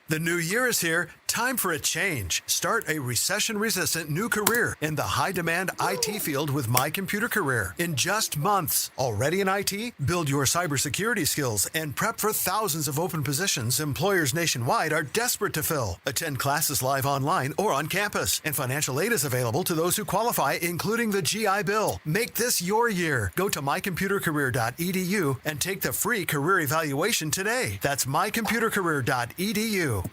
The new year is here. Time for a change. Start a recession-resistant new career in the high-demand IT field with My Computer Career. In just months, already in IT? Build your cybersecurity skills and prep for thousands of open positions employers nationwide are desperate to fill. Attend classes live online or on campus, and financial aid is available to those who qualify, including the GI Bill. Make this your year. Go to mycomputercareer.edu and take the free career evaluation today. That's mycomputercareer.edu.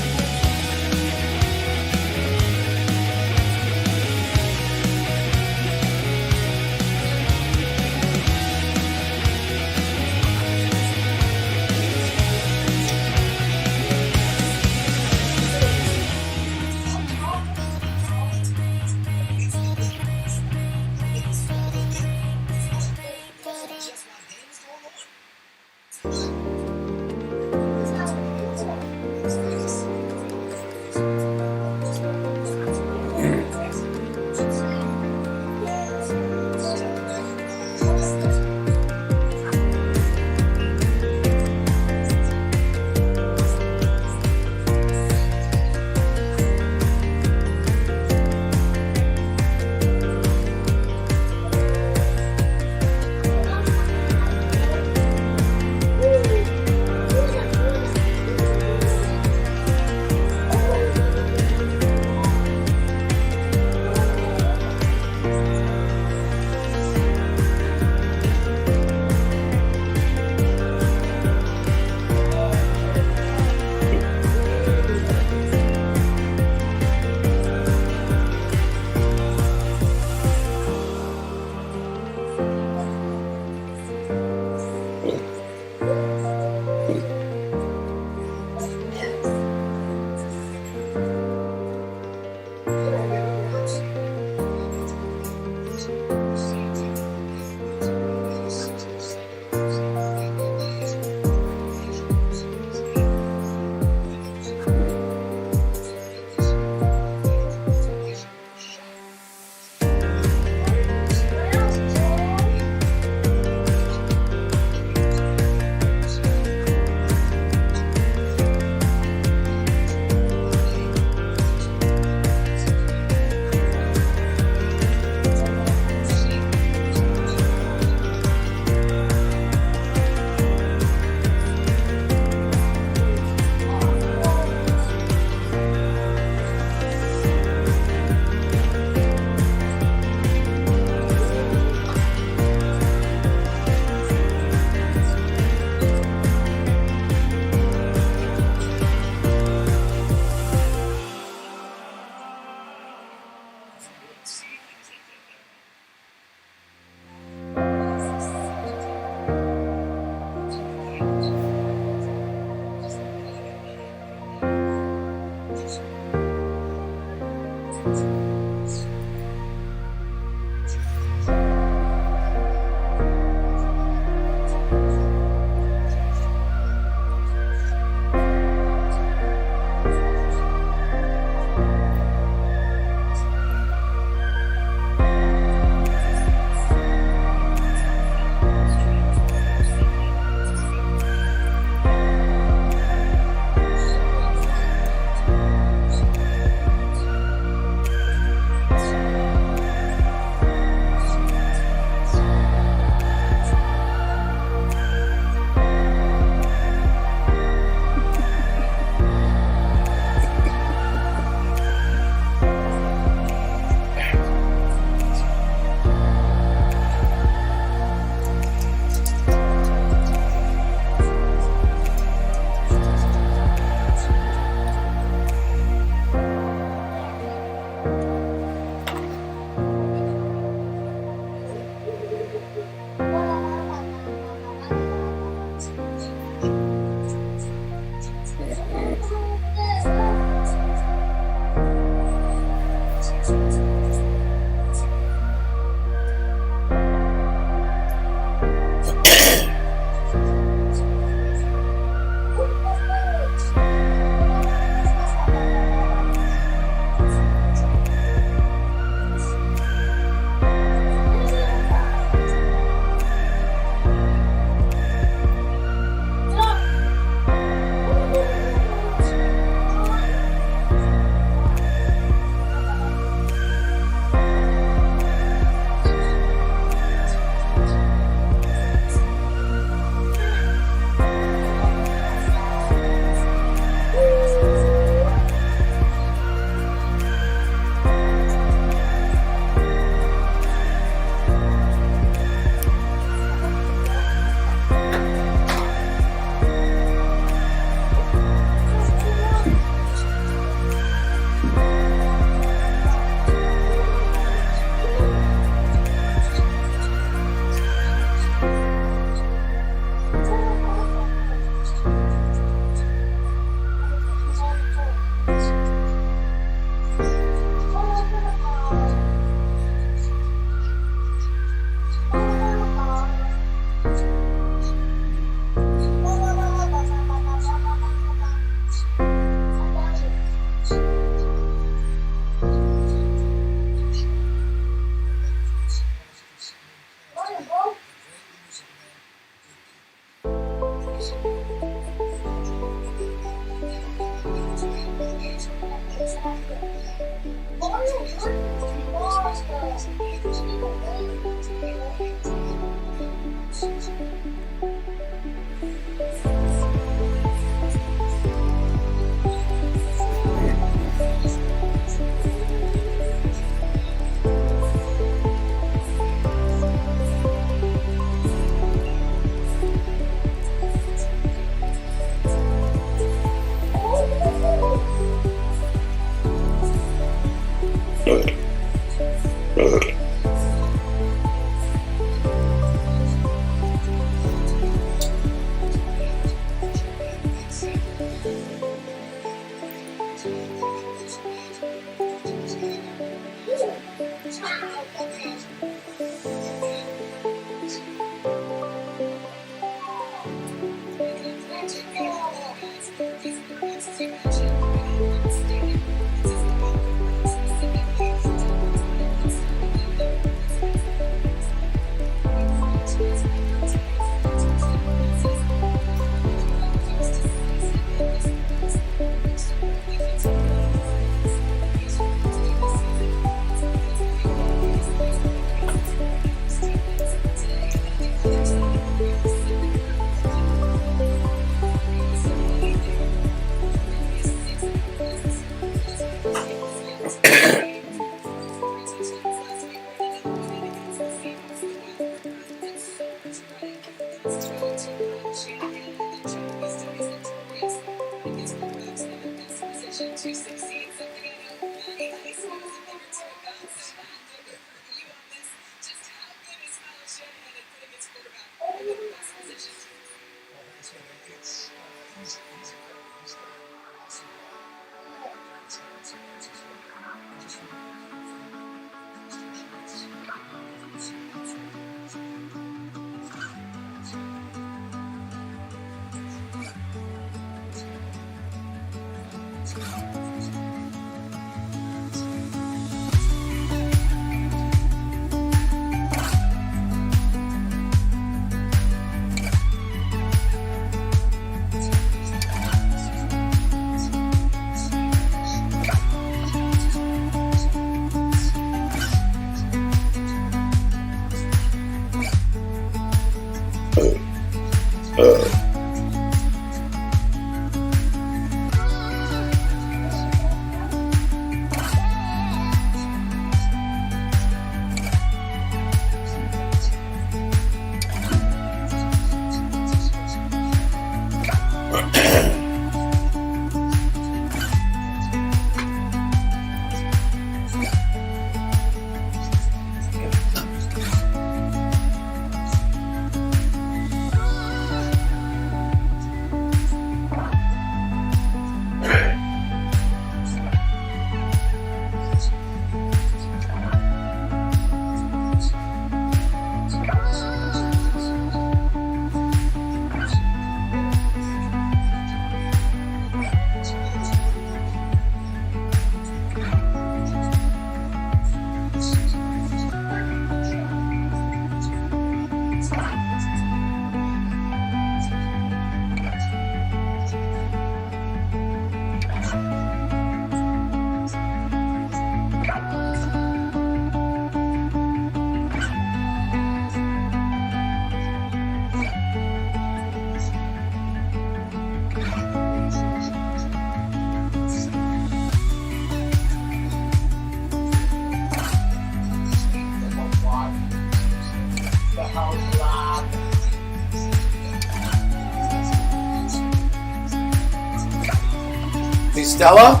Hey Stella,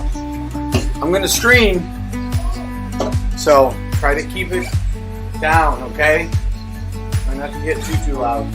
I'm gonna stream, so try to keep it down, okay? Try not to get too loud.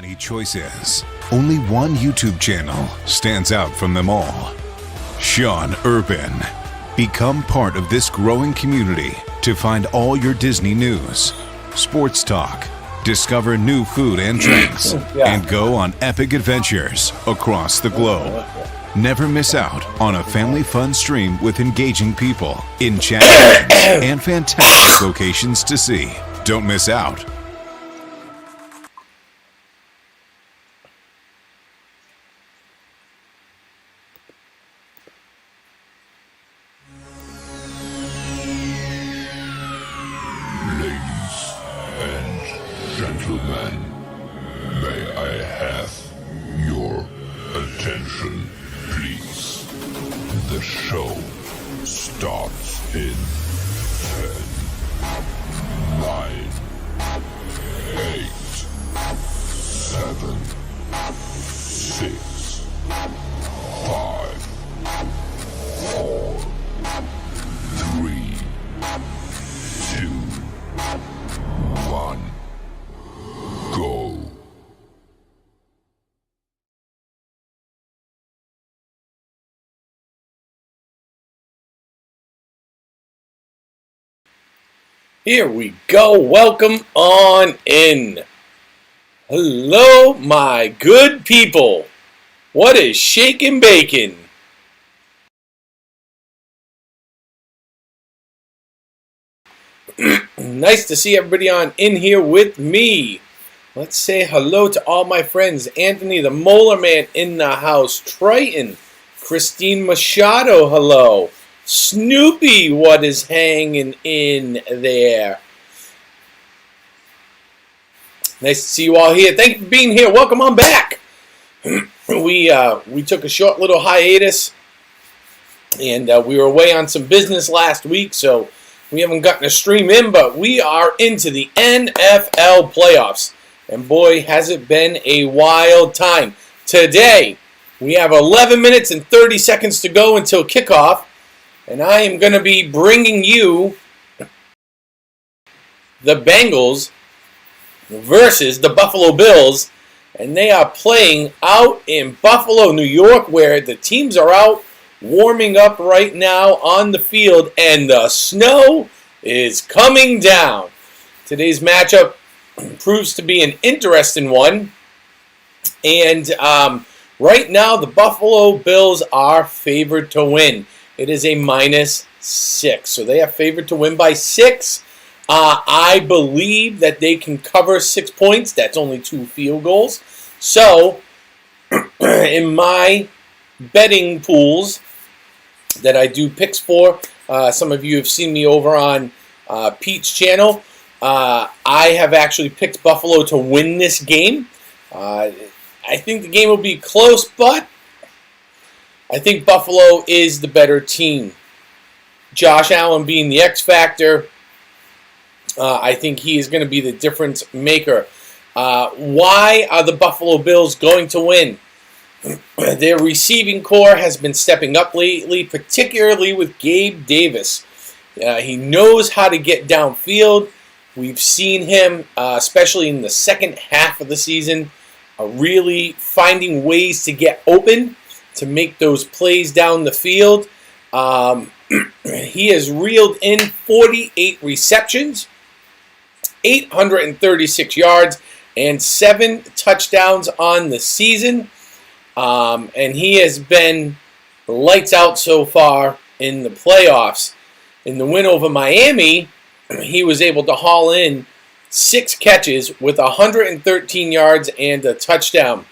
many choices, only one YouTube channel stands out from them all. Sean Urban. Become part of this growing community to find all your Disney news, sports talk, discover new food and drinks, and go on epic adventures across the globe. Never miss out on a family fun stream with engaging people, enchanting rooms, and fantastic locations to see. Don't miss out. Ladies and gentlemen, may I have your attention, please? The show starts in 10, 9, 8, 7, 6, 5, 4, 3, 2, 1, go. Here we go. Welcome on in. Hello, my good people. What is shaking bacon? Nice to see everybody on in here with me. Let's say hello to all my friends. Anthony the Molar Man in the house. Triton. Christine Machado, hello. Snoopy, what is hanging in there? Nice to see you all here. Thank you for being here. Welcome on back. We took a short little hiatus, and we were away on some business last week, so we haven't gotten a stream in, but we are into the NFL playoffs. And boy, has it been a wild time. Today, we have 11 minutes and 30 seconds to go until kickoff. And I am going to be bringing you the Bengals versus the Buffalo Bills. And they are playing out in Buffalo, New York, where the teams are out warming up right now on the field. And the snow is coming down. Today's matchup proves to be an interesting one. And right now, the Buffalo Bills are favored to win. It is a -6, so they are favored to win by 6. I believe that they can cover 6 points. That's only 2 field goals. So, in my betting pools that I do picks for, some of you have seen me over on Pete's channel. I have actually picked Buffalo to win this game. I think the game will be close, but I think Buffalo is the better team. Josh Allen being the X factor, I think he is going to be the difference maker. Why are the Buffalo Bills going to win? Their receiving core has been stepping up lately, particularly with Gabe Davis. He knows how to get downfield. We've seen him, especially in the second half of the season, really finding ways to get open, to make those plays down the field. He has reeled in 48 receptions, 836 yards, and 7 touchdowns on the season. And he has been lights out so far in the playoffs. In the win over Miami, he was able to haul in 6 catches with 113 yards and a touchdown.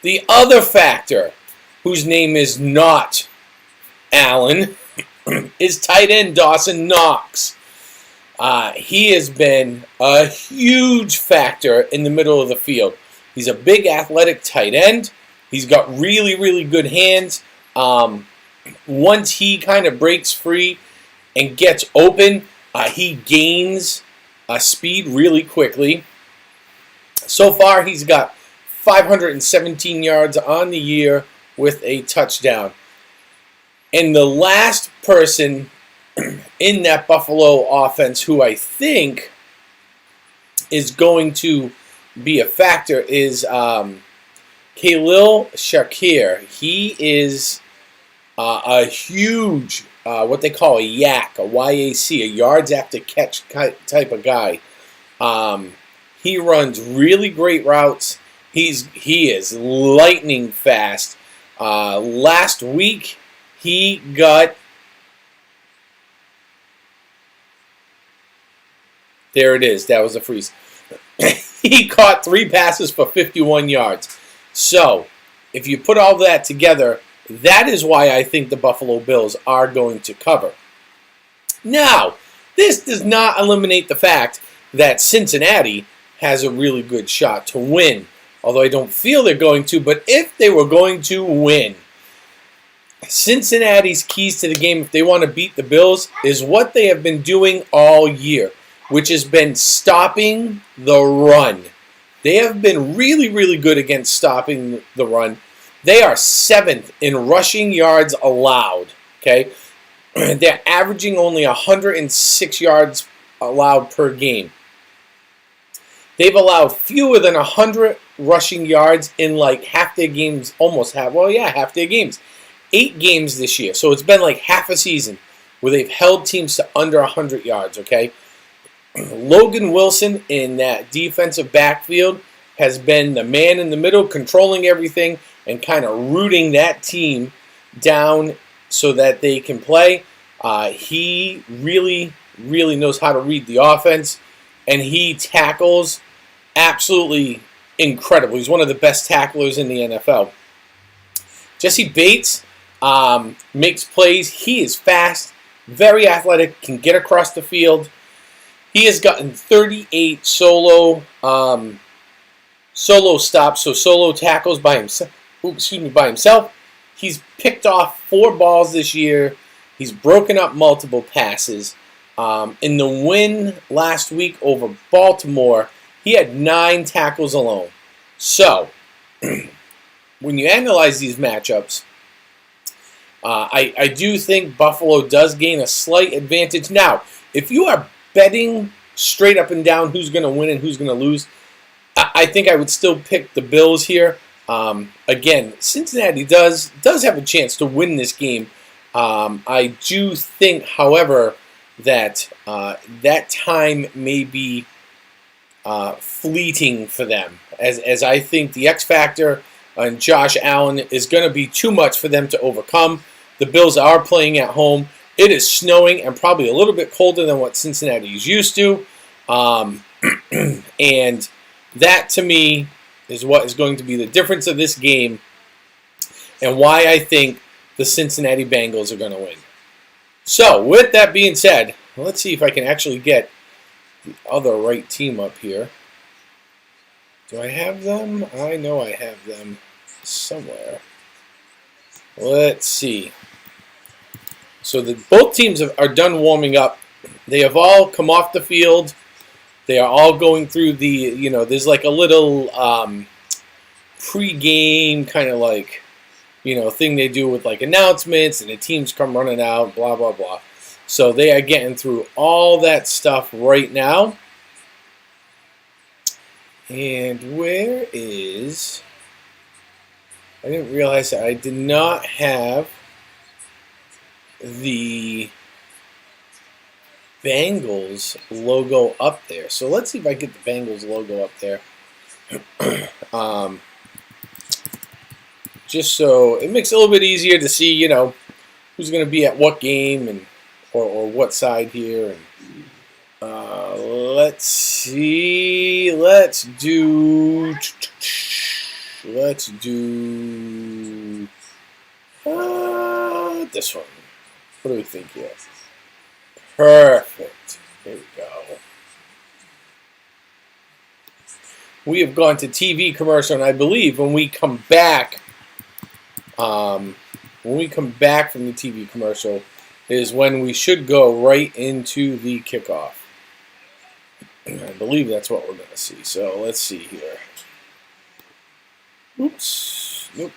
The other factor, whose name is not Allen, is tight end Dawson Knox. He has been a huge factor in the middle of the field. He's a big athletic tight end. He's got really, really good hands. Once he kind of breaks free and gets open, he gains speed really quickly. So far, he's got 517 yards on the year with a touchdown. And the last person in that Buffalo offense who I think is going to be a factor is Khalil Shakir. He is a huge, what they call a YAC, a YAC, a yards after catch type of guy. He runs really great routes. He is lightning fast. Last week he got, there it is. That was a freeze. He caught 3 passes for 51 yards. So if you put all that together, that is why I think the Buffalo Bills are going to cover. Now, this does not eliminate the fact that Cincinnati has a really good shot to win. Although I don't feel they're going to, but if they were going to win, Cincinnati's keys to the game, if they want to beat the Bills, is what they have been doing all year, which has been stopping the run. They have been really, really good against stopping the run. They are 7th in rushing yards allowed. Okay, they're averaging only 106 yards allowed per game. They've allowed fewer than 100 rushing yards in like half their games, half their games. 8 games this year. So it's been like half a season where they've held teams to under 100 yards, okay? Logan Wilson in that defensive backfield has been the man in the middle, controlling everything and kind of rooting that team down so that they can play. He really, really knows how to read the offense, and he tackles absolutely incredible. He's one of the best tacklers in the NFL. Jesse Bates makes plays. He is fast, very athletic, can get across the field. He has gotten 38 solo stops, so solo tackles by himself. He's picked off 4 balls this year. He's broken up multiple passes. In the win last week over Baltimore, he had 9 tackles alone. So, when you analyze these matchups, I do think Buffalo does gain a slight advantage. Now, if you are betting straight up and down who's going to win and who's going to lose, I think I would still pick the Bills here. Again, Cincinnati does have a chance to win this game. I do think, however, that that time may be fleeting for them, as I think the X Factor and Josh Allen is going to be too much for them to overcome. The Bills are playing at home. It is snowing and probably a little bit colder than what Cincinnati is used to. And that, to me, is what is going to be the difference of this game and why I think the Cincinnati Bengals are going to win. So, with that being said, let's see if I can actually get the other right team up here. Do I have them? I know I have them somewhere. Let's see. So both teams are done warming up. They have all come off the field. They are all going through the, there's like a little pre-game kind of like, thing they do with like announcements, and the teams come running out, blah, blah, blah. So they are getting through all that stuff right now. And where is... I didn't realize that I did not have the Bengals logo up there. So let's see if I get the Bengals logo up there. Just so it makes it a little bit easier to see, who's going to be at what game and or what side here. And let's see. Let's do this one. What do we think here? Perfect. Here we go. We have gone to TV commercial, and I believe when we come back, from the TV commercial, is when we should go right into the kickoff. I believe that's what we're going to see. So let's see here. Oops. Nope.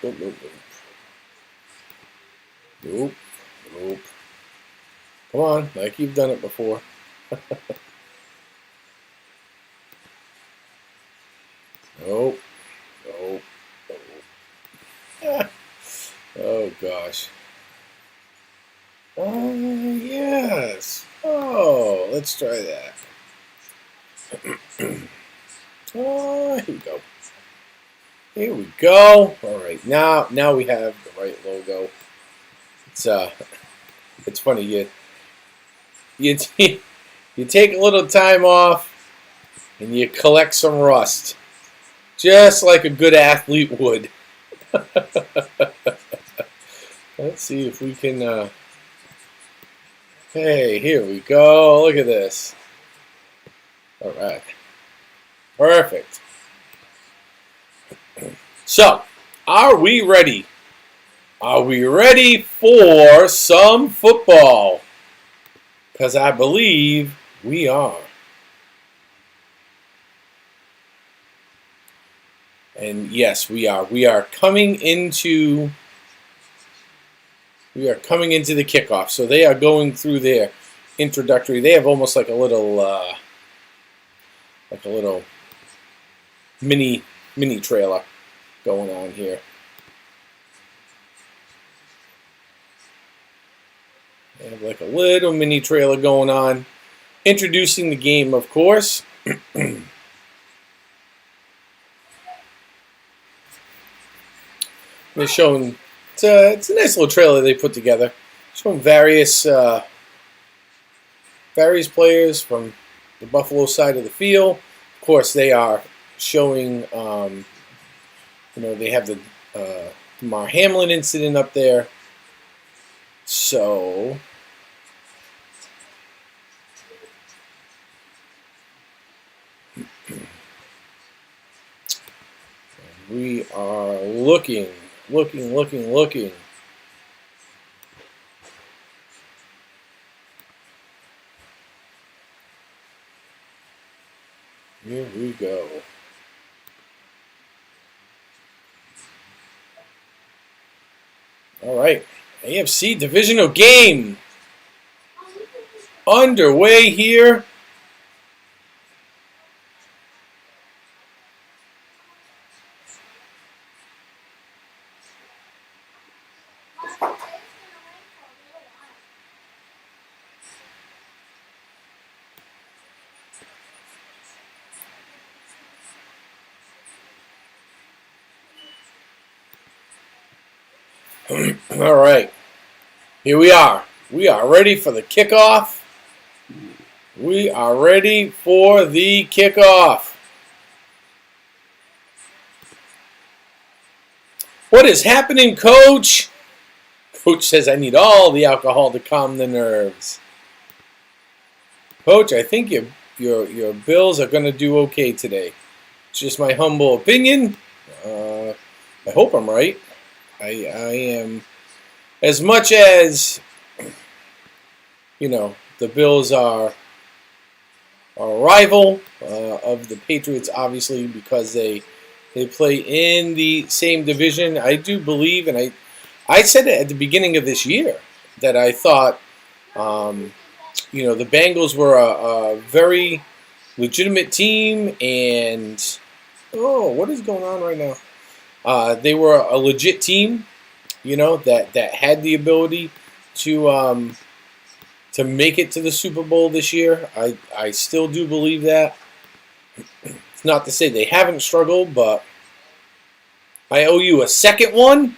Come on, like you've done it before. gosh. Oh, yes. Oh, let's try that. Oh, here we go. Here we go. All right, now we have the right logo. It's funny. You take a little time off and you collect some rust, just like a good athlete would. Let's see if we can. Hey, here we go. Look at this. All right. Perfect. So, are we ready? Are we ready for some football? Because I believe we are. And yes, we are. We are coming into the kickoff. So they are going through their introductory. They have almost like a little mini trailer going on here. They have like a little mini trailer going on, introducing the game, of course. They're showing, it's a nice little trailer they put together, showing various players from the Buffalo side of the field. Of course, they are showing, they have the Damar Hamlin incident up there. So, we are looking. Here we go. All right. AFC divisional game underway here. All right. Here we are. We are ready for the kickoff. We are ready for the kickoff. What is happening, Coach? Coach says I need all the alcohol to calm the nerves. Coach, I think your Bills are going to do okay today. It's just my humble opinion. I hope I'm right. I am, as much as, the Bills are a rival of the Patriots, obviously, because they play in the same division. I do believe, and I said it at the beginning of this year, that I thought, the Bengals were a very legitimate team, and, what is going on right now? They were a legit team, that had the ability to make it to the Super Bowl this year. I still do believe that. It's not to say they haven't struggled, but I owe you a second one.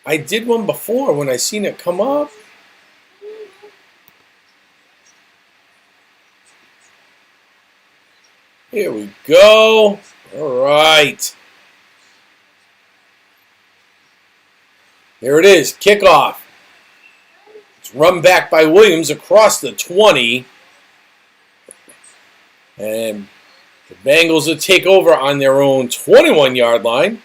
I did one before when I seen it come up. Here we go. All right. Here it is. Kickoff. It's run back by Williams across the 20. And the Bengals will take over on their own 21-yard line.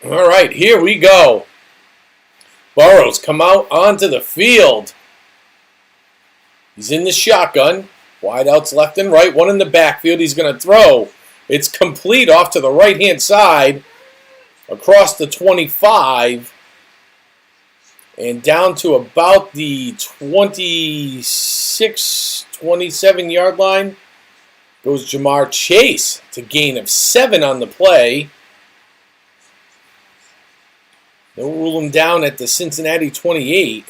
All right, here we go. Burrows come out onto the field. He's in the shotgun. Wideouts left and right. One in the backfield. He's going to throw. It's complete off to the right-hand side. across the 25 and down to about the 26, 27-yard line goes Jamar Chase to gain of 7 on the play. They'll rule him down at the Cincinnati 28.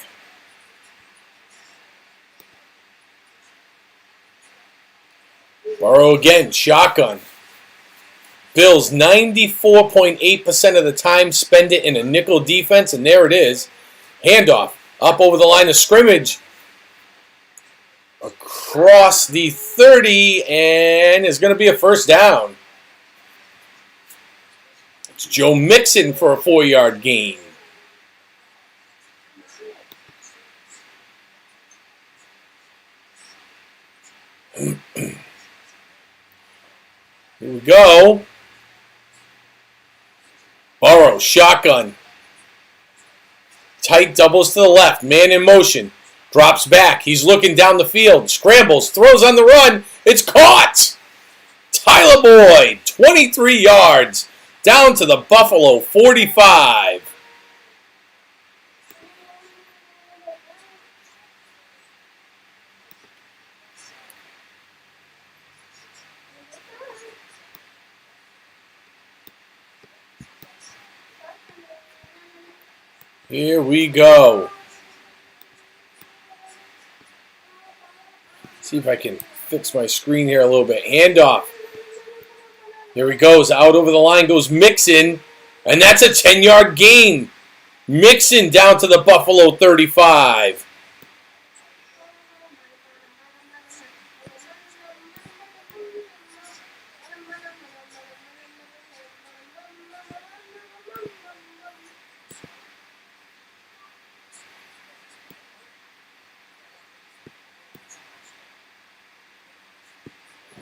Burrow again, shotgun. Bills 94.8% of the time spend it in a nickel defense, and there it is. Handoff up over the line of scrimmage. Across the 30, and it's going to be a first down. It's Joe Mixon for a 4-yard gain. Here we go. Burrow, shotgun. Tight doubles to the left. Man in motion. Drops back. He's looking down the field. Scrambles. Throws on the run. It's caught. Tyler Boyd, 23 yards. Down to the Buffalo 45. Here we go. See if I can fix my screen here a little bit. Handoff. Here he goes. Out over the line goes Mixon. And that's a 10-yard gain. Mixon down to the Buffalo 35.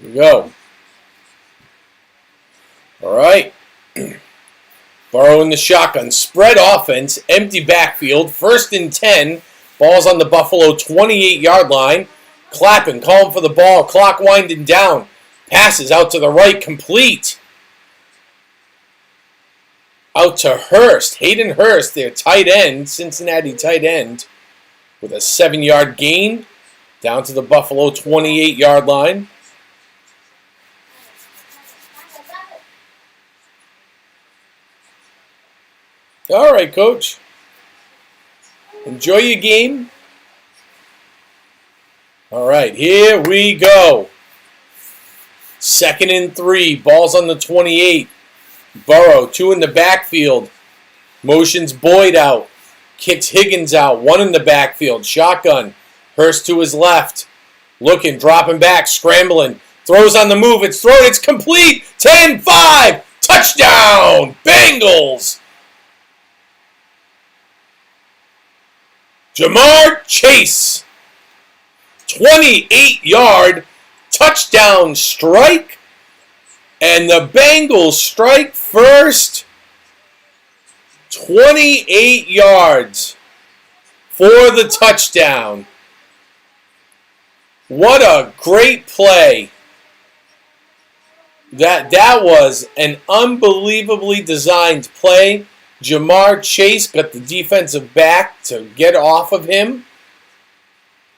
Here we go. All right. Burrow in the shotgun. Spread offense. Empty backfield. 1st and 10. Ball's on the Buffalo 28-yard line. Clapping. Calling for the ball. Clock winding down. Passes out to the right. Complete. Out to Hurst. Hayden Hurst, their tight end. Cincinnati tight end. With a 7-yard gain. Down to the Buffalo 28-yard line. All right, Coach. Enjoy your game. All right, here we go. 2nd and 3. Ball's on the 28. Burrow, 2 in the backfield. Motions Boyd out. Kicks Higgins out. 1 in the backfield. Shotgun. Hurst to his left. Looking, dropping back, scrambling. Throws on the move. It's thrown. It's complete. 10-5. Touchdown. Bengals. Jamar Chase, 28-yard touchdown strike, and the Bengals strike first, 28 yards for the touchdown. What a great play. That was an unbelievably designed play. Jamar Chase got the defensive back to get off of him,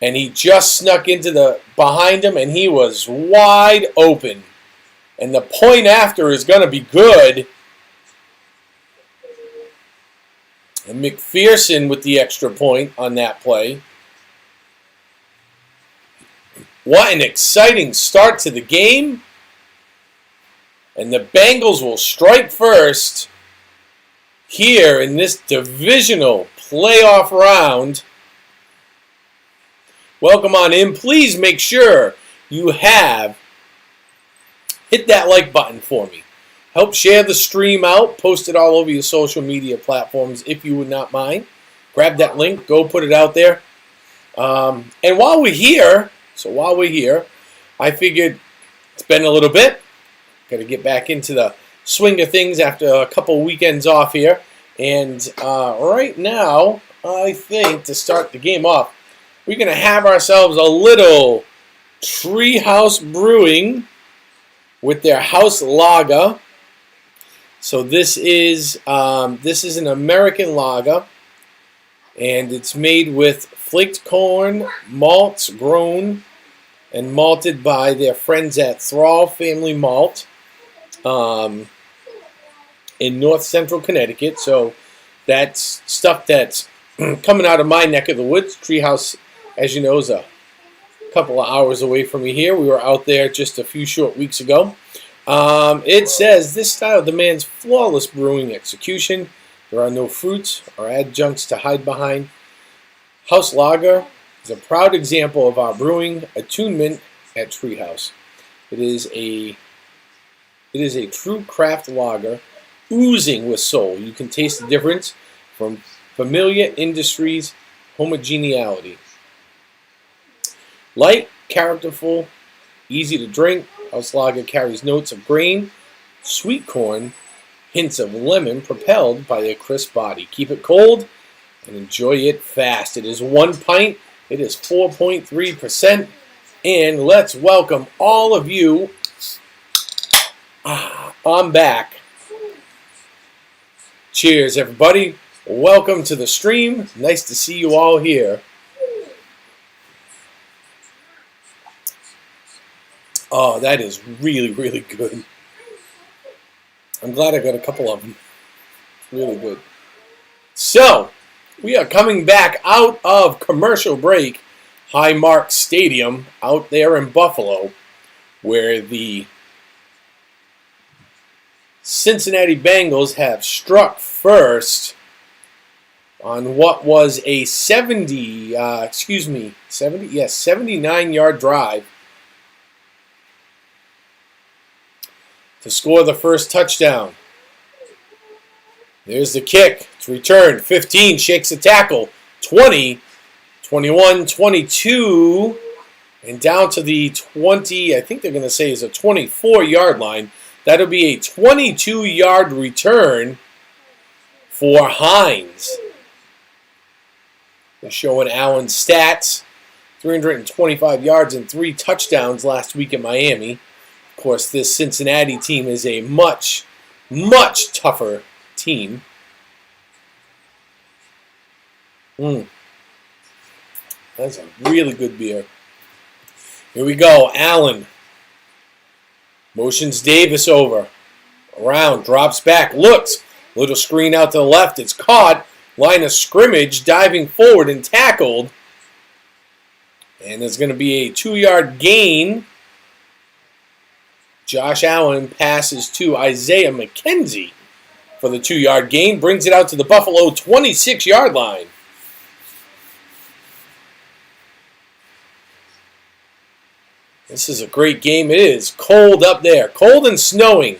and he just snuck into the behind him, and he was wide open. And the point after is going to be good. And McPherson with the extra point on that play. What an exciting start to the game. And the Bengals will strike first here in this divisional playoff round. Welcome on in. Please make sure you have hit that like button for me. Help share the stream out. Post it all over your social media platforms if you would not mind. Grab that link. Go put it out there. And while we're here, I figured it's been a little bit. Got to get back into the swing of things after a couple weekends off here. And right now, I think to start the game off, we're going to have ourselves a little Treehouse Brewing with their house lager. So this is an American lager, and it's made with flaked corn, malts grown and malted by their friends at Thrall Family Malt in north central Connecticut. So that's stuff that's coming out of my neck of the woods. Treehouse, as you know, is a couple of hours away from me here. We were out there just a few short weeks ago. It says, this style demands flawless brewing execution. There are no fruits or adjuncts to hide behind. House Lager is a proud example of our brewing attunement at Treehouse. It is a true craft lager, oozing with soul. You can taste the difference from familiar industries' homogeneity. Light, characterful, easy to drink, House Lager carries notes of grain, sweet corn, hints of lemon propelled by a crisp body. Keep it cold and enjoy it fast. It is 1 pint. It is 4.3%. And let's welcome all of you. I'm back. Cheers, everybody. Welcome to the stream. Nice to see you all here. Oh, that is really, really good. I'm glad I got a couple of them. Really good. So, we are coming back out of commercial break, Highmark Stadium, out there in Buffalo, where the Cincinnati Bengals have struck first on what was a 79-yard drive to score the first touchdown. There's the kick. It's returned. 15 shakes a tackle. 20, 21, 22, and down to the 20, I think they're going to say is a 24-yard line. That'll be a 22-yard return for Hines. They're showing Allen's stats. 325 yards and 3 touchdowns last week in Miami. Of course, this Cincinnati team is a much, much tougher team. That's a really good beer. Here we go. Allen motions Davis over. Around, drops back, looks. Little screen out to the left. It's caught. Line of scrimmage, diving forward and tackled. And there's going to be a 2-yard gain. Josh Allen passes to Isaiah McKenzie for the 2-yard gain. Brings it out to the Buffalo 26-yard line. This is a great game. It is cold up there. Cold and snowing.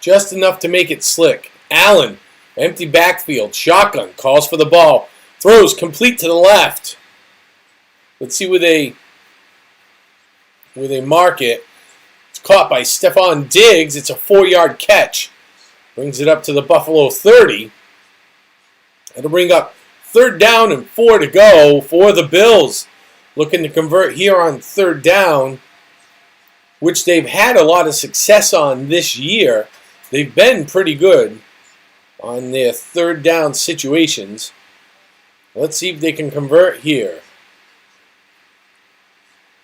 Just enough to make it slick. Allen, empty backfield. Shotgun, calls for the ball. Throws complete to the left. Let's see where they mark it. It's caught by Stephon Diggs. It's a 4-yard catch. Brings it up to the Buffalo 30. It'll bring up 3rd down and 4 to go for the Bills. Looking to convert here on 3rd down, which they've had a lot of success on this year. They've been pretty good on their 3rd down situations. Let's see if they can convert here.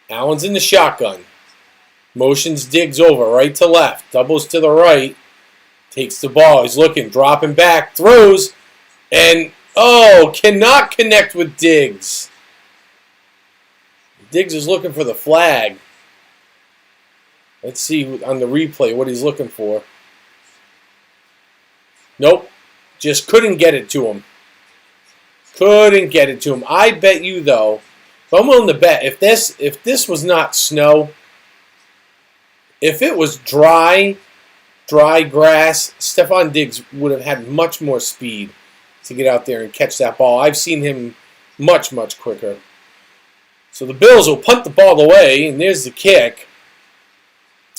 Allen's in the shotgun. Motions Diggs over, right to left. Doubles to the right. Takes the ball. He's looking, dropping back, throws, and cannot connect with Diggs. Diggs is looking for the flag. Let's see on the replay what he's looking for. Nope. Just couldn't get it to him. Couldn't get it to him. I bet you, though, I'm willing to bet, if this was not snow, if it was dry grass, Stephon Diggs would have had much more speed to get out there and catch that ball. I've seen him much, much quicker. So the Bills will punt the ball away, and there's the kick.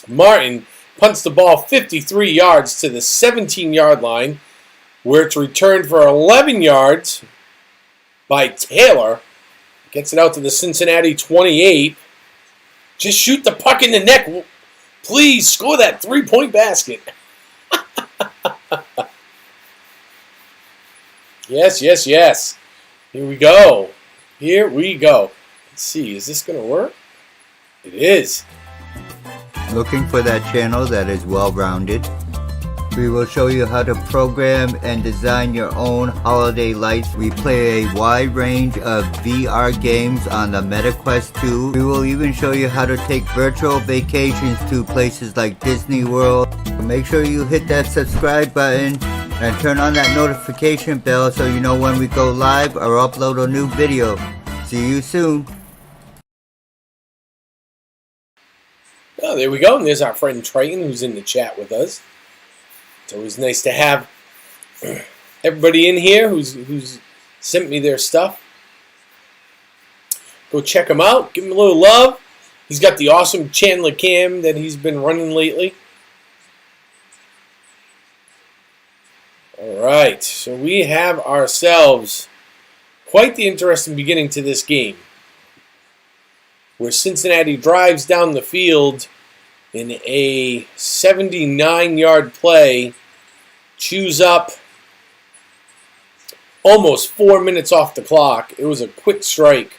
Martin punts the ball 53 yards to the 17-yard line, where it's returned for 11 yards by Taylor. Gets it out to the Cincinnati 28. Just shoot the puck in the neck. Please score that 3-point basket. Yes, yes, yes. Here we go. Here we go. Let's see. Is this going to work? It is. Looking for that channel that is well-rounded? We will show you how to program and design your own holiday lights. We play a wide range of VR games on the MetaQuest 2. We will even show you how to take virtual vacations to places like Disney World. Make sure you hit that subscribe button and turn on that notification bell so you know when we go live or upload a new video. See you soon. Oh, there we go. And there's our friend Triton who's in the chat with us. It's always nice to have everybody in here who's sent me their stuff. Go check him out. Give him a little love. He's got the awesome Chandler cam that he's been running lately. All right. So we have ourselves quite the interesting beginning to this game, where Cincinnati drives down the field in a 79-yard play, chews up almost 4 minutes off the clock. It was a quick strike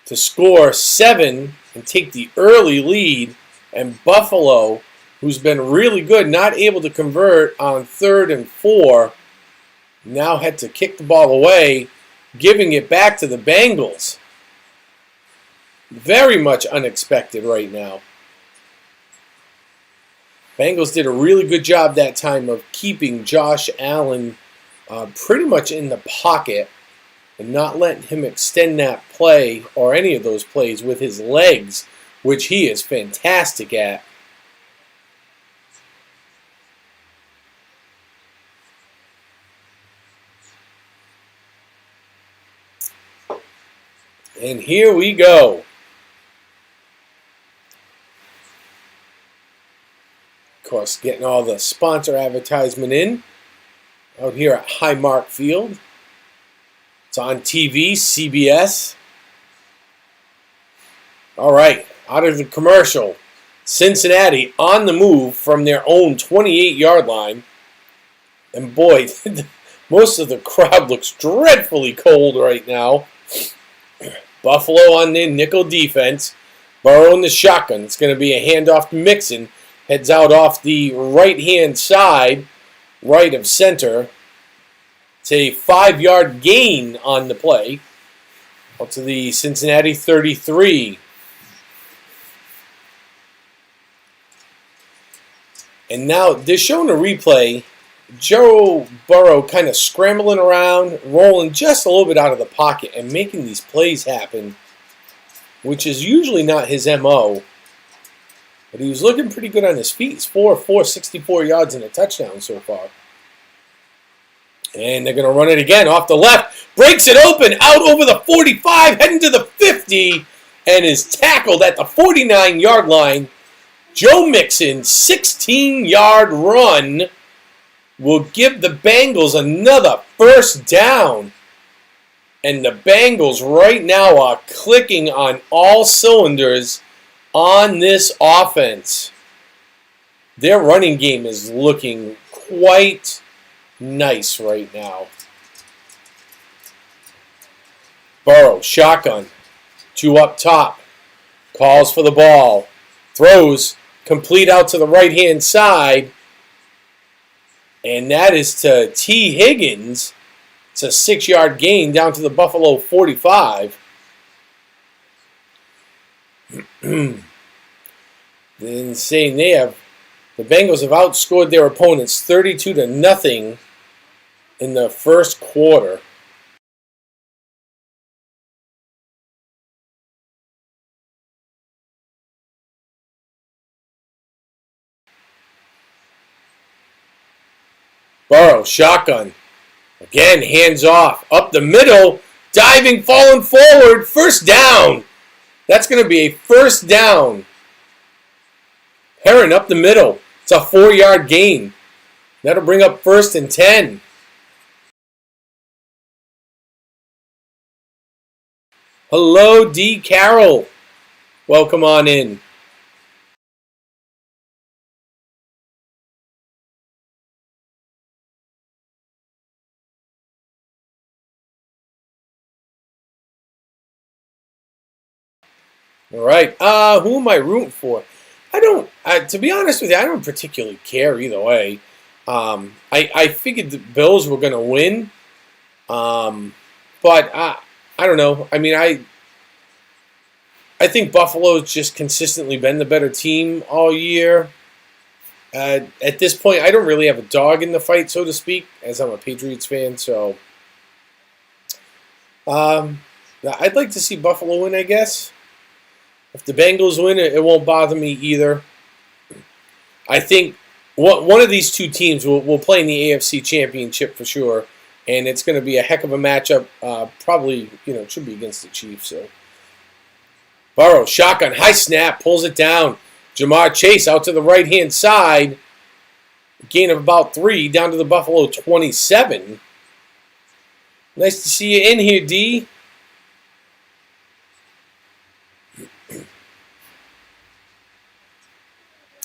to score 7 and take the early lead. And Buffalo, who's been really good, not able to convert on 3rd and 4, now had to kick the ball away, giving it back to the Bengals. Very much unexpected right now. Bengals did a really good job that time of keeping Josh Allen pretty much in the pocket and not letting him extend that play or any of those plays with his legs, which he is fantastic at. And here we go. Of course, getting all the sponsor advertisement in out here at Highmark Field. It's on TV, CBS. All right, out of the commercial. Cincinnati on the move from their own 28-yard line. And boy, most of the crowd looks dreadfully cold right now. Buffalo on their nickel defense. Burrow in the shotgun. It's going to be a handoff to Mixon. Heads out off the right-hand side, right of center. It's a 5-yard gain on the play. Out to the Cincinnati 33. And now they're showing a replay. Joe Burrow kind of scrambling around, rolling just a little bit out of the pocket and making these plays happen, which is usually not his MO. But he was looking pretty good on his feet. He's 4-4, 64 yards and a touchdown so far. And they're going to run it again off the left. Breaks it open out over the 45, heading to the 50, and is tackled at the 49-yard line. Joe Mixon, 16-yard run, will give the Bengals another first down. And the Bengals right now are clicking on all cylinders on this offense. Their running game is looking quite nice right now. Burrow, shotgun, 2 up top, calls for the ball, throws, complete out to the right-hand side, and that is to T. Higgins. It's a 6-yard gain down to the Buffalo 45. Then saying the Bengals have outscored their opponents 32-0 in the first quarter. Burrow, shotgun. Again, hands off. Up the middle. Diving, falling forward. First down. That's going to be a first down. Herron up the middle. It's a 4-yard gain. That'll bring up 1st and 10. Hello, D. Carroll. Welcome on in. All right. Who am I rooting for? To be honest with you, I don't particularly care either way. I figured the Bills were going to win. But I don't know. I mean, I think Buffalo's just consistently been the better team all year. At this point, I don't really have a dog in the fight, so to speak, as I'm a Patriots fan. So I'd like to see Buffalo win, I guess. If the Bengals win, it won't bother me either. I think one of these two teams will play in the AFC Championship for sure, and it's going to be a heck of a matchup. Probably, it should be against the Chiefs. So Burrow, shotgun, high snap, pulls it down. Jamar Chase out to the right-hand side. Gain of about 3, down to the Buffalo 27. Nice to see you in here, D.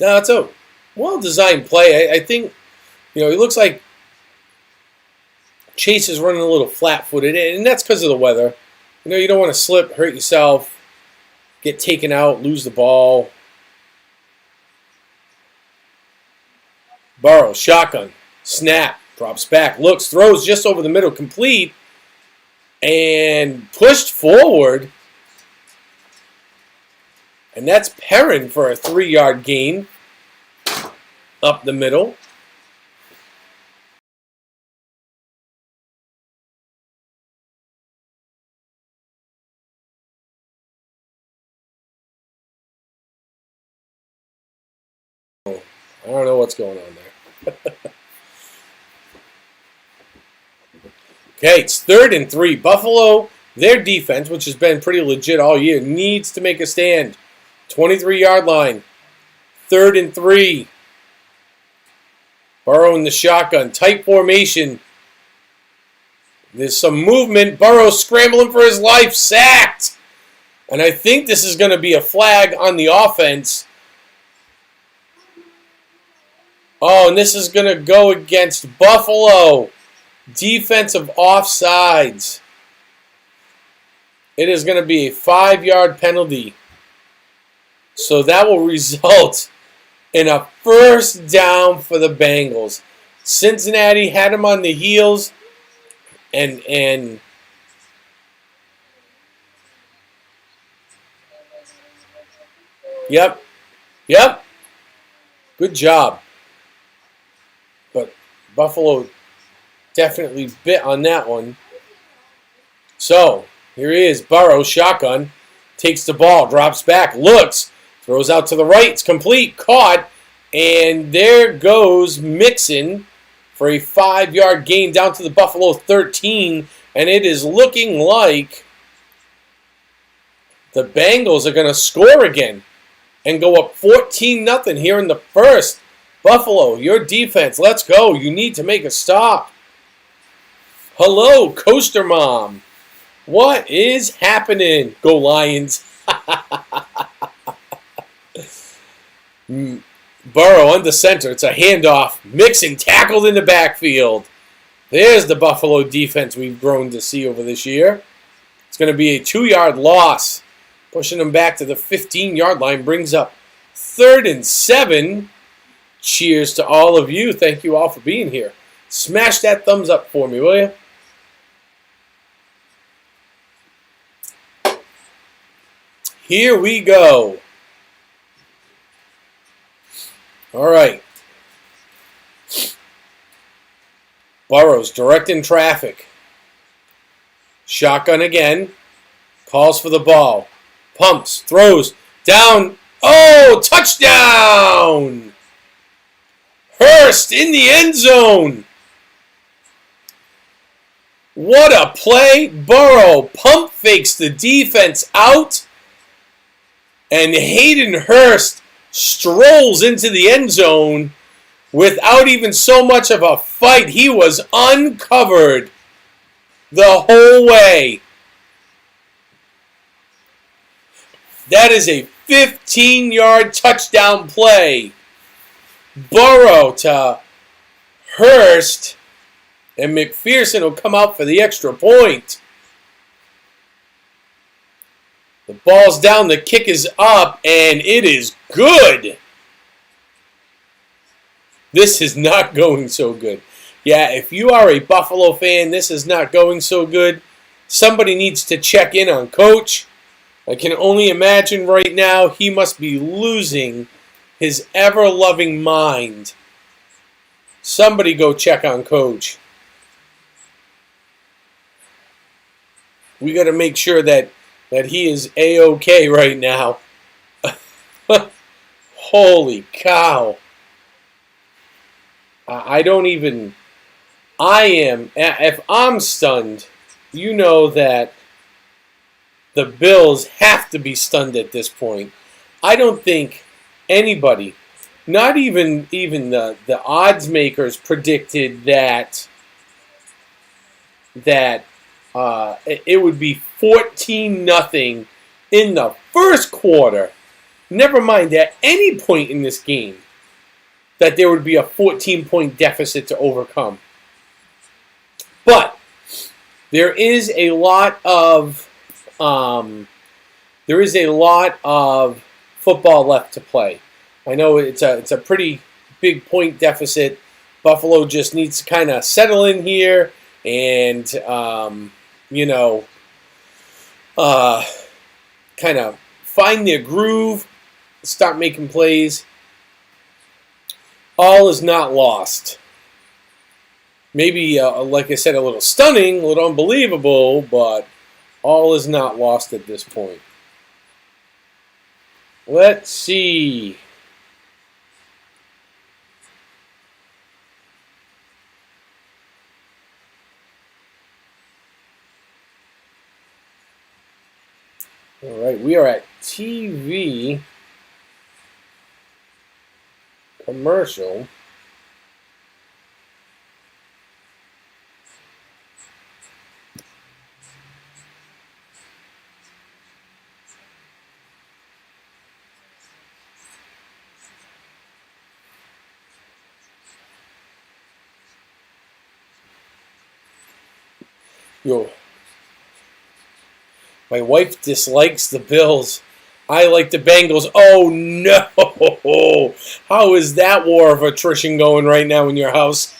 No, it's a well-designed play. I think, it looks like Chase is running a little flat-footed, and that's because of the weather. You don't want to slip, hurt yourself, get taken out, lose the ball. Burrow, shotgun, snap, drops back, looks, throws just over the middle, complete, and pushed forward. And that's Perrin for a 3-yard gain up the middle. I don't know what's going on there. Okay, it's 3rd and 3. Buffalo, their defense, which has been pretty legit all year, needs to make a stand. 23-yard line. 3rd and 3. Burrow in the shotgun. Tight formation. There's some movement. Burrow scrambling for his life. Sacked. And I think this is going to be a flag on the offense. Oh, and this is going to go against Buffalo. Defensive offsides. It is going to be a 5-yard penalty. So that will result in a 1st down for the Bengals. Cincinnati had them on the heels. And Yep. Good job. But Buffalo definitely bit on that one. So, here he is. Burrow, shotgun. Takes the ball, drops back, looks, throws out to the right. It's complete, caught. And there goes Mixon for a 5-yard gain down to the Buffalo 13. And it is looking like the Bengals are going to score again and go up 14-0 here in the first. Buffalo, your defense, let's go. You need to make a stop. Hello, Coaster Mom. What is happening? Go Lions. Burrow under center. It's a handoff. Mixon tackled in the backfield. There's the Buffalo defense we've grown to see over this year. It's going to be a 2-yard loss. Pushing them back to the 15-yard line brings up 3rd and 7. Cheers to all of you. Thank you all for being here. Smash that thumbs up for me, will you? Here we go. All right. Burrow's directing traffic. Shotgun again. Calls for the ball. Pumps. Throws. Down. Oh, touchdown! Hurst in the end zone. What a play. Burrow pump fakes the defense out. And Hayden Hurst strolls into the end zone without even so much of a fight. He was uncovered the whole way. That is a 15-yard touchdown play. Burrow to Hurst, and McPherson will come out for the extra point. The ball's down, the kick is up, and it is good. This is not going so good. Yeah, if you are a Buffalo fan, this is not going so good. Somebody needs to check in on Coach. I can only imagine right now he must be losing his ever-loving mind. Somebody go check on Coach. We got to make sure that he is A-OK right now. Holy cow. I am, if I'm stunned, you know that the Bills have to be stunned at this point. I don't think anybody, not even the odds makers, predicted that it would be 14-0 in the first quarter. Never mind at any point in this game that there would be a 14-point deficit to overcome. But there is a lot of football left to play. I know it's a pretty big point deficit. Buffalo just needs to kind of settle in here and kind of find their groove, start making plays. All is not lost. Maybe, like I said, a little stunning, a little unbelievable, but all is not lost at this point. Let's see. All right, we are at TV commercial. Yo. My wife dislikes the Bills. I like the Bengals. Oh, no. How is that war of attrition going right now in your house?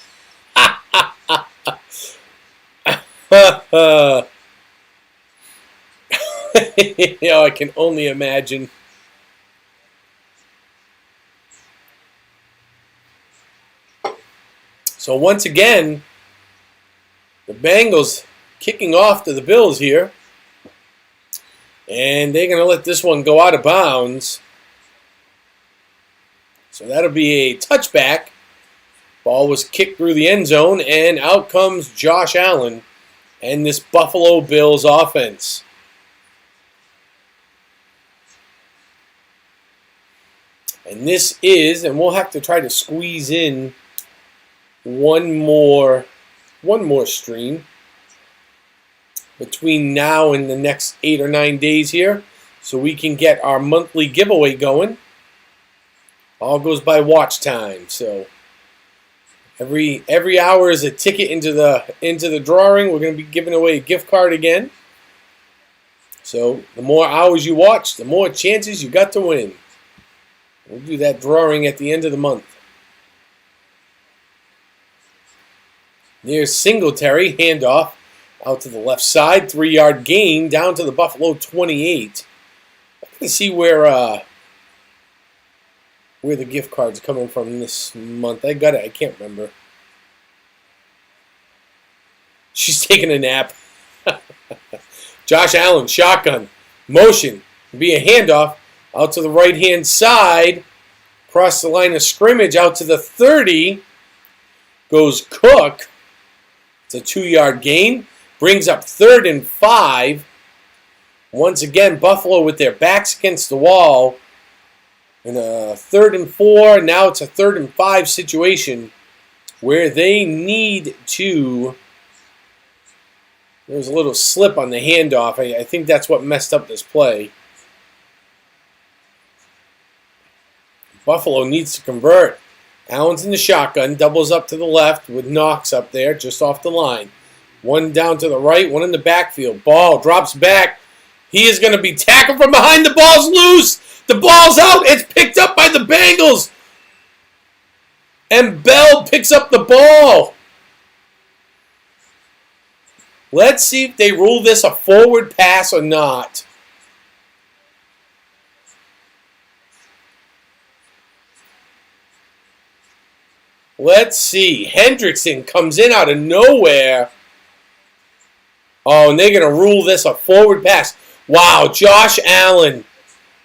I can only imagine. So once again, the Bengals kicking off to the Bills here. And they're going to let this one go out of bounds. So that'll be a touchback. Ball was kicked through the end zone, and out comes Josh Allen and this Buffalo Bills offense. And this is, and we'll have to try to squeeze in one more stream between now and the next 8 or 9 days here, so we can get our monthly giveaway going. All goes by watch time, so every hour is a ticket into the drawing. We're going to be giving away a gift card again. So the more hours you watch, the more chances you got to win. We'll do that drawing at the end of the month. Near Singletary, handoff. Out to the left side, 3-yard gain down to the Buffalo 28. I can see where the gift card's coming from this month. I got it. I can't remember. She's taking a nap. Josh Allen, shotgun, motion, be a handoff out to the right-hand side, across the line of scrimmage, out to the 30. Goes Cook. It's a 2-yard gain. Brings up 3rd and 5. Once again, Buffalo with their backs against the wall. And a 3rd and 4. Now it's a 3rd and 5 situation where they need to. There's a little slip on the handoff. I think that's what messed up this play. Buffalo needs to convert. Allen's in the shotgun. Doubles up to the left with Knox up there just off the line. One down to the right, one in the backfield. Ball drops back. He is going to be tackled from behind. The ball's loose. The ball's out. It's picked up by the Bengals. And Bell picks up the ball. Let's see if they rule this a forward pass or not. Let's see. Hendrickson comes in out of nowhere. Oh, and they're going to rule this a forward pass. Wow, Josh Allen.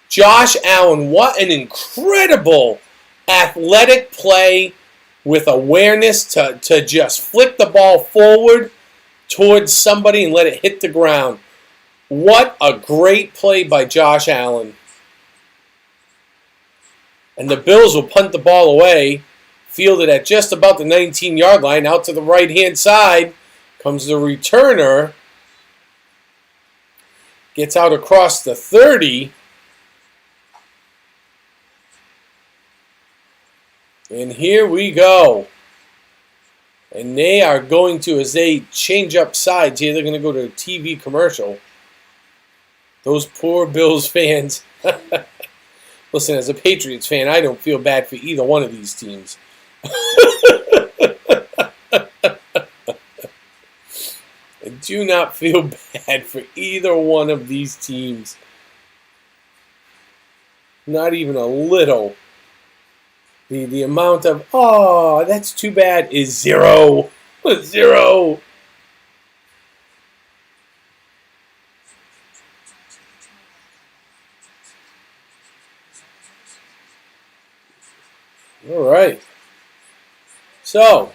Josh Allen, what an incredible athletic play with awareness to just flick the ball forward towards somebody and let it hit the ground. What a great play by Josh Allen. And the Bills will punt the ball away, fielded at just about the 19-yard line, out to the right-hand side. Comes the returner. Gets out across the 30. And here we go. And they are going to, as they change up sides here, they're going to go to a TV commercial. Those poor Bills fans. Listen, as a Patriots fan, I don't feel bad for either one of these teams. I do not feel bad for either one of these teams. Not even a little. The amount of, oh, that's too bad, is zero. Zero. All right. So,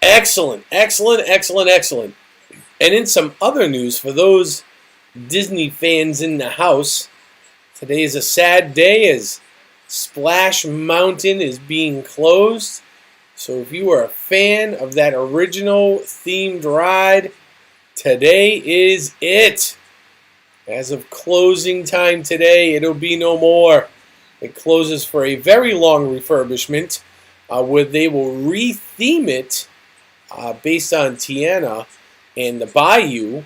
excellent. And in some other news, for those Disney fans in the house, today is a sad day as Splash Mountain is being closed. So if you are a fan of that original themed ride, today is it. As of closing time today, it'll be no more. It closes for a very long refurbishment where they will re-theme it based on Tiana and the Bayou.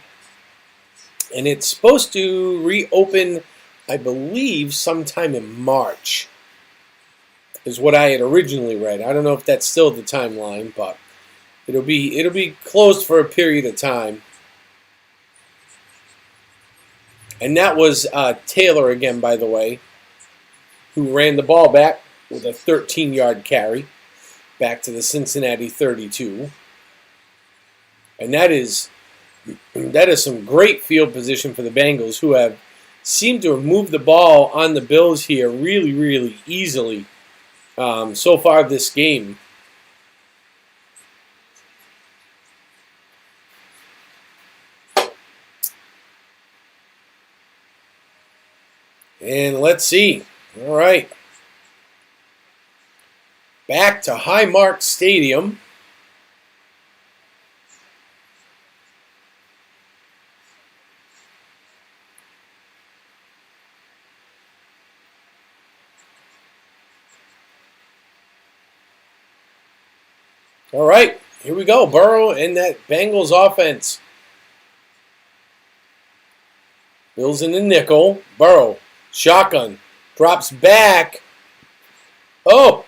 And it's supposed to reopen, I believe, sometime in March, is what I had originally read. I don't know if that's still the timeline, but it'll be closed for a period of time. And that was Taylor again, by the way, who ran the ball back with a 13-yard carry back to the Cincinnati 32. And that is some great field position for the Bengals, who have seemed to have moved the ball on the Bills here really, really easily so far this game. And let's see. All right. Back to Highmark Stadium. All right, here we go. Burrow and that Bengals offense. Bills in the nickel. Burrow, shotgun, drops back. Oh,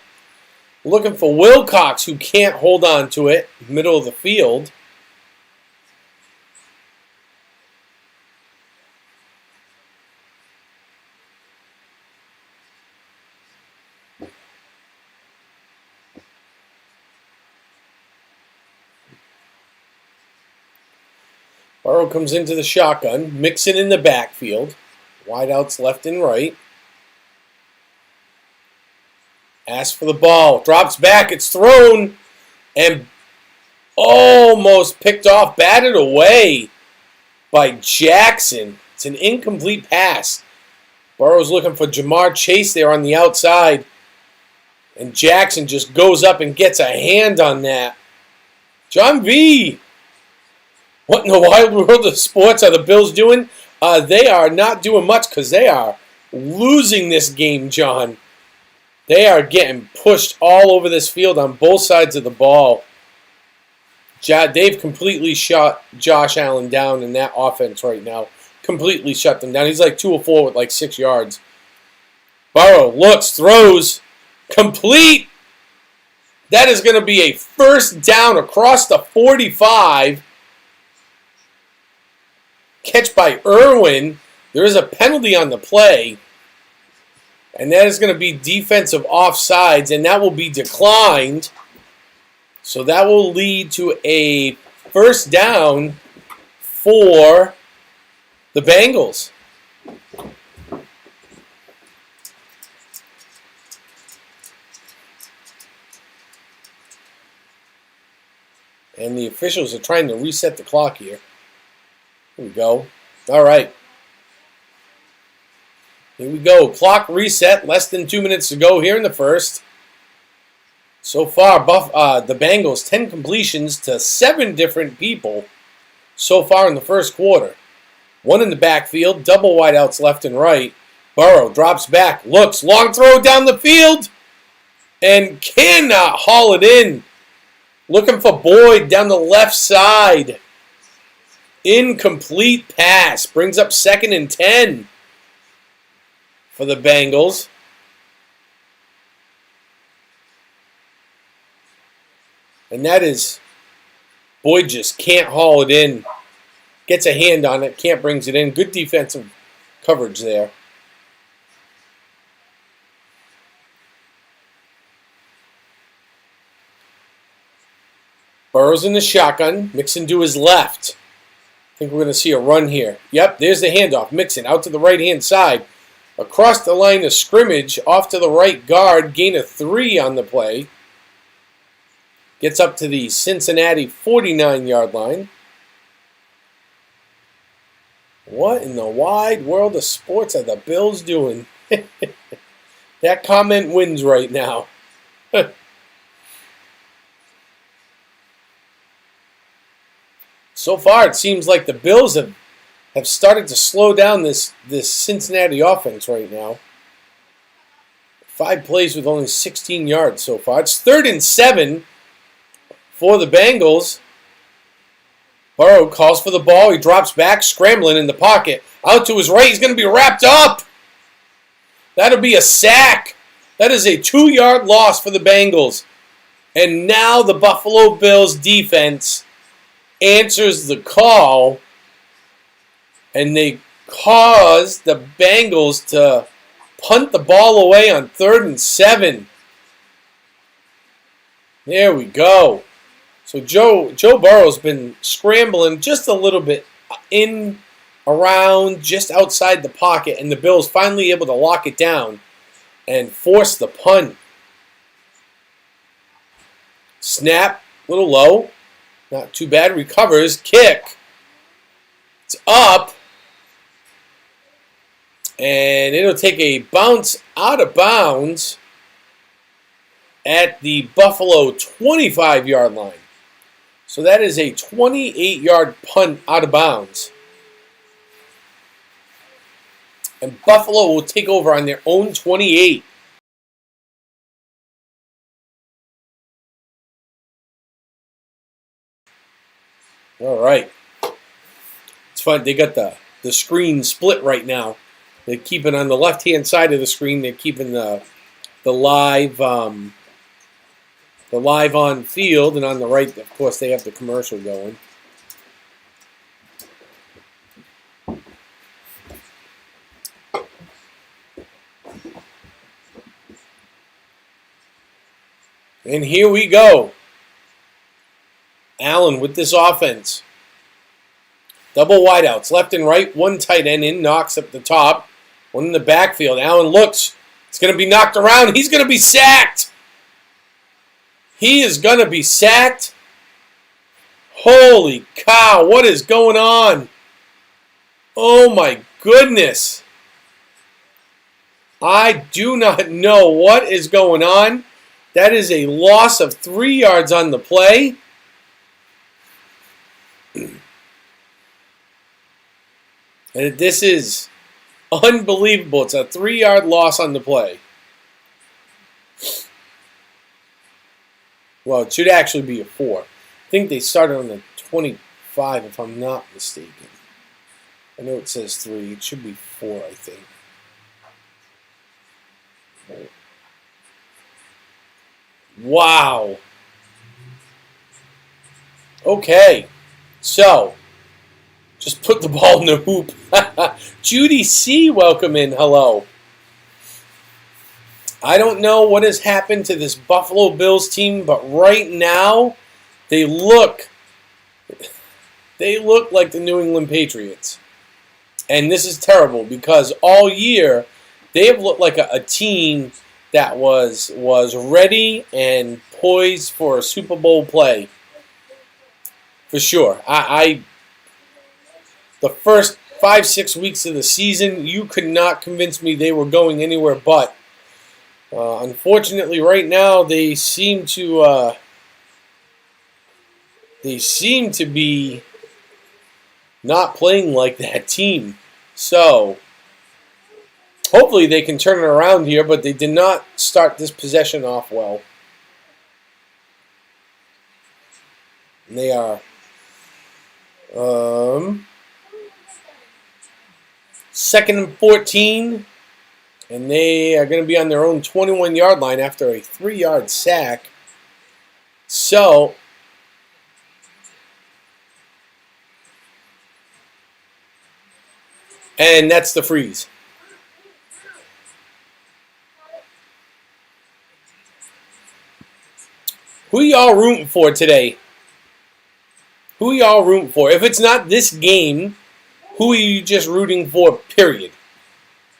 looking for Wilcox, who can't hold on to it. Middle of the field. Burrow comes into the shotgun, Mixon in the backfield. Wideouts left and right. Asks for the ball. Drops back. It's thrown. And almost picked off. Batted away by Jackson. It's an incomplete pass. Burrow's looking for Jamar Chase there on the outside. And Jackson just goes up and gets a hand on that. John V. What in the wild world of sports are the Bills doing? They are not doing much because they are losing this game, John. They are getting pushed all over this field on both sides of the ball. They've completely shut Josh Allen down in that offense right now. Completely shut them down. He's like 2 of 4 with like 6 yards. Burrow looks, throws, complete. That is going to be a first down across the 45. Catch by Irwin. There is a penalty on the play. And that is going to be defensive offsides, and that will be declined. So that will lead to a first down for the Bengals. And the officials are trying to reset the clock here. Here we go. All right. Here we go. Clock reset. Less than 2 minutes to go here in the first. So far, the Bengals, 10 completions to 7 different people so far in the first quarter. 1 in the backfield, double wideouts left and right. Burrow drops back, looks, long throw down the field, and cannot haul it in. Looking for Boyd down the left side. Incomplete pass. Brings up 2nd and 10 for the Bengals. And that is, Boyd just can't haul it in. Gets a hand on it, can't brings it in. Good defensive coverage there. Burrow's in the shotgun. Mixon to his left. I think we're going to see a run here. Yep, there's the handoff. Mixon out to the right-hand side. Across the line of scrimmage, off to the right guard. Gain of 3 on the play. Gets up to the Cincinnati 49-yard line. What in the wide world of sports are the Bills doing? That comment wins right now. So far, it seems like the Bills have started to slow down this Cincinnati offense right now. 5 plays with only 16 yards so far. It's 3rd and 7 for the Bengals. Burrow calls for the ball. He drops back, scrambling in the pocket. Out to his right. He's going to be wrapped up. That'll be a sack. That is a 2-yard loss for the Bengals. And now the Buffalo Bills defense answers the call. And they cause the Bengals to punt the ball away on 3rd and 7. There we go. So Joe Burrow's been scrambling just a little bit in, around, just outside the pocket, and the Bills finally able to lock it down and force the punt. Snap, a little low, not too bad. Recovers, kick. It's up, and it'll take a bounce out of bounds at the Buffalo 25-yard line. So that is a 28-yard punt out of bounds. And Buffalo will take over on their own 28. All right. It's fun. They got the screen split right now. They keep it on the left-hand side of the screen. They're keeping the live on field, and on the right, of course, they have the commercial going. And here we go. Allen with this offense. Double wideouts, left and right. 1 tight end in, knocks up the top. 1 in the backfield. Allen looks. It's going to be knocked around. He's going to be sacked. He is going to be sacked. Holy cow, what is going on? Oh my goodness. I do not know what is going on. That is a loss of 3 yards on the play. And this is unbelievable. It's a 3-yard loss on the play. Well, it should actually be a 4. think they started on the 25, if I'm not mistaken. I know it says 3. It should be 4, I think. Wow. Okay. So, just put the ball in the hoop. Judy C., welcome in. Hello. I don't know what has happened to this Buffalo Bills team, but right now, they look like the New England Patriots. And this is terrible because all year, they have looked like a team that was ready and poised for a Super Bowl play. For sure. The first 5-6 weeks of the season, you could not convince me they were going anywhere but. Unfortunately, right now, they seem to be not playing like that team. So, hopefully they can turn it around here, but they did not start this possession off well. And they are 2nd and 14, and they are going to be on their own 21-yard line after a 3-yard sack. So, and that's the freeze. Who y'all rooting for today? Who y'all rooting for? If it's not this game, who are you just rooting for, period?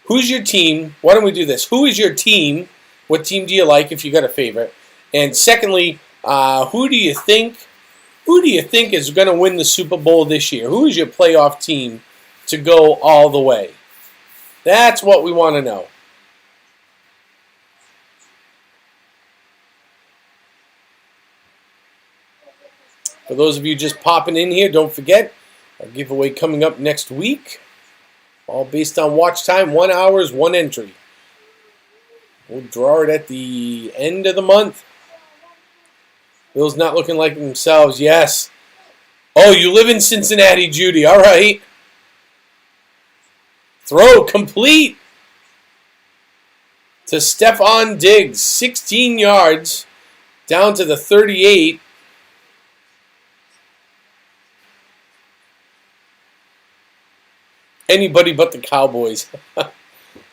Who's your team? Why don't we do this? Who is your team? What team do you like if you got a favorite? And secondly, who do you think is going to win the Super Bowl this year? Who is your playoff team to go all the way? That's what we want to know. For those of you just popping in here, don't forget, a giveaway coming up next week. All based on watch time, 1 hour, 1 entry. We'll draw it at the end of the month. Bills not looking like themselves, yes. Oh, you live in Cincinnati, Judy, all right. Throw complete to Stephon Diggs, 16 yards, down to the 38. Anybody but the Cowboys.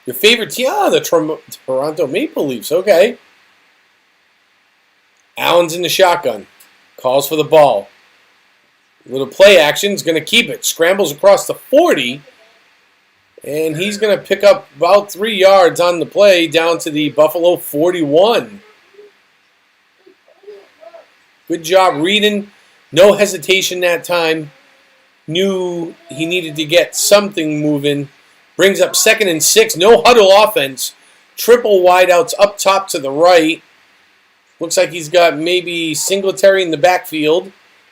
Your favorite team? The Toronto Maple Leafs. Okay. Allen's in the shotgun. Calls for the ball. Little play action. Is going to keep it. Scrambles across the 40. And he's going to pick up about 3 yards on the play down to the Buffalo 41. Good job reading. No hesitation that time. Knew he needed to get something moving. Brings up 2nd and 6. No huddle offense. Triple wideouts up top to the right. Looks like he's got maybe Singletary in the backfield.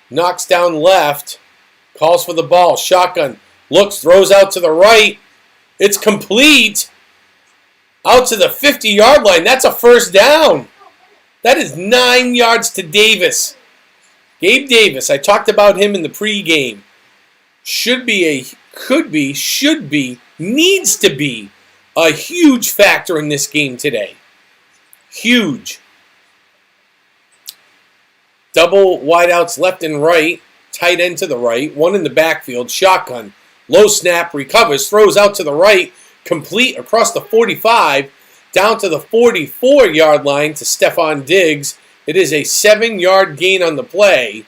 Knocks down left. Calls for the ball. Shotgun. Looks, throws out to the right. It's complete. Out to the 50-yard line. That's a first down. That is 9 yards to Davis. Gabe Davis. I talked about him in the pregame. Needs to be a huge factor in this game today. Huge. Double wideouts left and right. Tight end to the right. One in the backfield. Shotgun. Low snap. Recovers. Throws out to the right. Complete across the 45. Down to the 44-yard line to Stephon Diggs. It is a 7-yard gain on the play.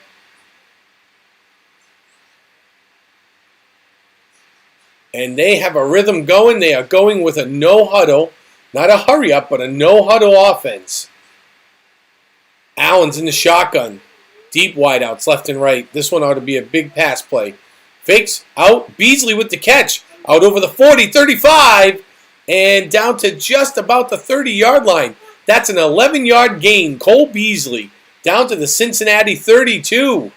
And they have a rhythm going. They are going with a no-huddle. Not a hurry-up, but a no-huddle offense. Allen's in the shotgun. Deep wideouts left and right. This one ought to be a big pass play. Fakes out. Beasley with the catch. Out over the 40, 35, and down to just about the 30-yard line. That's an 11-yard gain. Cole Beasley down to the Cincinnati 32.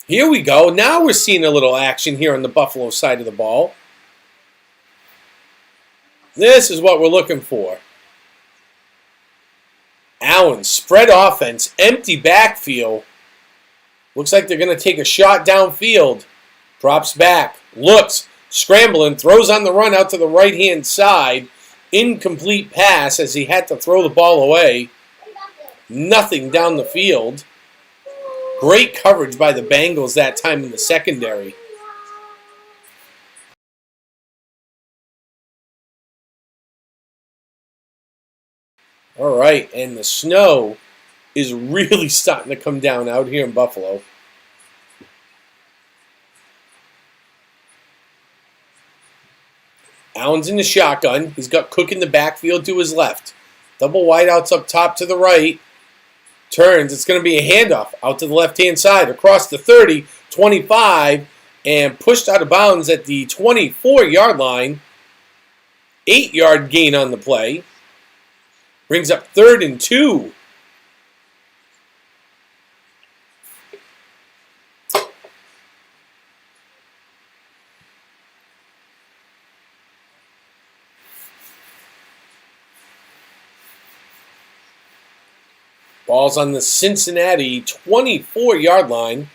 Here we go. Now we're seeing a little action here on the Buffalo side of the ball. This is what we're looking for. Allen, spread offense, empty backfield. Looks like they're going to take a shot downfield. Drops back, looks, scrambling, throws on the run out to the right-hand side. Incomplete pass as he had to throw the ball away. Nothing down the field. Great coverage by the Bengals that time in the secondary. All right, and the snow is really starting to come down out here in Buffalo. Allen's in the shotgun. He's got Cook in the backfield to his left. Double wideouts up top to the right. Turns. It's going to be a handoff out to the left-hand side across the 30, 25, and pushed out of bounds at the 24-yard line. 8-yard gain on the play. Brings up 3rd and 2. Ball's on the Cincinnati 24-yard line.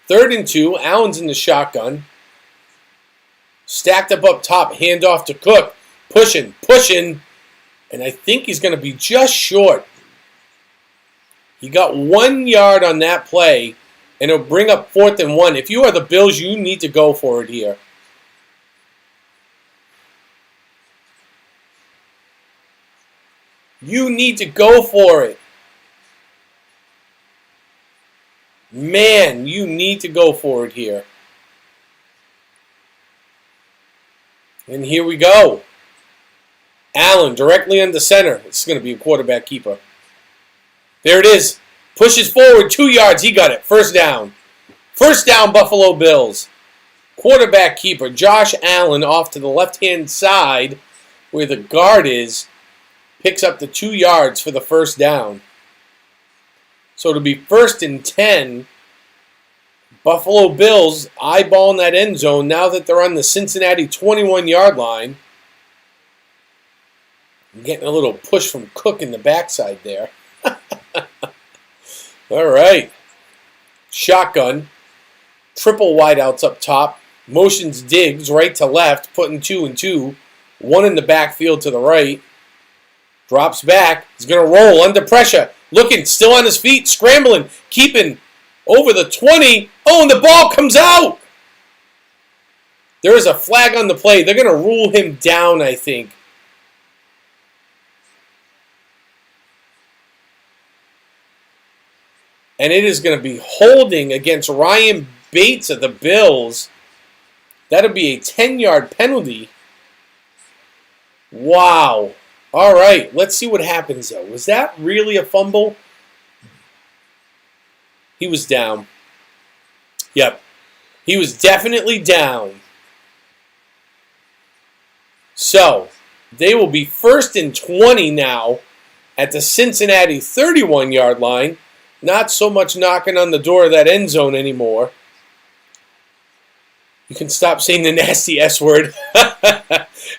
3rd and 2. Allen's in the shotgun. Stacked up top. Handoff to Cook. Pushing. And I think he's going to be just short. He got 1 yard on that play, and it'll bring up 4th and 1. If you are the Bills, you need to go for it here. You need to go for it. Man, you need to go for it here. And here we go. Allen directly under center. This is going to be a quarterback keeper. There it is. Pushes forward 2 yards. He got it. 1st down. 1st down, Buffalo Bills. Quarterback keeper Josh Allen off to the left-hand side where the guard is. Picks up the 2 yards for the 1st down. So it'll be 1st and 10. Buffalo Bills eyeballing that end zone now that they're on the Cincinnati 21-yard line. I'm getting a little push from Cook in the backside there. All right. Shotgun. Triple wideouts up top. Motions Diggs right to left, putting 2 and 2. 1 in the backfield to the right. Drops back. He's going to roll under pressure. Looking, still on his feet, scrambling, keeping over the 20. Oh, and the ball comes out. There is a flag on the play. They're going to rule him down, I think. And it is going to be holding against Ryan Bates of the Bills. That'll be a 10-yard penalty. Wow. All right, let's see what happens, though. Was that really a fumble? He was down. Yep. He was definitely down. So, they will be 1st and 20 now at the Cincinnati 31-yard line. Not so much knocking on the door of that end zone anymore. You can stop saying the nasty S word.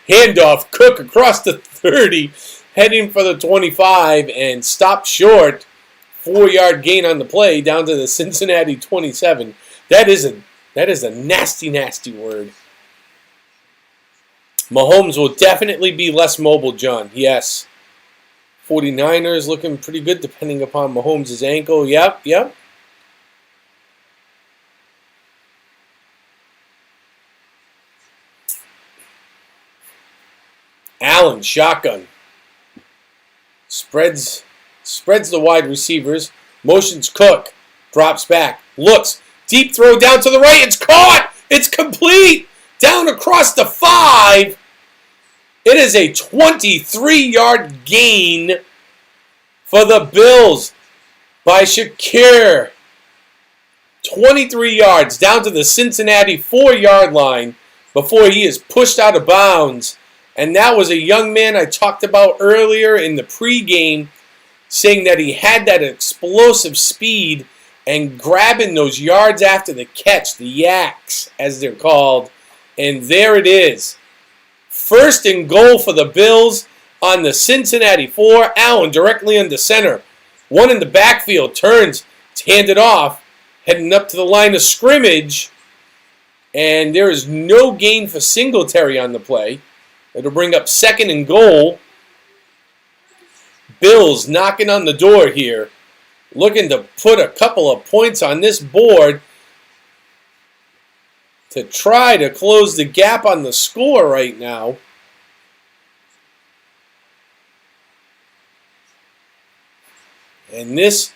Handoff, Cook across the 30, heading for the 25, and stopped short. 4-yard gain on the play down to the Cincinnati 27. That is a nasty, nasty word. Mahomes will definitely be less mobile, John. Yes. 49ers looking pretty good depending upon Mahomes' ankle. Yep. Allen, shotgun. Spreads the wide receivers. Motions Cook. Drops back. Looks. Deep throw down to the right. It's caught. It's complete. Down across the 5. It is a 23-yard gain for the Bills by Shakir. 23 yards down to the Cincinnati 4-yard line before he is pushed out of bounds. And that was a young man I talked about earlier in the pregame, saying that he had that explosive speed and grabbing those yards after the catch, the yaks as they're called. And there it is. 1st and goal for the Bills on the Cincinnati 4. Allen directly under center. One in the backfield, turns, it's handed off, heading up to the line of scrimmage. And there is no gain for Singletary on the play. It'll bring up 2nd and goal. Bills knocking on the door here, looking to put a couple of points on this board to try to close the gap on the score right now. And this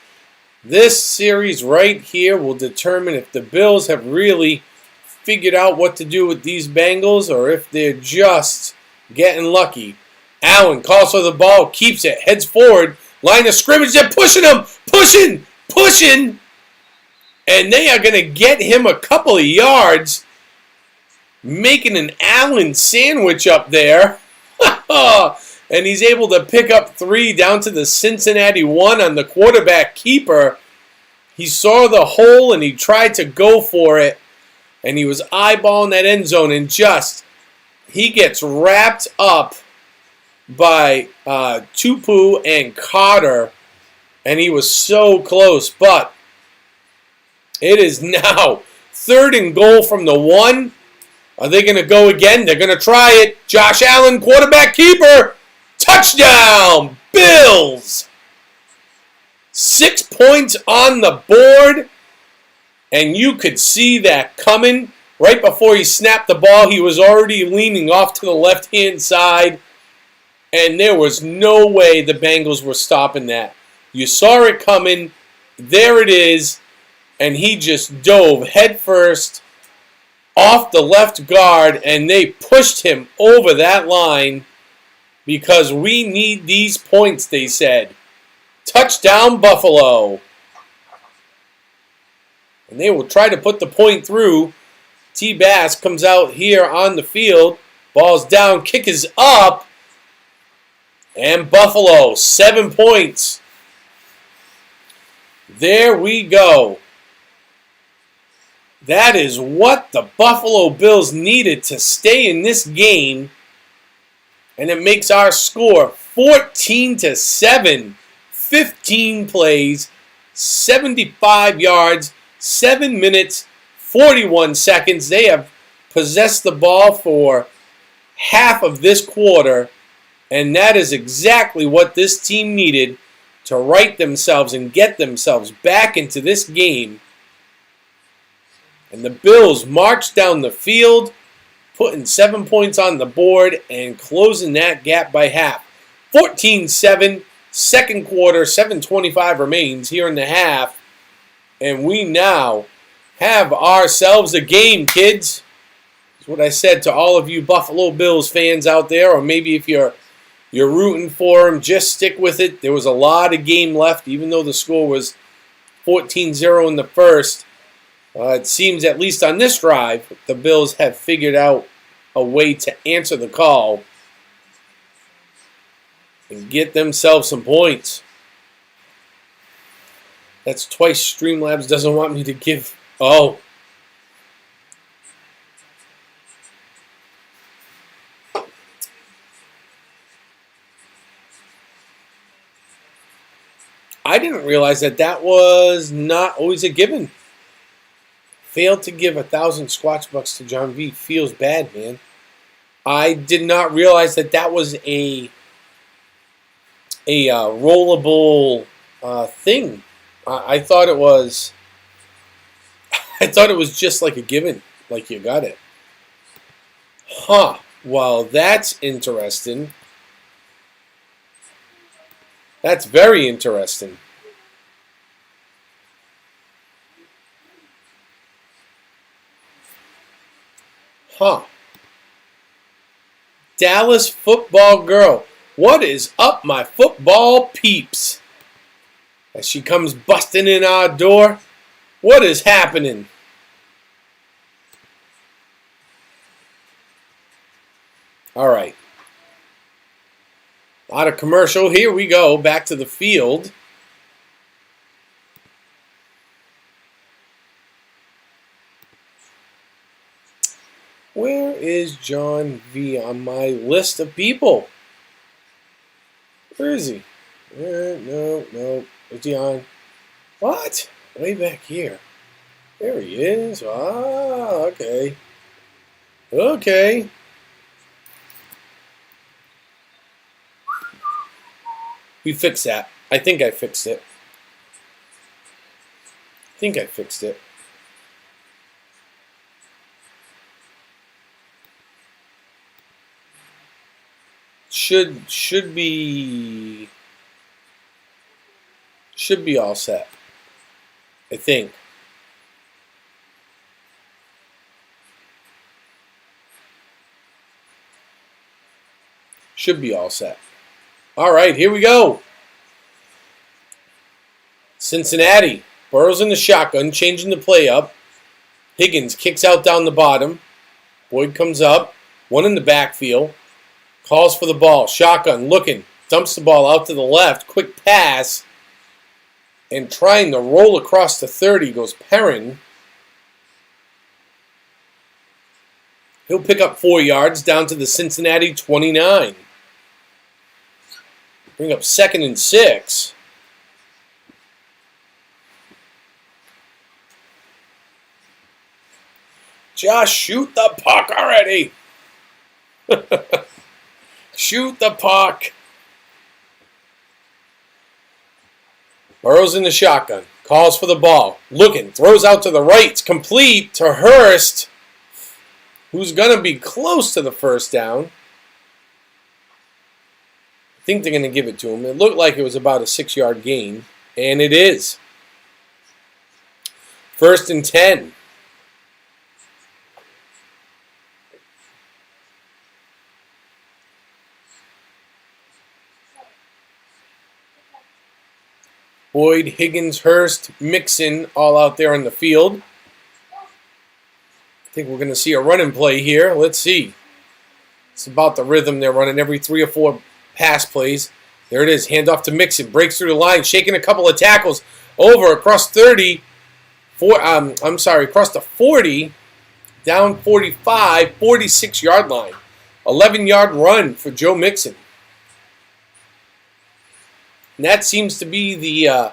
series right here will determine if the Bills have really figured out what to do with these Bengals or if they're just getting lucky. Allen calls for the ball, keeps it, heads forward, line of scrimmage, they're pushing him, pushing, and they are going to get him a couple of yards, making an Allen sandwich up there. And he's able to pick up 3 down to the Cincinnati 1 on the quarterback keeper. He saw the hole and he tried to go for it. And he was eyeballing that end zone and he gets wrapped up by Tupu and Carter. And he was so close. But it is now 3rd and goal from the 1. Are they going to go again? They're going to try it. Josh Allen, quarterback keeper. Touchdown, Bills! 6 points on the board. And you could see that coming. Right before he snapped the ball, he was already leaning off to the left-hand side. And there was no way the Bengals were stopping that. You saw it coming. There it is. And he just dove headfirst off the left guard. And they pushed him over that line because we need these points, they said. Touchdown, Buffalo. And they will try to put the point through. T-Bass comes out here on the field. Ball's down, kick is up. And Buffalo, 7 points. There we go. That is what the Buffalo Bills needed to stay in this game. And it makes our score 14-7. 15 plays, 75 yards, 7 minutes, 41 seconds. They have possessed the ball for half of this quarter, and that is exactly what this team needed to right themselves and get themselves back into this game. And the Bills marched down the field, putting 7 points on the board and closing that gap by half. 14-7. Second quarter, 7:25 remains here in the half. And we now have ourselves a game, kids. That's what I said to all of you Buffalo Bills fans out there. Or maybe if you're rooting for them, just stick with it. There was a lot of game left, even though the score was 14-0 in the first. It seems, at least on this drive, the Bills have figured out a way to answer the call and get themselves some points. That's twice Streamlabs doesn't want me to give. Oh. I didn't realize that was not always a given. Failed to give 1,000 Squatch Bucks to John V. Feels bad, man. I did not realize that was a rollable thing. I thought it was. I thought it was just like a given, like you got it. Huh. Well, that's interesting. That's very interesting. Huh. Dallas football girl. What is up, my football peeps? As she comes busting in our door, what is happening? All right. A lot of commercial. Here we go. Back to the field. Where is John V on my list of people? Where is he? No. Is he on? What? Way back here. There he is. Ah, okay. Okay. We fixed that. I think I fixed it. Should be all set. I think. Should be all set. All right, here we go. Cincinnati. Burrow's in the shotgun, changing the play up. Higgins kicks out down the bottom. Boyd comes up. One in the backfield. Calls for the ball. Shotgun looking. Dumps the ball out to the left. Quick pass. And trying to roll across the 30 goes Perrin. He'll pick up 4 yards down to the Cincinnati 29. Bring up 2nd and 6. Just shoot the puck already. Shoot the puck. Burrow's in the shotgun. Calls for the ball. Looking. Throws out to the right. It's complete to Hurst, who's going to be close to the first down. I think they're going to give it to him. It looked like it was about a 6-yard gain, and it is. 1st and 10. Boyd, Higgins, Hurst, Mixon all out there on the field. I think we're going to see a running play here. Let's see. It's about the rhythm they're running every 3 or 4 pass plays. There it is. Handoff to Mixon. Breaks through the line. Shaking a couple of tackles. Over across 30. Across the 40. Down 45. 46-yard line. 11-yard run for Joe Mixon. And that seems to be the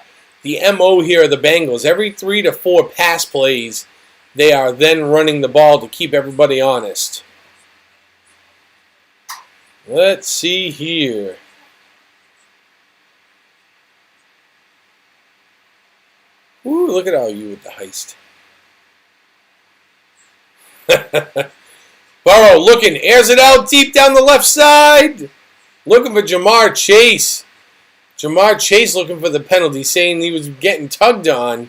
MO here of the Bengals. Every 3 to 4 pass plays, they are then running the ball to keep everybody honest. Let's see here. Ooh, look at all you with the heist. Burrow looking, airs it out deep down the left side. Looking for Jamar Chase. Jamar Chase looking for the penalty, saying he was getting tugged on.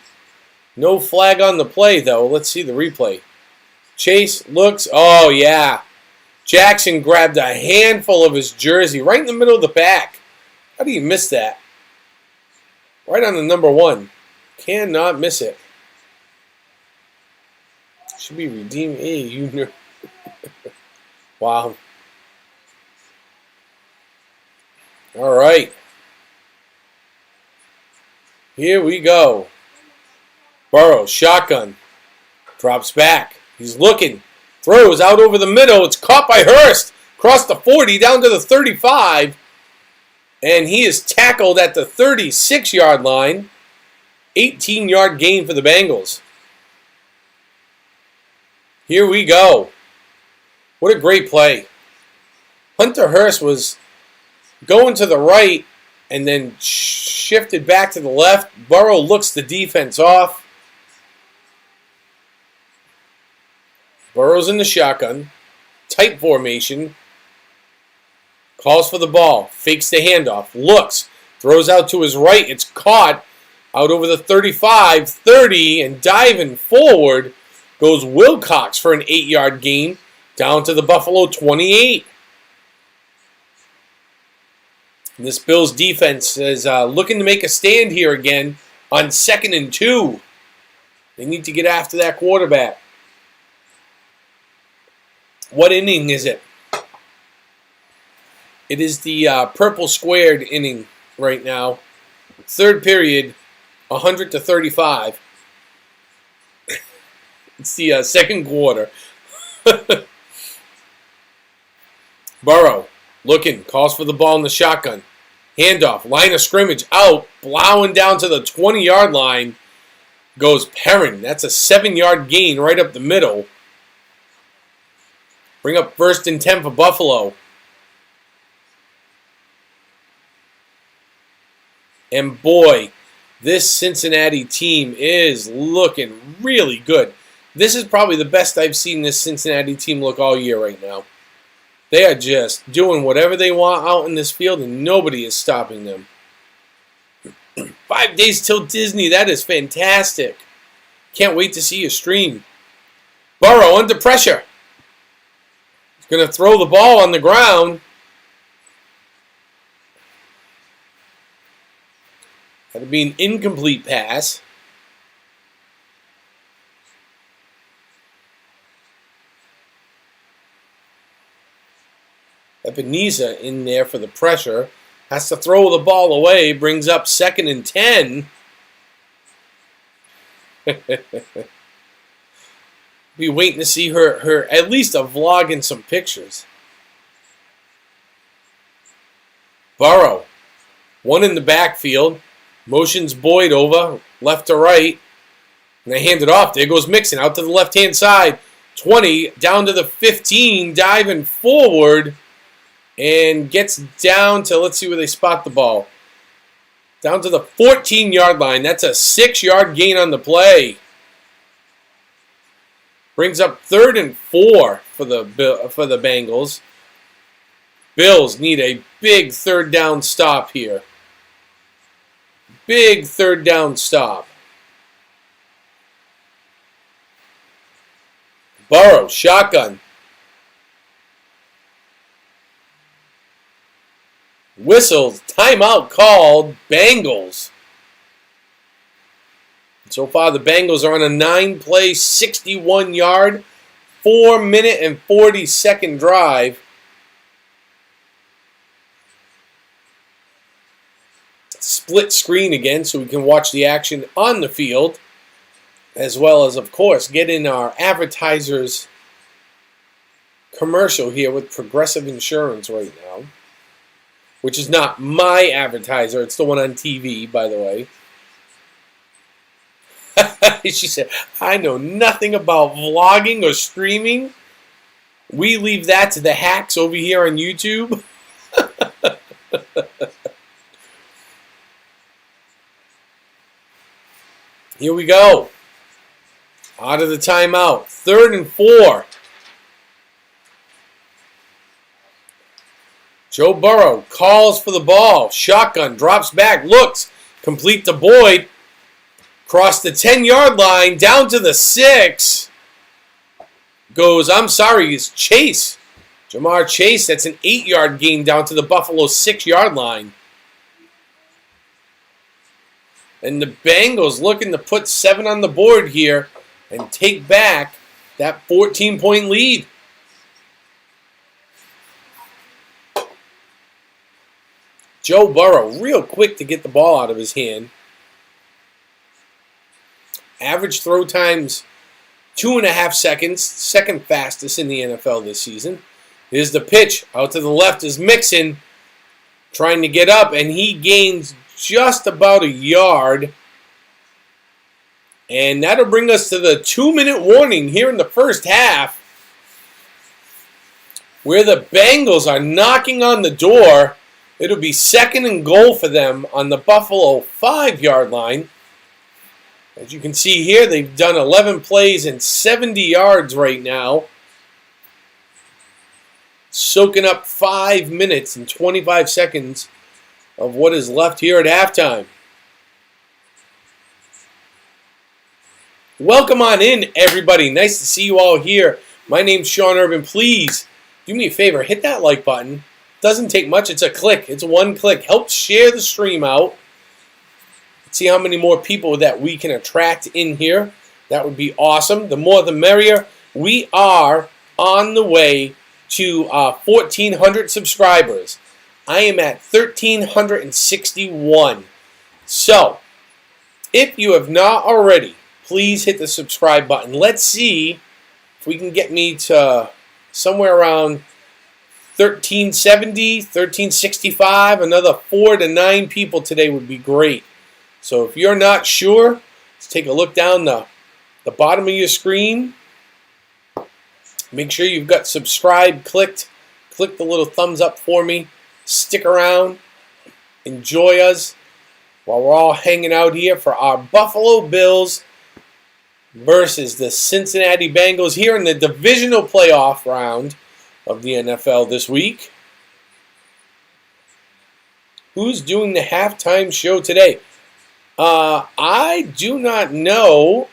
No flag on the play, though. Let's see the replay. Chase looks. Oh, yeah. Jackson grabbed a handful of his jersey right in the middle of the back. How do you miss that? Right on the number 1. Cannot miss it. Should be redeemed. Hey, you know. Wow. All right. Here we go. Burrow, shotgun. Drops back. He's looking. Throws out over the middle. It's caught by Hurst. Across the 40, down to the 35. And he is tackled at the 36-yard line. 18-yard gain for the Bengals. Here we go. What a great play. Hunter Hurst was going to the right and then shifted back to the left. Burrow looks the defense off. Burrow's in the shotgun. Tight formation. Calls for the ball. Fakes the handoff. Looks. Throws out to his right. It's caught out over the 35, 30, and diving forward goes Wilcox for an 8-yard gain down to the Buffalo 28. And this Bills defense is looking to make a stand here again on 2nd and 2. They need to get after that quarterback. What inning is it? It is the purple squared inning right now. 3rd period, 100-35. It's the 2nd quarter. Burrow looking, calls for the ball in the shotgun. Handoff, line of scrimmage, out, plowing down to the 20-yard line goes Perrin. That's a 7-yard gain right up the middle. Bring up 1st and 10 for Buffalo. And boy, this Cincinnati team is looking really good. This is probably the best I've seen this Cincinnati team look all year right now. They are just doing whatever they want out in this field, and nobody is stopping them. 5 days till Disney. That is fantastic. Can't wait to see you stream. Burrow under pressure. He's going to throw the ball on the ground. That'll be an incomplete pass. Ebenezer in there for the pressure. Has to throw the ball away. Brings up 2nd and 10. Be waiting to see her at least a vlog and some pictures. Burrow. One in the backfield. Motions Boyd over. Left to right. And they hand it off. There goes Mixon out to the left-hand side. 20. Down to the 15. Diving forward. And gets down to, let's see where they spot the ball. Down to the 14-yard line. That's a 6-yard gain on the play. Brings up 3rd and 4 for the Bengals. Bills need a big 3rd down stop here. Big 3rd down stop. Burrow, shotgun. Whistles, timeout called, Bengals. So far, the Bengals are on a 9-play, 61-yard, 4-minute and 40-second drive. Split screen again so we can watch the action on the field, as well as, of course, get in our advertisers commercial here with Progressive Insurance right now. Which is not my advertiser. It's the one on TV, by the way. She said, I know nothing about vlogging or streaming. We leave that to the hacks over here on YouTube. Here we go. Out of the timeout. 3rd and 4. Joe Burrow calls for the ball. Shotgun, drops back, looks. Complete to Boyd. Cross the 10-yard line, down to the 6. Goes, I'm sorry, it's Chase. Jamar Chase, that's an 8-yard gain down to the Buffalo 6-yard line. And the Bengals looking to put 7 on the board here and take back that 14-point lead. Joe Burrow, real quick to get the ball out of his hand. Average throw times, 2.5 seconds. Second fastest in the NFL this season. Here's the pitch. Out to the left is Mixon. Trying to get up, and he gains just about a yard. And that'll bring us to the 2-minute warning here in the first half, where the Bengals are knocking on the door. It'll be 2nd and goal for them on the Buffalo 5-yard line. As you can see here, they've done 11 plays and 70 yards right now. Soaking up 5 minutes and 25 seconds of what is left here at halftime. Welcome on in, everybody. Nice to see you all here. My name's Sean Urban. Please do me a favor. Hit that like button. Doesn't take much. It's a click. It's one click. Help share the stream out. See how many more people that we can attract in here. That would be awesome. The more the merrier. We are on the way to 1,400 subscribers. I am at 1,361. So, if you have not already, please hit the subscribe button. Let's see if we can get me to somewhere around 1370, 1365. Another 4 to 9 people today would be great. So if you're not sure, let's take a look down the bottom of your screen. Make sure you've got subscribe clicked. Click the little thumbs up for me. Stick around. Enjoy us while we're all hanging out here for our Buffalo Bills versus the Cincinnati Bengals here in the divisional playoff round of the NFL this week. Who's doing the halftime show today? I do not know.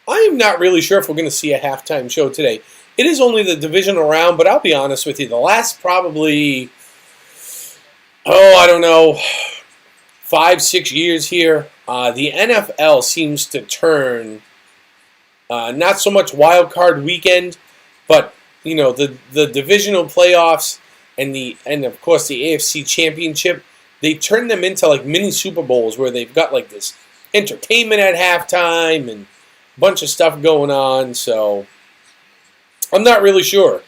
I am not really sure if we're going to see a halftime show today. It is only the divisional round, but I'll be honest with you. The last probably, I don't know, 5-6 years here, the NFL seems to turn not so much wild card weekend, but the divisional playoffs and of course the AFC Championship. They turn them into like mini Super Bowls where they've got like this entertainment at halftime and a bunch of stuff going on. So I'm not really sure.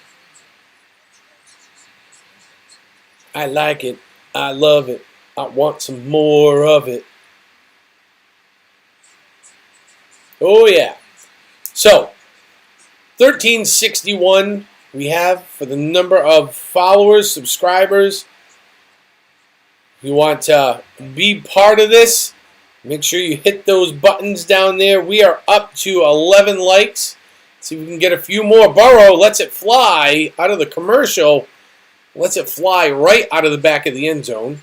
I like it. I love it. I want some more of it. Oh, yeah. So, 1361 we have for the number of followers, subscribers. If you want to be part of this, make sure you hit those buttons down there. We are up to 11 likes. See if we can get a few more. Burrow lets it fly out of the commercial. Lets it fly right out of the back of the end zone.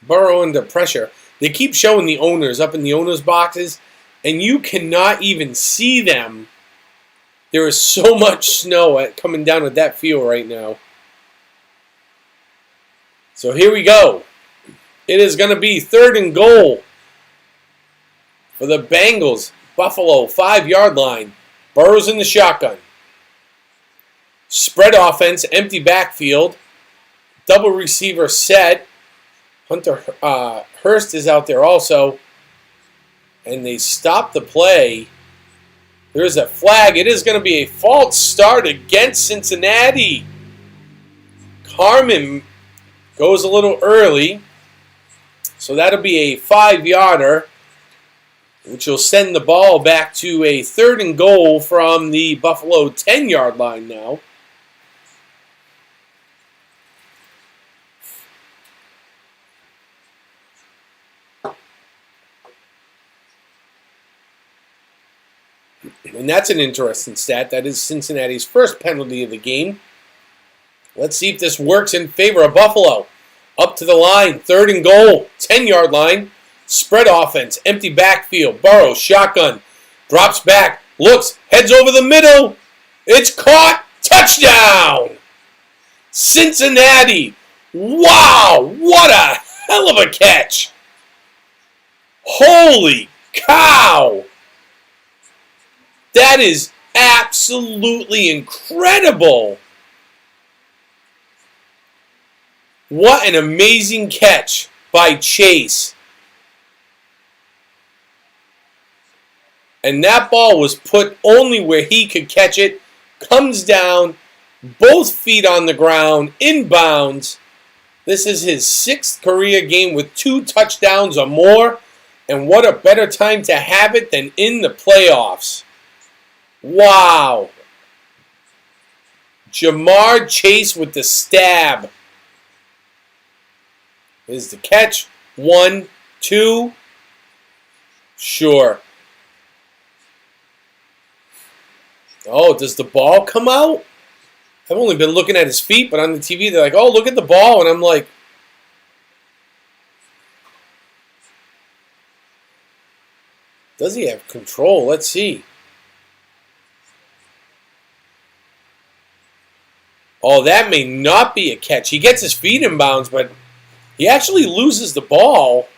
Burrow under pressure. They keep showing the owners up in the owners' boxes, and you cannot even see them. There is so much snow coming down at that field right now. So here we go. It is going to be 3rd and goal for the Bengals. Buffalo, 5-yard line. Burrow's in the shotgun. Spread offense, empty backfield. Double receiver set. Hunter Hurst is out there also. And they stop the play. There is a flag. It is going to be a false start against Cincinnati. Carmen goes a little early. So that'll be a 5-yarder, which will send the ball back to a 3rd and goal from the Buffalo 10-yard line now. And that's an interesting stat. That is Cincinnati's first penalty of the game. Let's see if this works in favor of Buffalo. Up to the line, 3rd and goal, 10-yard line. Spread offense, empty backfield. Burrow, shotgun, drops back, looks, heads over the middle. It's caught. Touchdown! Cincinnati. Wow, what a hell of a catch. Holy cow. That is absolutely incredible. What an amazing catch by Chase. And that ball was put only where he could catch it. Comes down, both feet on the ground, inbounds. This is his 6th career game with 2 touchdowns or more. And what a better time to have it than in the playoffs. Wow. Jamar Chase with the stab. Is the catch. 1, 2. Sure. Oh, does the ball come out? I've only been looking at his feet, but on the TV they're like, oh, look at the ball. And I'm like, does he have control? Let's see. Oh, that may not be a catch. He gets his feet in bounds, but he actually loses the ball.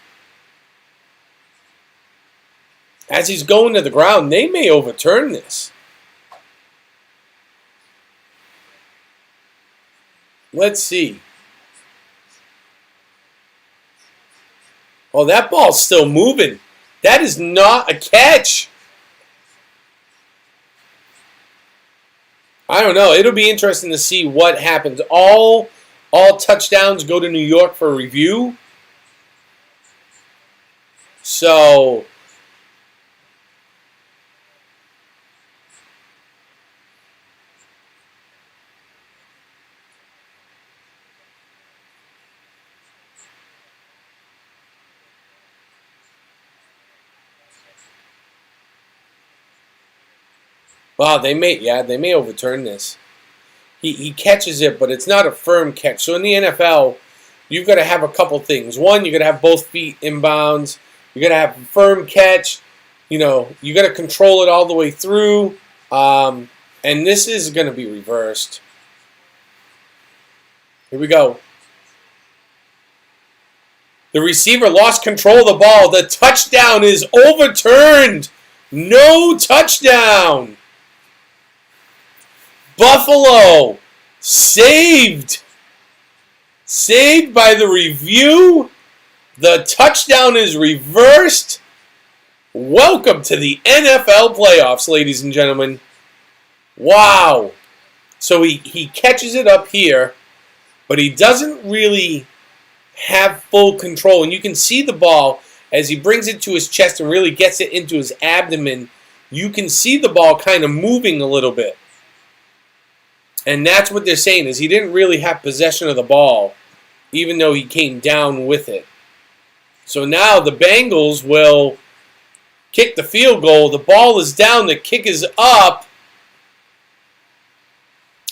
As he's going to the ground, they may overturn this. Let's see. Oh, that ball's still moving. That is not a catch. I don't know. It'll be interesting to see what happens. All touchdowns go to New York for review. So wow, they may overturn this. He catches it, but it's not a firm catch. So in the NFL, you've got to have a couple things. One, you got to have both feet inbounds. You got to have a firm catch. You know, you got to control it all the way through. And this is going to be reversed. Here we go. The receiver lost control of the ball. The touchdown is overturned. No touchdown. Buffalo saved. Saved by the review. The touchdown is reversed. Welcome to the NFL playoffs, ladies and gentlemen. Wow. So he catches it up here, but he doesn't really have full control. And you can see the ball as he brings it to his chest and really gets it into his abdomen. You can see the ball kind of moving a little bit. And that's what they're saying, is he didn't really have possession of the ball, even though he came down with it. So now the Bengals will kick the field goal. The ball is down. The kick is up.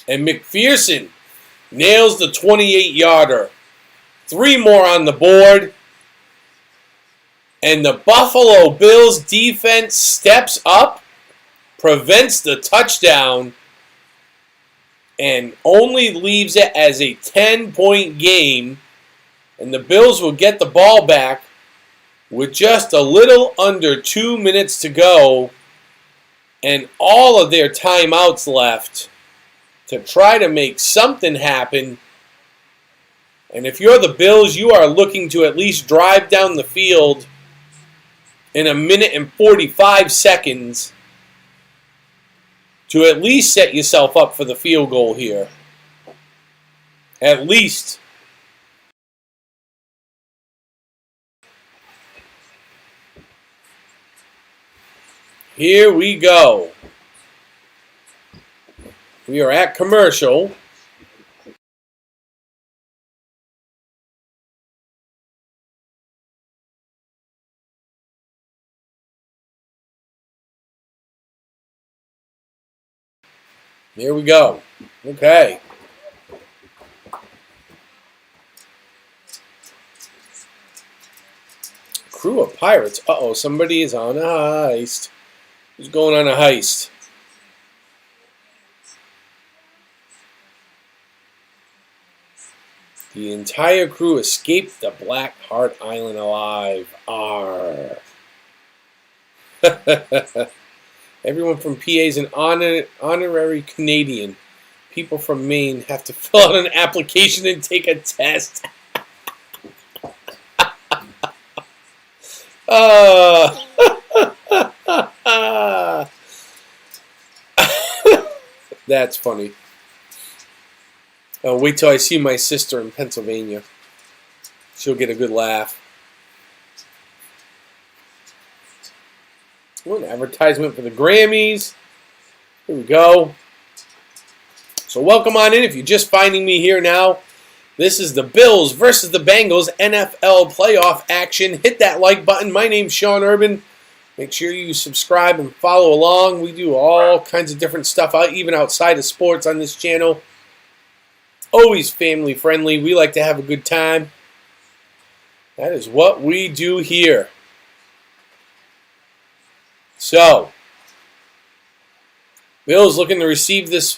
And McPherson nails the 28-yarder. 3 more on the board. And the Buffalo Bills defense steps up, prevents the touchdown, and only leaves it as a 10-point game. And the Bills will get the ball back with just a little under 2 minutes to go and all of their timeouts left to try to make something happen. And if you're the Bills, you are looking to at least drive down the field in 1 minute and 45 seconds to at least set yourself up for the field goal here. At least. Here we go. We are at commercial. Here we go. Okay. Crew of pirates. Uh-oh, somebody is on a heist. Who's going on a heist? The entire crew escaped the Black Heart Island alive. Arr. Everyone from PA is an honorary Canadian. People from Maine have to fill out an application and take a test. That's funny. Wait till I see my sister in Pennsylvania. She'll get a good laugh. An advertisement for the Grammys. Here we go. So welcome on in. If you're just finding me here now, this is the Bills versus the Bengals NFL playoff action. Hit that like button. My name's Sean Urban. Make sure you subscribe and follow along. We do all kinds of different stuff, even outside of sports on this channel. Always family friendly. We like to have a good time. That is what we do here. So, Bills looking to receive this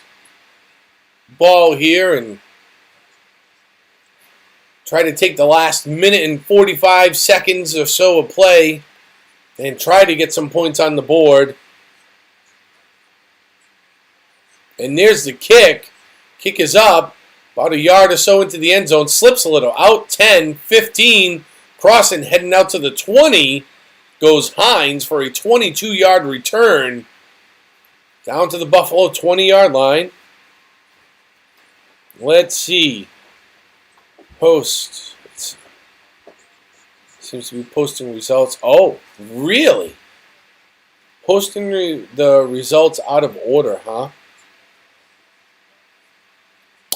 ball here and try to take the last minute and 45 seconds or so of play and try to get some points on the board. And there's the kick. Kick is up. About a yard or so into the end zone. Slips a little. Out 10, 15. Crossing, heading out to the 20. Goes Hines for a 22-yard return. Down to the Buffalo 20-yard line. Let's see. Post. Seems to be posting results. Oh, really? Posting the results out of order, huh?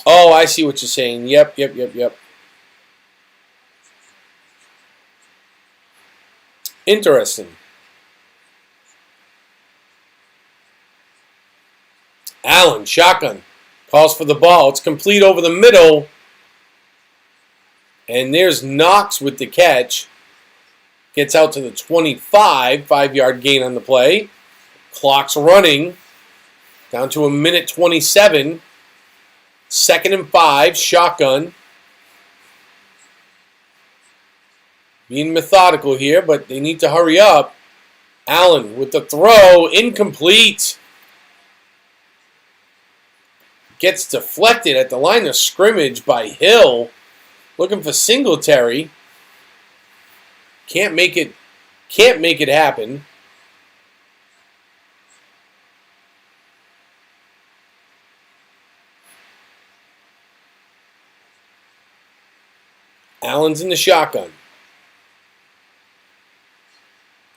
Oh, I see what you're saying. Yep. Interesting. Allen, shotgun. Calls for the ball. It's complete over the middle. And there's Knox with the catch. Gets out to the 25. 5-yard gain on the play. Clock's running. Down to 1:27. 2nd and 5. Shotgun. Being methodical here, but they need to hurry up. Allen with the throw. Incomplete. Gets deflected at the line of scrimmage by Hill. Looking for Singletary. Can't make it happen. Allen's in the shotgun.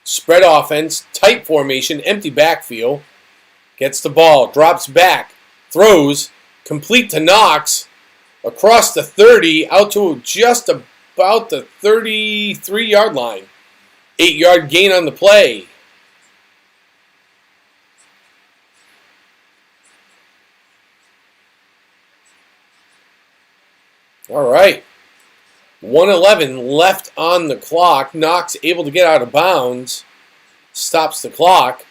Spread offense, tight formation, empty backfield. Gets the ball, drops back, throws, complete to Knox, across the 30, out to just about the 33-yard line. 8-yard gain on the play. All right. 1:11 left on the clock. Knox able to get out of bounds. Stops the clock.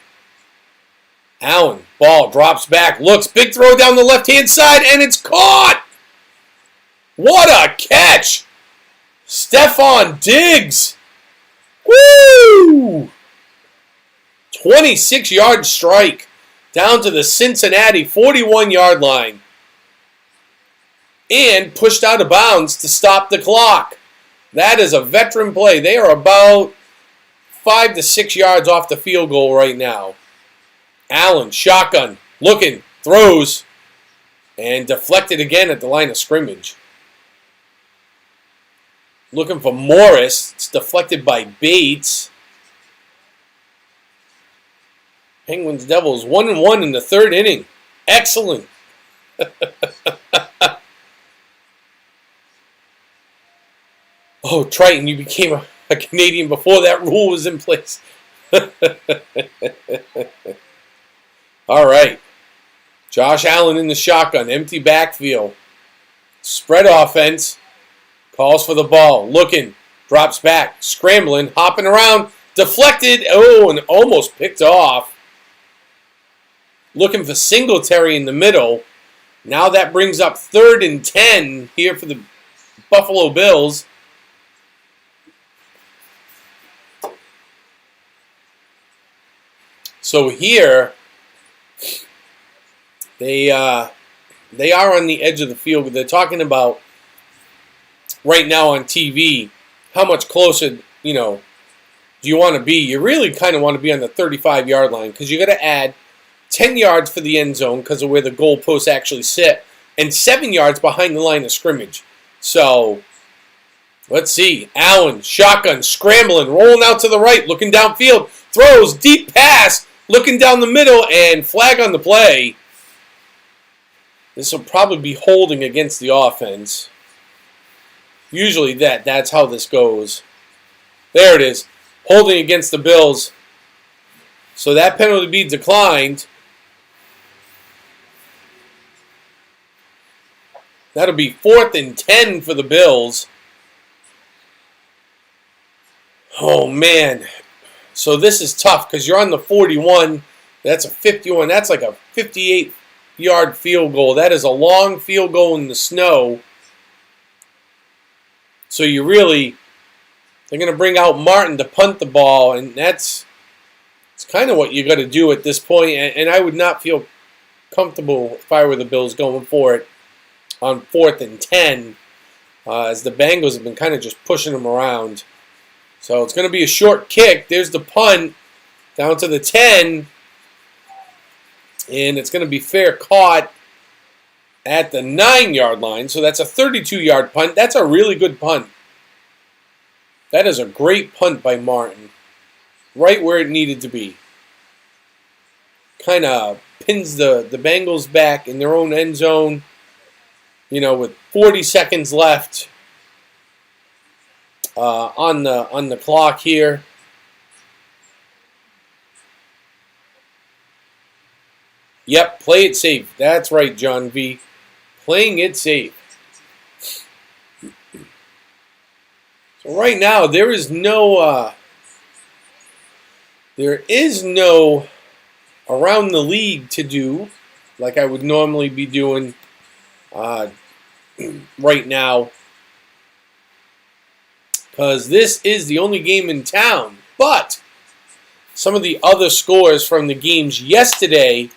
Allen, ball drops back, looks, big throw down the left-hand side, and it's caught! What a catch! Stephon Diggs! Woo! 26-yard strike down to the Cincinnati 41-yard line. And pushed out of bounds to stop the clock. That is a veteran play. They are about 5 to 6 yards off the field goal right now. Allen, shotgun, looking, throws, and deflected again at the line of scrimmage. Looking for Morris. It's deflected by Bates. Penguins Devils 1-1 in the 3rd inning. Excellent. Oh, Triton, you became a Canadian before that rule was in place. All right. Josh Allen in the shotgun. Empty backfield. Spread offense. Calls for the ball. Looking. Drops back. Scrambling. Hopping around. Deflected. Oh, and almost picked off. Looking for Singletary in the middle. Now that brings up 3rd and 10 here for the Buffalo Bills. So here, they are on the edge of the field. They're talking about right now on TV how much closer, do you want to be? You really kind of want to be on the 35-yard line because you got to add 10 yards for the end zone because of where the goalposts actually sit, and 7 yards behind the line of scrimmage. So let's see. Allen, shotgun, scrambling, rolling out to the right, looking downfield, throws, deep pass. Looking down the middle, and flag on the play. This will probably be holding against the offense. Usually that's how this goes. There it is. Holding against the Bills. So that penalty be declined. That'll be 4th and 10 for the Bills. Oh, man. So this is tough because you're on the 41. That's a 51. That's like a 58-yard field goal. That is a long field goal in the snow. So they're going to bring out Martin to punt the ball, and it's kind of what you got to do at this point. And I would not feel comfortable if I were the Bills going for it on 4th and 10, as the Bengals have been kind of just pushing them around. So it's going to be a short kick. There's the punt down to the 10. And it's going to be fair caught. at the 9-yard line. So that's a 32-yard punt. That's a really good punt. That is a great punt by Martin. Right where it needed to be. Kind of pins the Bengals back in their own end zone. You know, with 40 seconds left on the clock here. Yep, play it safe. That's right, John V. Playing it safe. So right now there is no around the league to do like I would normally be doing right now, because this is the only game in town. But some of the other scores from the games yesterday,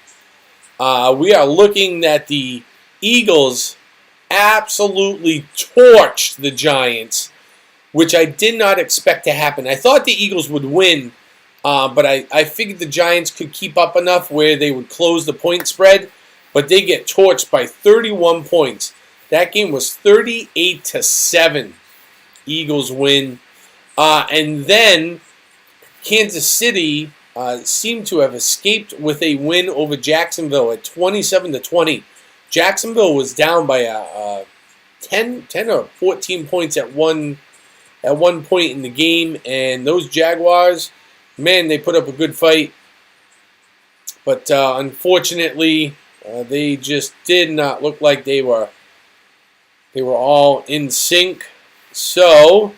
we are looking that the Eagles absolutely torched the Giants, which I did not expect to happen. I thought the Eagles would win, but I figured the Giants could keep up enough where they would close the point spread, but they get torched by 31 points. That game was 38-7. Eagles win. And then Kansas City seemed to have escaped with a win over Jacksonville at 27-20. Jacksonville was down by 10 or 14 points at one point in the game, and those Jaguars, man, they put up a good fight. But unfortunately, they just did not look like they were all in sync. So,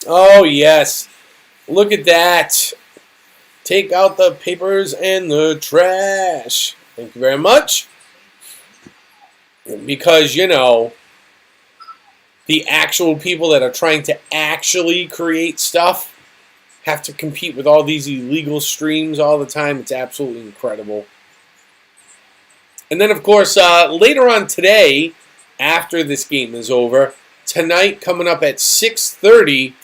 oh yes, look at that. Take out the papers and the trash. Thank you very much. Because, you know, the actual people that are trying to actually create stuff have to compete with all these illegal streams all the time. It's absolutely incredible. And then, of course, later on today, after this game is over, tonight coming up at 6:30,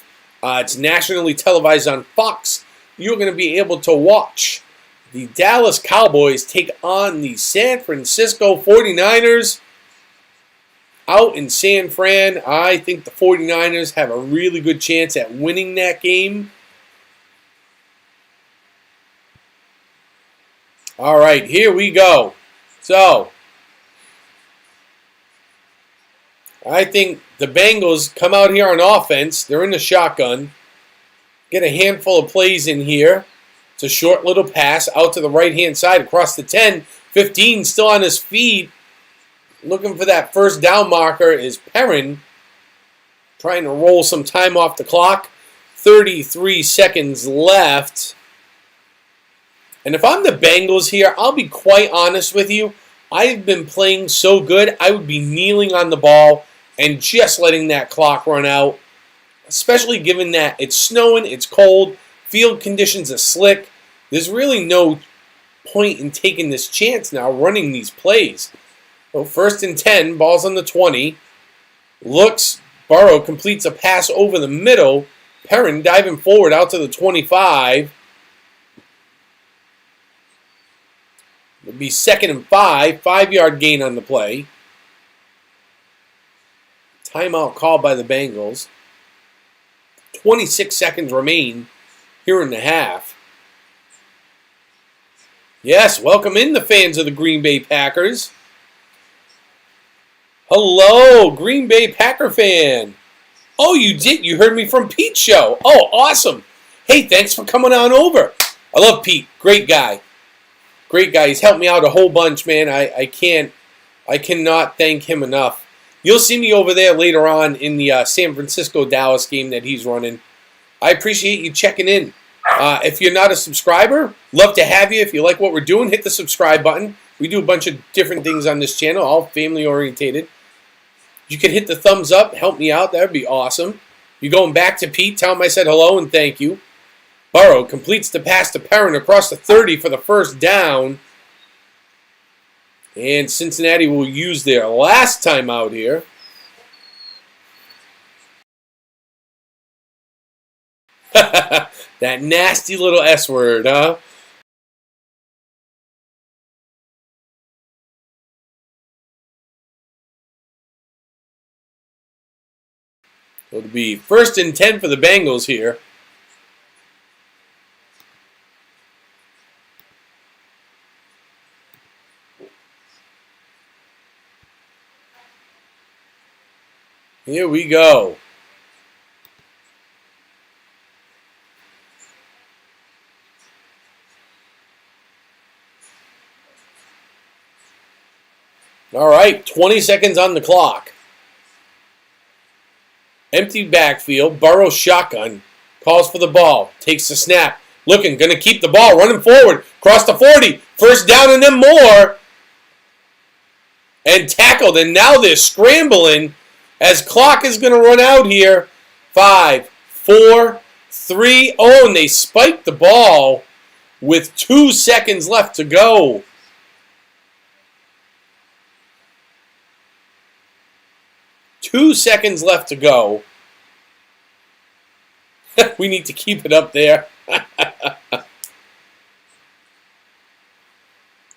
it's nationally televised on Fox. You're going to be able to watch the Dallas Cowboys take on the San Francisco 49ers out in San Fran. I think the 49ers have a really good chance at winning that game. All right, here we go. So, I think the Bengals come out here on offense. They're in the shotgun. Get a handful of plays in here. It's a short little pass out to the right-hand side across the 10. 15 still on his feet. Looking for that first down marker is Perrin. Trying to roll some time off the clock. 33 seconds left. And if I'm the Bengals here, I'll be quite honest with you. I've been playing so good, I would be kneeling on the ball and just letting that clock run out. Especially given that it's snowing, it's cold, field conditions are slick. There's really no point in taking this chance now, running these plays. So 1st and 10, ball's on the 20. Looks, Burrow completes a pass over the middle. Perrin diving forward out to the 25. It'll be 2nd and 5, 5-yard gain on the play. Timeout called by the Bengals. 26 seconds remain here in the half. Yes, welcome in the fans of the Green Bay Packers. Hello, Green Bay Packer fan. Oh, you did? You heard me from Pete's show. Oh, awesome. Hey, thanks for coming on over. I love Pete. Great guy. Great guy. He's helped me out a whole bunch, man. I cannot thank him enough. You'll see me over there later on in the San Francisco-Dallas game that he's running. I appreciate you checking in. If you're not a subscriber, love to have you. If you like what we're doing, hit the subscribe button. We do a bunch of different things on this channel, all family-orientated. You can hit the thumbs up, help me out. That would be awesome. You're going back to Pete, tell him I said hello and thank you. Burrow completes the pass to Perrin across the 30 for the first down. And Cincinnati will use their last time out here. That nasty little S word, huh? It'll be 1st and 10 for the Bengals here. Here we go. All right, 20 seconds on the clock. Empty backfield. Burrow shotgun. Calls for the ball. Takes the snap. Looking. Going to keep the ball. Running forward. Cross the 40. First down and then more. And tackled. And now they're scrambling as clock is going to run out here. 5, 4, 3. Oh, and they spiked the ball with 2 seconds left to go. Two seconds left to go. We need to keep it up there.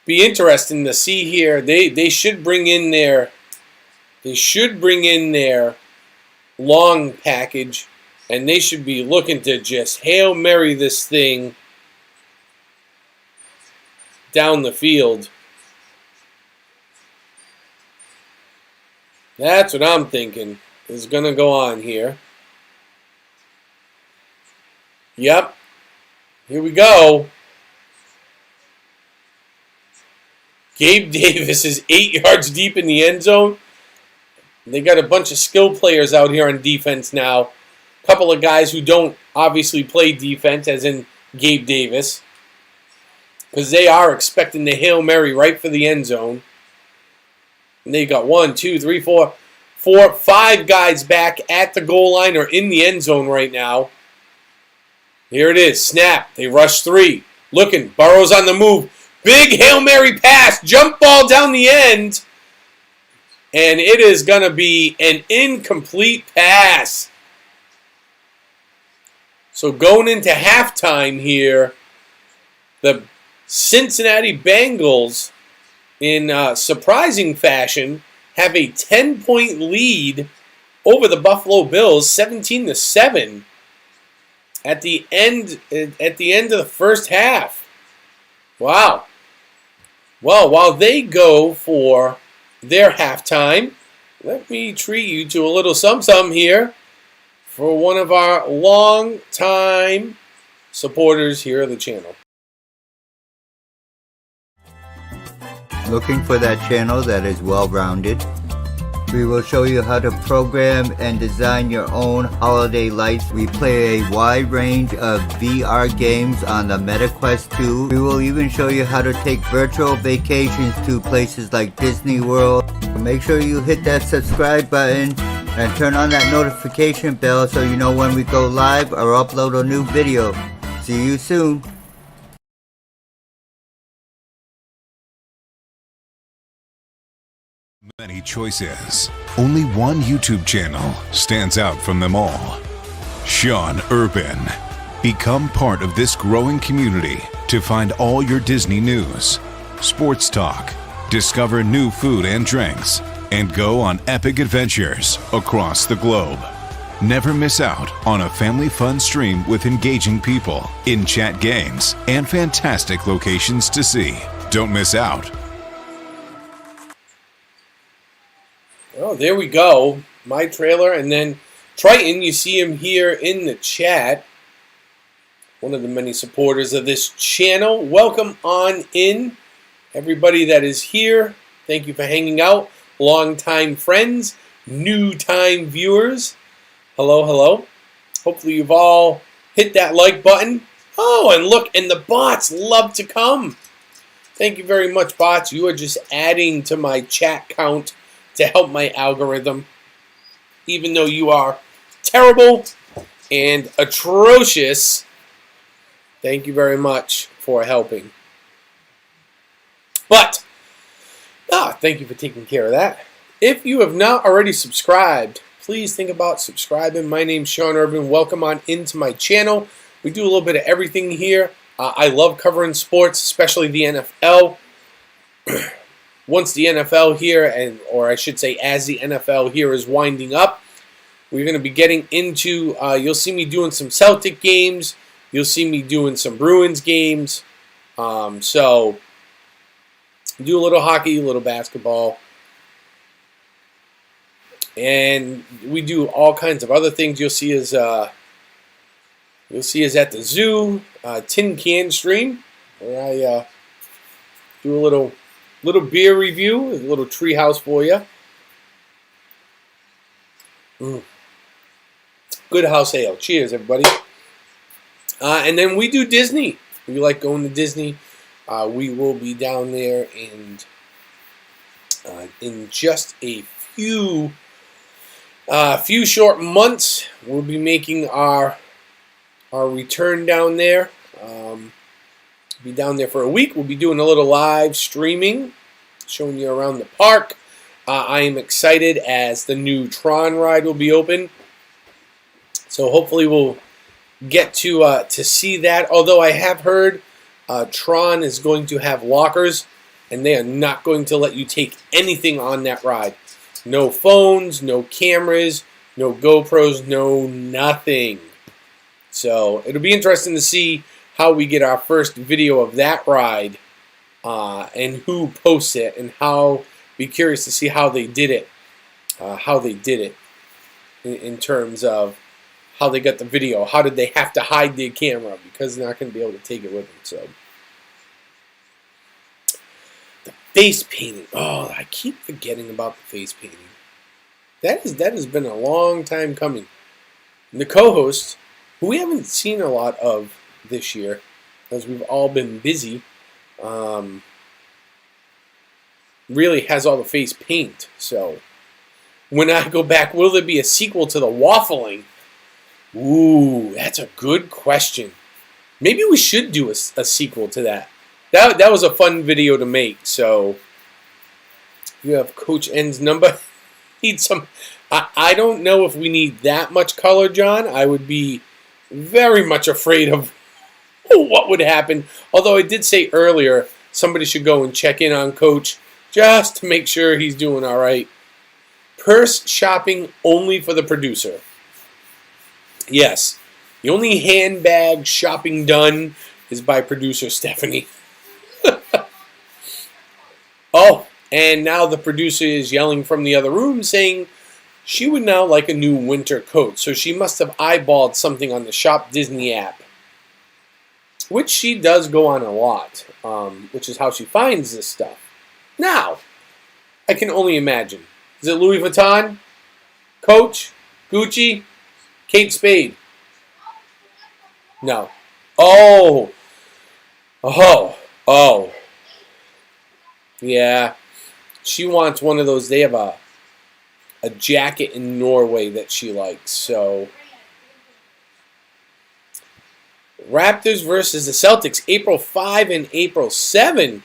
Be interesting to see here. They should bring in their long package, and they should be looking to just Hail Mary this thing down the field. That's what I'm thinking is going to go on here. Yep. Here we go. Gabe Davis is 8 yards deep in the end zone. They got a bunch of skill players out here on defense now. A couple of guys who don't obviously play defense, as in Gabe Davis, because they are expecting the Hail Mary right for the end zone. And they got 1, 2, 3, 4, 5 guys back at the goal line or in the end zone right now. Here it is. Snap. They rush 3. Looking. Burrow's on the move. Big Hail Mary pass. Jump ball down the end. And it is going to be an incomplete pass. So going into halftime here, the Cincinnati Bengals, in surprising fashion, have a 10-point lead over the Buffalo Bills, 17-7, at the end of the first half. Wow. Well, while they go for their halftime, let me treat you to a little something here for one of our long-time supporters here of the channel. Looking for that channel that is well-rounded? We will show you how to program and design your own holiday lights. We play a wide range of VR games on the MetaQuest 2. We will even show you how to take virtual vacations to places like Disney World. Make sure you hit that subscribe button and turn on that notification bell so you know when we go live or upload a new video. See you soon. Many choices. Only one YouTube channel stands out from them all. Sean Urban. Become part of this growing community to find all your Disney news, sports talk, discover new food and drinks, and go on epic adventures across the globe. Never miss out on a family fun stream with engaging people, in-chat games, and fantastic locations to see. Don't miss out. Oh, there we go. My trailer, and then Triton, you see him here in the chat. One of the many supporters of this channel. Welcome on in. Everybody that is here, thank you for hanging out. Long-time friends, new-time viewers. Hello, hello. Hopefully you've all hit that like button. Oh, and look, and the bots love to come. Thank you very much, bots. You are just adding to my chat count to help my algorithm, even though you are terrible and atrocious. Thank you very much for helping. But, thank you for taking care of that. If you have not already subscribed, please think about subscribing. My name's Sean Urban. Welcome on into my channel. We do a little bit of everything here. I love covering sports, especially the NFL. Once the NFL here, or I should say as the NFL here is winding up, We're going to be getting into, you'll see me doing some Celtic games. You'll see me doing some Bruins games. So, do a little hockey, a little basketball. And we do all kinds of other things. You'll see us at the zoo, tin can stream, where I do a little beer review, a little tree house for you. Good house ale. Cheers, everybody. And then we do Disney. We like going to Disney. We will be down there in just a few short months. We'll be making our return down there. Be down there for a week. We'll be doing a little live streaming, showing you around the park. I am excited as the new Tron ride will be open. So hopefully we'll get to see that. Although I have heard Tron is going to have lockers, and they are not going to let you take anything on that ride. No phones, no cameras, no GoPros, no nothing. So it'll be interesting to see how we get our first video of that ride and who posts it, and be curious to see how they did it. In terms of how they got the video. How did they have to hide their camera because they're not going to be able to take it with them. So the face painting. Oh, I keep forgetting about the face painting. That has been a long time coming. And the co-host, who we haven't seen a lot of this year, as we've all been busy, really has all the face paint. So when I go back, will there be a sequel to the waffling? Ooh, that's a good question. Maybe we should do a sequel to that. That was a fun video to make. So you have Coach N's number. Need some. I don't know if we need that much color, John. I would be very much afraid of what would happen. Although I did say earlier, somebody should go and check in on Coach just to make sure he's doing all right. Purse shopping only for the producer. Yes, the only handbag shopping done is by producer Stephanie. Oh, and now the producer is yelling from the other room saying she would now like a new winter coat. So she must have eyeballed something on the Shop Disney app, which she does go on a lot, which is how she finds this stuff. Now, I can only imagine. Is it Louis Vuitton? Coach? Gucci? Kate Spade? No. Oh. Yeah. She wants one of those. They have a jacket in Norway that she likes. So, Raptors versus the Celtics, April 5 and April 7.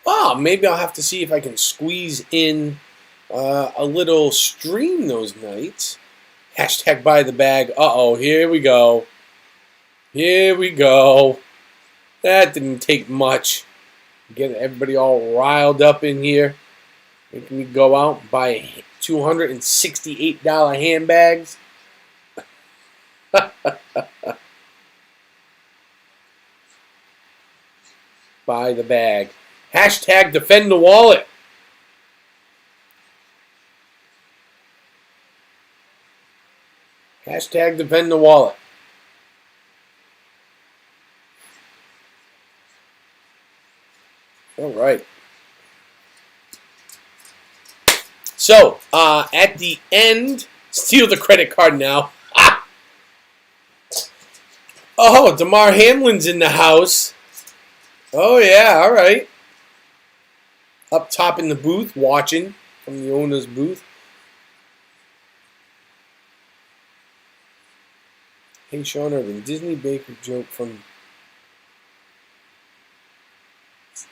Oh, maybe I'll have to see if I can squeeze in a little stream those nights. Hashtag buy the bag. Uh-oh, here we go. Here we go. That didn't take much. Get everybody all riled up in here. Making me go out and buy $268 handbags. Buy the bag. Hashtag defend the wallet. Hashtag defend the wallet. All right. So, at the end, steal the credit card now. Ah! Oh, Damar Hamlin's in the house. Oh, yeah, all right. Up top in the booth, watching from the owner's booth. Hey, Sean Irvin, Disney Baker joke from...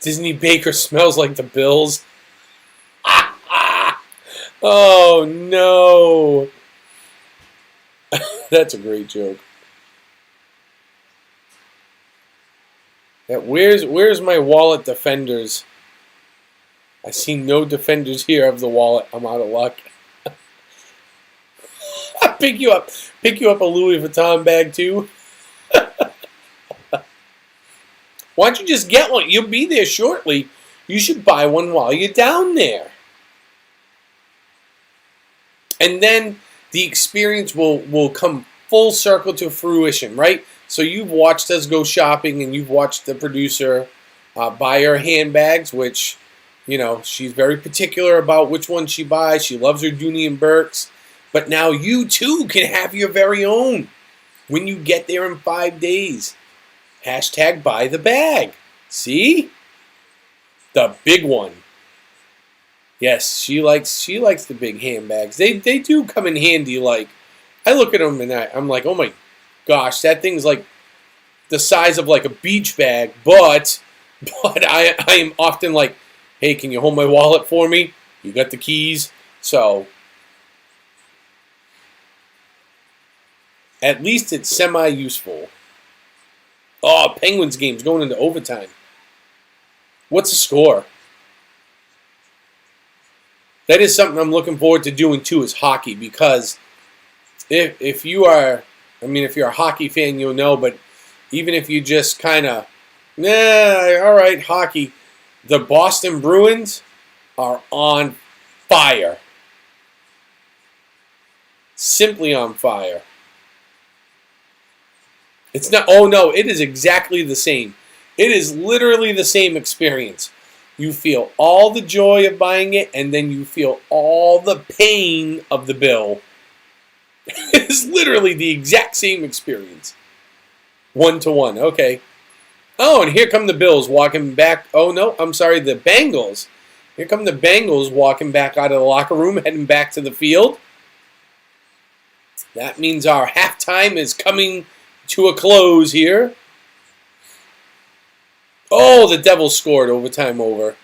Disney Baker smells like the Bills. Oh, no. That's a great joke. Yeah, where's my wallet defenders? I see no defenders here of the wallet. I'm out of luck. pick you up a Louis Vuitton bag too. Why don't you just get one? You'll be there shortly. You should buy one while you're down there. And then the experience will come full circle to fruition, right? So you've watched us go shopping, and you've watched the producer buy her handbags, which, you know, she's very particular about which one she buys. She loves her Dooney and Burks. But now you, too, can have your very own when you get there in 5 days. Hashtag buy the bag. See? The big one. Yes, she likes the big handbags. They do come in handy. Like, I look at them and I'm like, oh my gosh, that thing's like the size of like a beach bag. But I am often like, hey, can you hold my wallet for me? You got the keys. So at least it's semi-useful. Oh, Penguins game's going into overtime. What's the score? That is something I'm looking forward to doing too, is hockey, because if you're a hockey fan, you'll know, but even if you just kind of, all right, hockey, the Boston Bruins are on fire. Simply on fire. It's not, oh no, it is exactly the same. It is literally the same experience. You feel all the joy of buying it, and then you feel all the pain of the bill. It's literally the exact same experience. 1-to-1, okay. Oh, and here come the Bills walking back. Oh no, I'm sorry, the Bengals. Here come the Bengals walking back out of the locker room, heading back to the field. That means our halftime is coming to a close here. Oh, the Devils scored overtime over.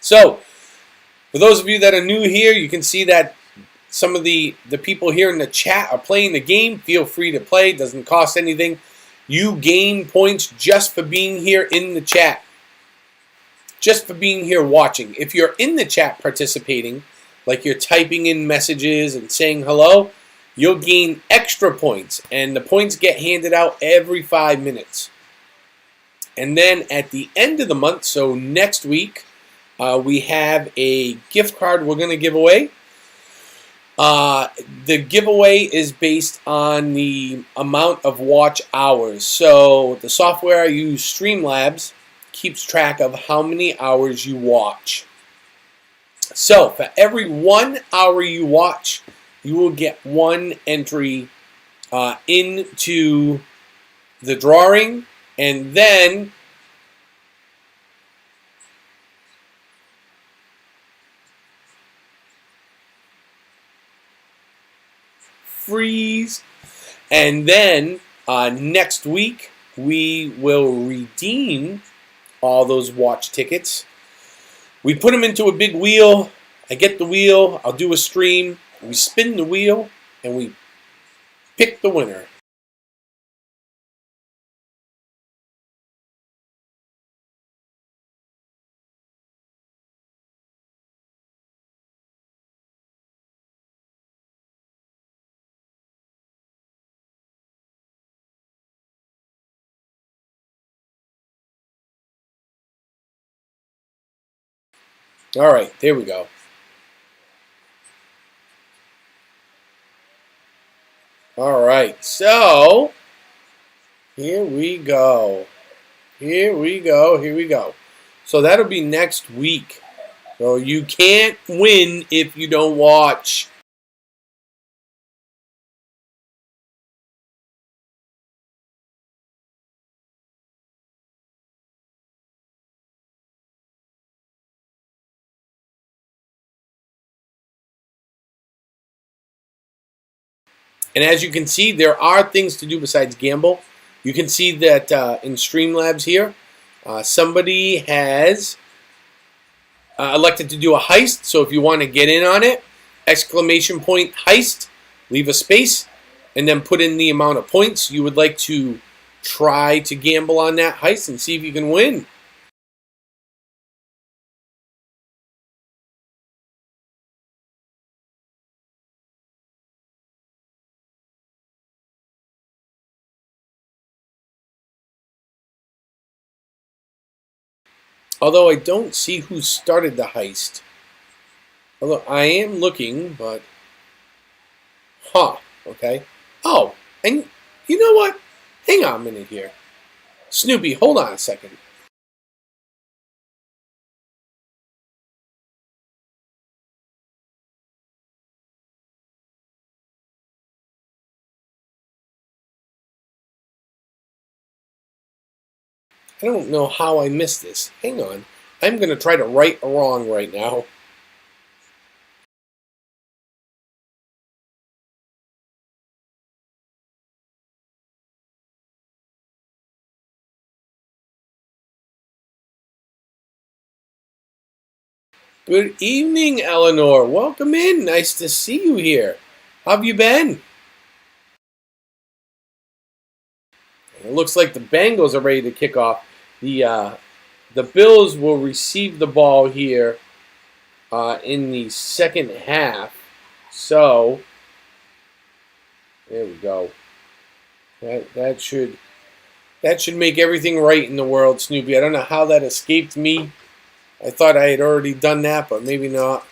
So, for those of you that are new here, you can see that some of the people here in the chat are playing the game. Feel free to play. It doesn't cost anything. You gain points just for being here in the chat. Just for being here watching. If you're in the chat participating, like you're typing in messages and saying hello, you'll gain extra points. And the points get handed out every 5 minutes. And then at the end of the month, so next week, we have a gift card we're going to give away. The giveaway is based on the amount of watch hours. So the software I use, Streamlabs, keeps track of how many hours you watch. So for every 1 hour you watch, you will get one entry into the drawing. And then freeze. And then next week we will redeem all those watch tickets. We put them into a big wheel. I get the wheel. I'll do a stream. We spin the wheel and we pick the winner. All right, there we go. All right, so here we go. Here we go. Here we go. So that'll be next week. So you can't win if you don't watch. And as you can see, there are things to do besides gamble. You can see that in Streamlabs here, somebody has elected to do a heist. So if you want to get in on it, exclamation point heist, leave a space, and then put in the amount of points you would like to try to gamble on that heist and see if you can win. Although I don't see who started the heist. Although I am looking, but... Okay. Oh, and you know what? Hang on a minute here. Snoopy, hold on a second. I don't know how I missed this. Hang on. I'm going to try to right a wrong right now. Good evening, Eleanor. Welcome in. Nice to see you here. How have you been? It looks like the Bengals are ready to kick off. The Bills will receive the ball here in the second half. So there we go. That should make everything right in the world, Snoopy. I don't know how that escaped me. I thought I had already done that, but maybe not.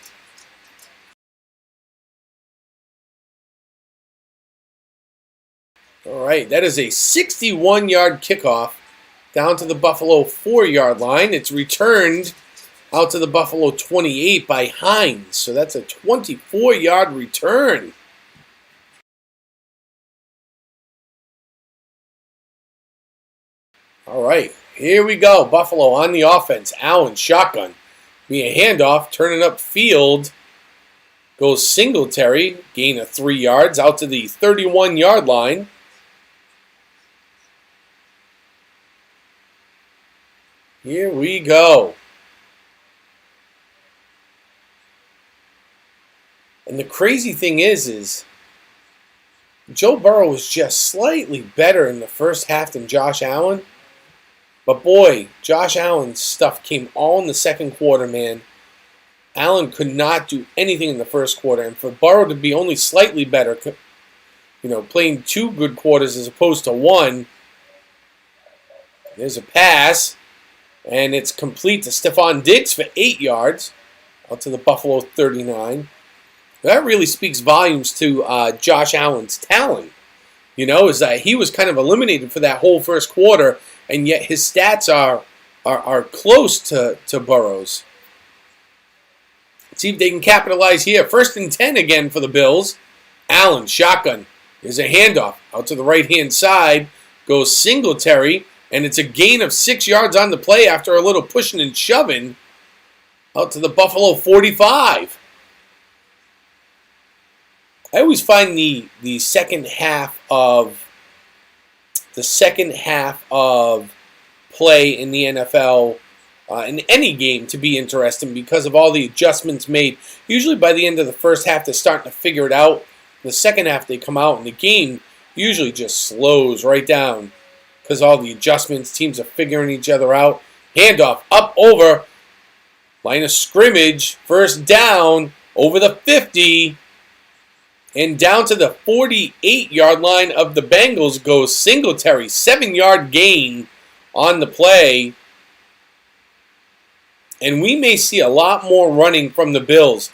All right, that is a 61-yard kickoff down to the Buffalo 4-yard line. It's returned out to the Buffalo 28 by Hines. So that's a 24-yard return. All right, here we go. Buffalo on the offense. Allen, shotgun. Be a handoff, turning up field. Goes Singletary, gain of 3 yards, out to the 31-yard line. Here we go. And the crazy thing is Joe Burrow was just slightly better in the first half than Josh Allen. But boy, Josh Allen's stuff came all in the second quarter, man. Allen could not do anything in the first quarter. And for Burrow to be only slightly better, playing 2 good quarters as opposed to 1. There's a pass. And it's complete to Stephon Diggs for 8 yards. Out to the Buffalo 39. That really speaks volumes to Josh Allen's talent. Is that he was kind of eliminated for that whole first quarter, and yet his stats are close to Burrow's. Let's see if they can capitalize here. 1st and 10 again for the Bills. Allen, shotgun. There's a handoff. Out to the right-hand side goes Singletary, and it's a gain of 6 yards on the play after a little pushing and shoving. Out to the Buffalo 45. I always find the second half of play in the NFL in any game to be interesting because of all the adjustments made. Usually by the end of the first half they're starting to figure it out. The second half they come out and the game usually just slows right down because all the adjustments, teams are figuring each other out. Handoff up over line of scrimmage, 1st down over the 50. And down to the 48-yard line of the Bengals goes Singletary. 7-yard gain on the play. And we may see a lot more running from the Bills,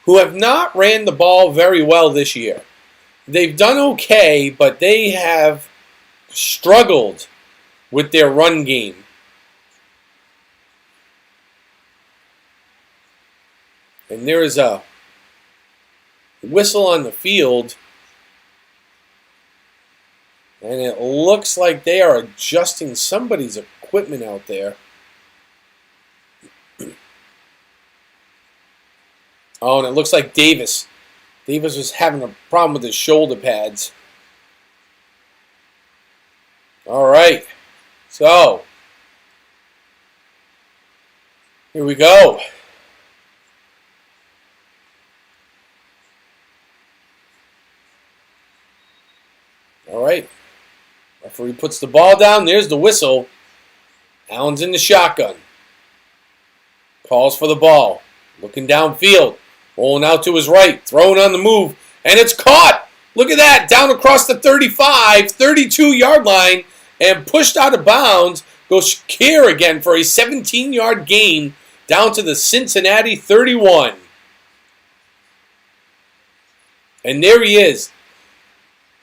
who have not ran the ball very well this year. They've done okay, but they have struggled with their run game. And there is a whistle on the field, and it looks like they are adjusting somebody's equipment out there. Oh, and it looks like Davis was having a problem with his shoulder pads. All right, so here we go. All right. Referee puts the ball down. There's the whistle. Allen's in the shotgun. Calls for the ball. Looking downfield. Rolling out to his right. Throwing on the move. And it's caught. Look at that. Down across the 35, 32-yard line. And pushed out of bounds Goes Shakir again for a 17-yard gain down to the Cincinnati 31. And there he is.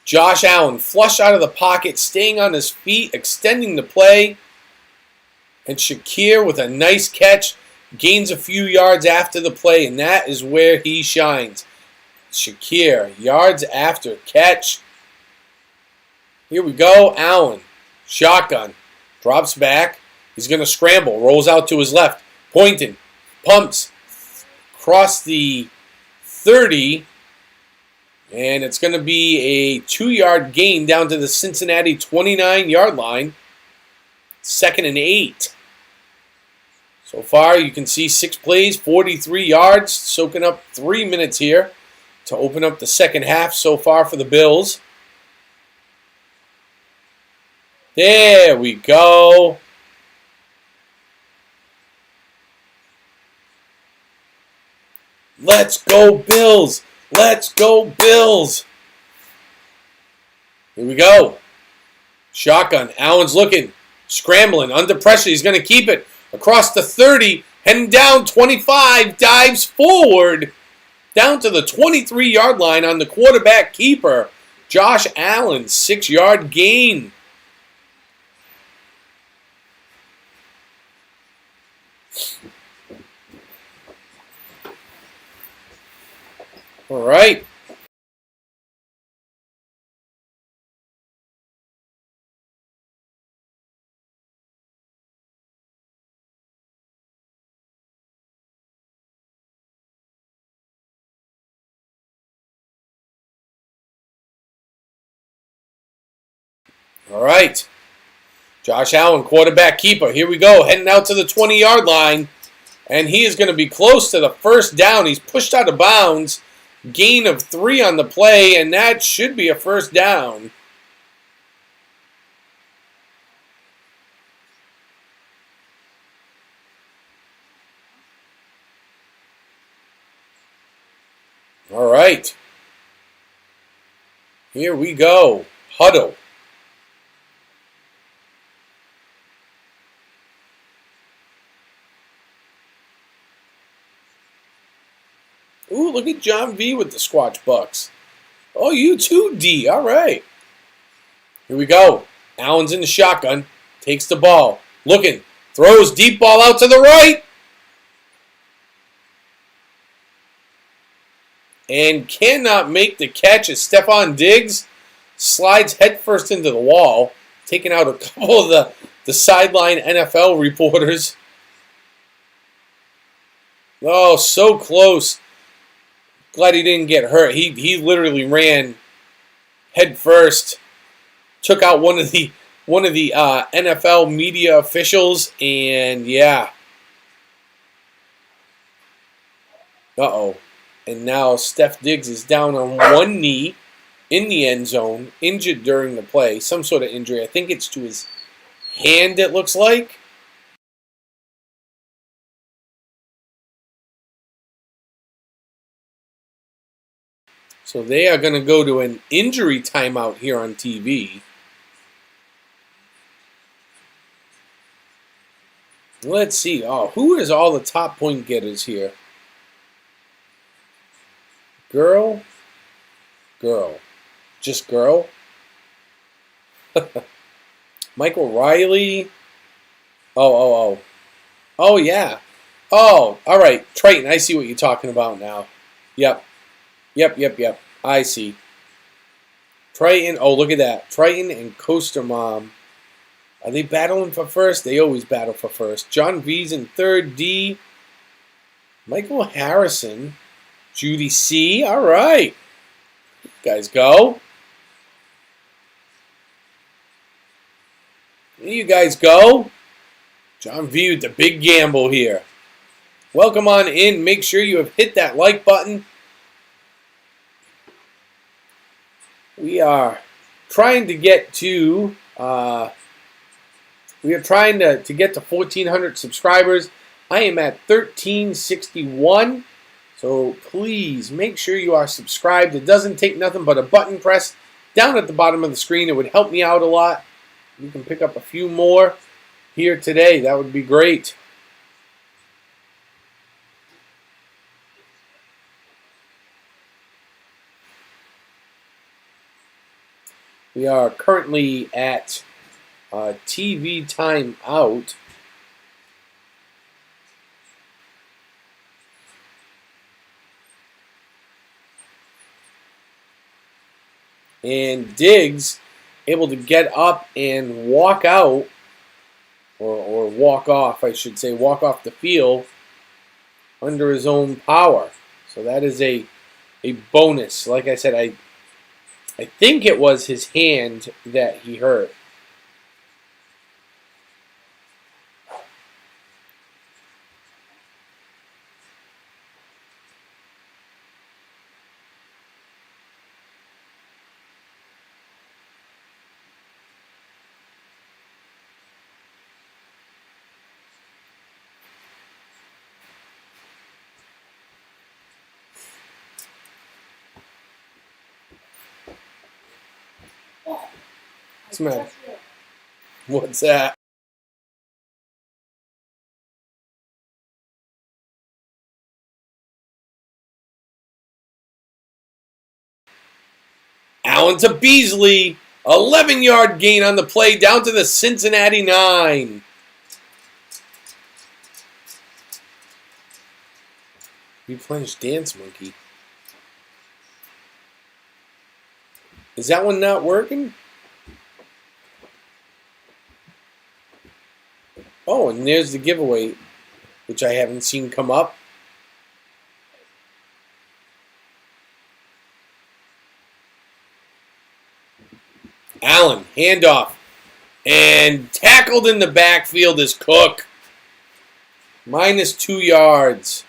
Josh Allen, flush out of the pocket, staying on his feet, extending the play. And Shakir with a nice catch, gains a few yards after the play, and that is where he shines. Shakir, yards after catch. Here we go. Allen, shotgun, drops back. He's going to scramble, rolls out to his left, pointing, pumps, across the 30. And it's going to be a 2-yard gain down to the Cincinnati 29-yard line. 2nd and 8. So far, you can see 6 plays, 43 yards, soaking up 3 minutes here to open up the second half so far for the Bills. There we go. Let's go, Bills. Let's go, Bills. Here we go. Shotgun. Allen's looking. Scrambling. Under pressure. He's going to keep it. Across the 30. Heading down 25. Dives forward. Down to the 23-yard line on the quarterback keeper. Josh Allen. 6-yard gain. All right. All right. Josh Allen, quarterback keeper. Here we go. Heading out to the 20-yard line. And he is going to be close to the first down. He's pushed out of bounds. Gain of 3 on the play, and that should be a first down. All right. Here we go. Huddle. Ooh, look at John V with the Squatch Bucks. Oh, you too, D. All right. Here we go. Allen's in the shotgun. Takes the ball. Looking. Throws deep ball out to the right. And cannot make the catch as Stephon Diggs slides headfirst into the wall, taking out a couple of the sideline NFL reporters. Oh, so close. Glad he didn't get hurt. He literally ran head first, took out one of the NFL media officials, and yeah. Uh-oh. And now Steph Diggs is down on one knee in the end zone, injured during the play. Some sort of injury. I think it's to his hand, it looks like. So they are going to go to an injury timeout here on TV. Let's see. Oh, who is all the top point getters here? Girl. Just girl. Michael Riley. Oh, yeah. Oh, all right. Triton, I see what you're talking about now. Yep. I see. Triton. Oh, look at that. Triton and Coaster Mom. Are they battling for first? They always battle for first. John V's in third. D. Michael Harrison. Judy C. All right. You guys go. There you guys go. John V with the big gamble here. Welcome on in. Make sure you have hit that like button. We are trying to get to get to 1,400 subscribers. I am at 1,361. So please make sure you are subscribed. It doesn't take nothing but a button press down at the bottom of the screen. It would help me out a lot. You can pick up a few more. here today. That would be great. We are currently at TV timeout. And Diggs able to get up and walk out, or walk off, I should say, walk off the field under his own power. So that is a bonus. Like I said, I think it was his hand that he hurt. What's the matter? What's that? Allen to Beasley. 11-yard gain on the play down to the Cincinnati 9. Replenish Dance Monkey. Is that one not working? Oh, and there's the giveaway, which I haven't seen come up. Allen, handoff. And tackled in the backfield is Cook. Minus 2 yards.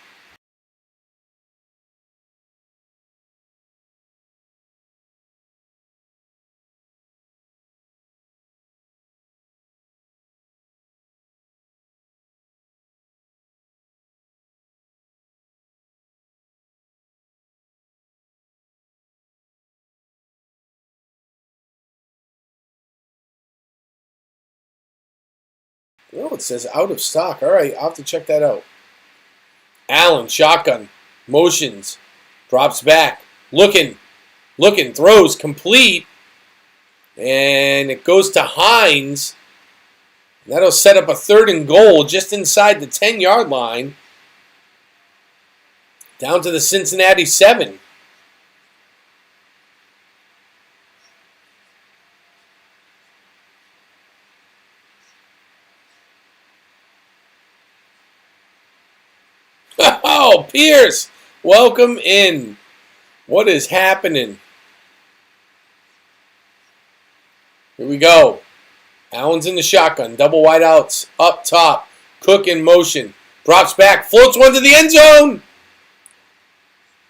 Oh, it says out of stock. All right, I'll have to check that out. Allen, shotgun, motions, drops back, looking, throws, complete, and it goes to Hines. That'll set up a 3rd and goal just inside the 10-yard line, down to the Cincinnati 7. Oh, Pierce, welcome in. What is happening? Here we go. Allen's in the shotgun. Double wide outs up top. Cook in motion. Drops back. Floats one to the end zone.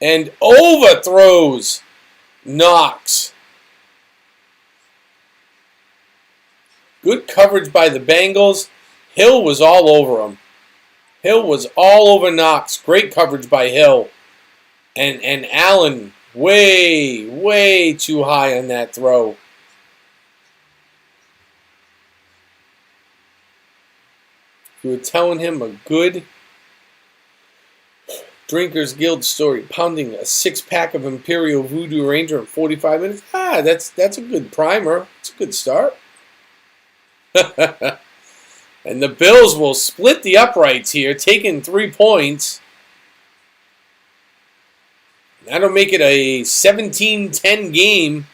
And overthrows Knox. Good coverage by the Bengals. Hill was all over him. Hill was all over Knox. Great coverage by Hill. And Allen way, way too high on that throw. You were telling him a good Drinkers Guild story. Pounding a 6-pack of Imperial Voodoo Ranger in 45 minutes. That's a good primer. It's a good start. And the Bills will split the uprights here, taking 3 points. That'll make it a 17-10 game.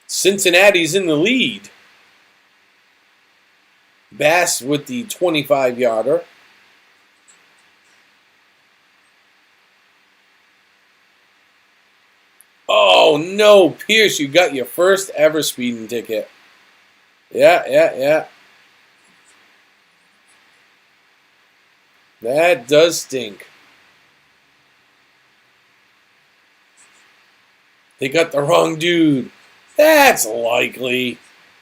Cincinnati's in the lead. Bass with the 25-yarder. Oh, no, Pierce, you got your first ever speeding ticket. Yeah. That does stink. They got the wrong dude. That's likely.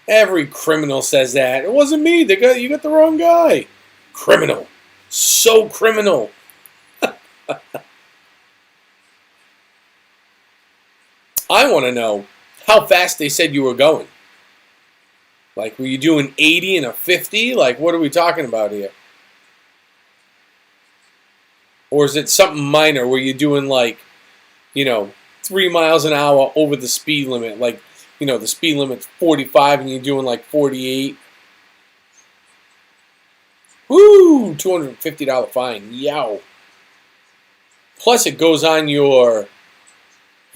Every criminal says that. It wasn't me. You got the wrong guy. Criminal. So criminal. I want to know how fast they said you were going. Like, were you doing 80 and a 50? Like, what are we talking about here? Or is it something minor where you're doing, like, 3 miles an hour over the speed limit? Like, the speed limit's 45 and you're doing, like, 48. Woo! $250 fine. Yow. Plus, it goes on your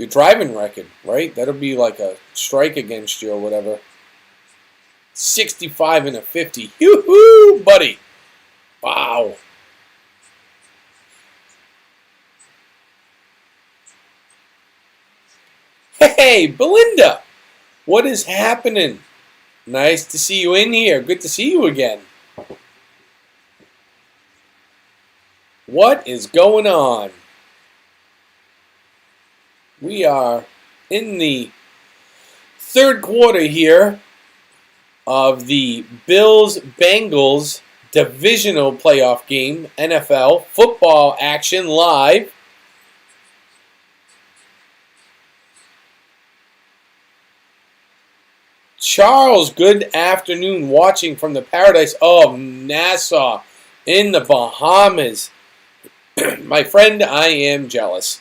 driving record, right? That'll be like a strike against you or whatever. 65 and a 50. Yoo-hoo, buddy. Wow. Hey, Belinda. What is happening? Nice to see you in here. Good to see you again. What is going on? We are in the third quarter here of the Bills-Bengals divisional playoff game, NFL football action live. Charles, good afternoon, watching from the paradise of Nassau in the Bahamas. My friend, I am jealous.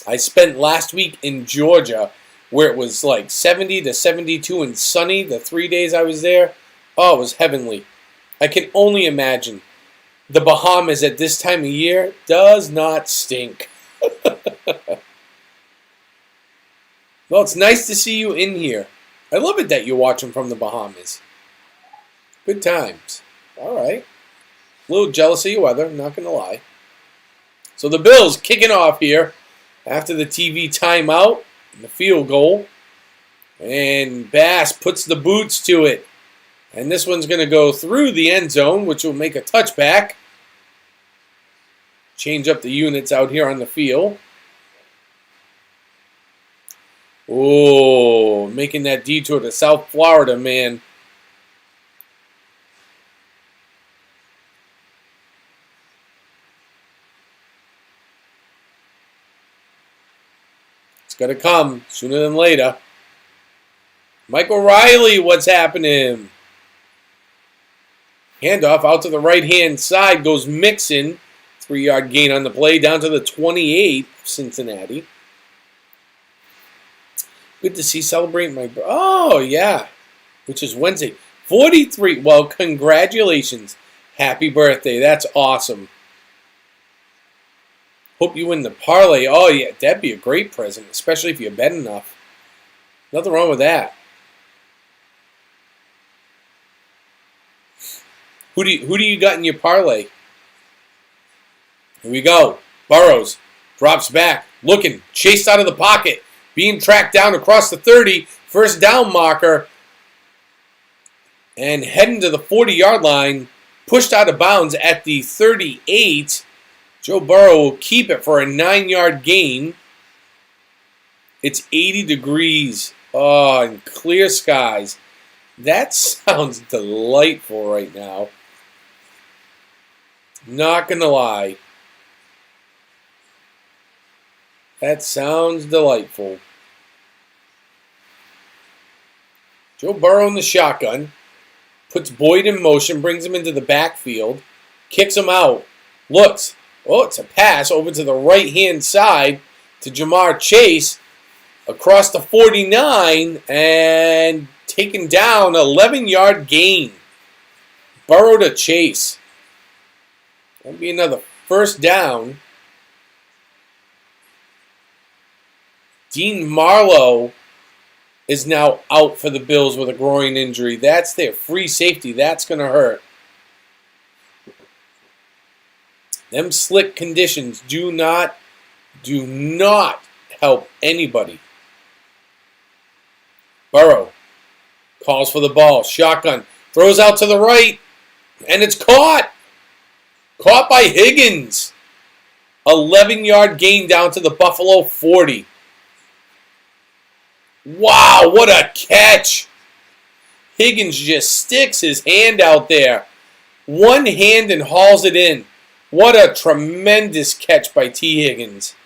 I spent last week in Georgia where it was like 70 to 72 and sunny the 3 days I was there. Oh, it was heavenly. I can only imagine. The Bahamas at this time of year does not stink. Well, it's nice to see you in here. I love it that you're watching from the Bahamas. Good times. All right. A little jealous of your weather, not going to lie. So the Bills kicking off here after the TV timeout and the field goal. And Bass puts the boots to it. And this one's going to go through the end zone, which will make a touchback. Change up the units out here on the field. Oh, making that detour to South Florida, man. It's got to come sooner than later. Michael Riley, what's happening? Handoff out to the right-hand side goes Mixon. 3-yard gain on the play down to the 28 of Cincinnati. Good to see celebrating my... Oh, yeah. Which is Wednesday. 43. Well, congratulations. Happy birthday. That's awesome. Hope you win the parlay. Oh, yeah. That'd be a great present, especially if you bet enough. Nothing wrong with that. Who do you got in your parlay? Here we go. Burrows drops back, looking, chased out of the pocket, being tracked down across the 30, first down marker, and heading to the 40-yard line, pushed out of bounds at the 38. Joe Burrow will keep it for a 9-yard gain. It's 80 degrees. Oh, and clear skies. That sounds delightful right now. Not going to lie. That sounds delightful. Joe Burrow in the shotgun. Puts Boyd in motion. Brings him into the backfield. Kicks him out. Looks. Oh, it's a pass over to the right-hand side to Jamar Chase. Across the 49. And taken down. 11-yard gain. Burrow to Chase. That'll be another first down. Dean Marlowe is now out for the Bills with a groin injury. That's their free safety. That's going to hurt. Them slick conditions do not help anybody. Burrow calls for the ball. Shotgun. Throws out to the right. And it's caught. Caught by Higgins. 11-yard gain down to the Buffalo 40. Wow, what a catch. Higgins just sticks his hand out there. One hand and hauls it in. What a tremendous catch by T. Higgins.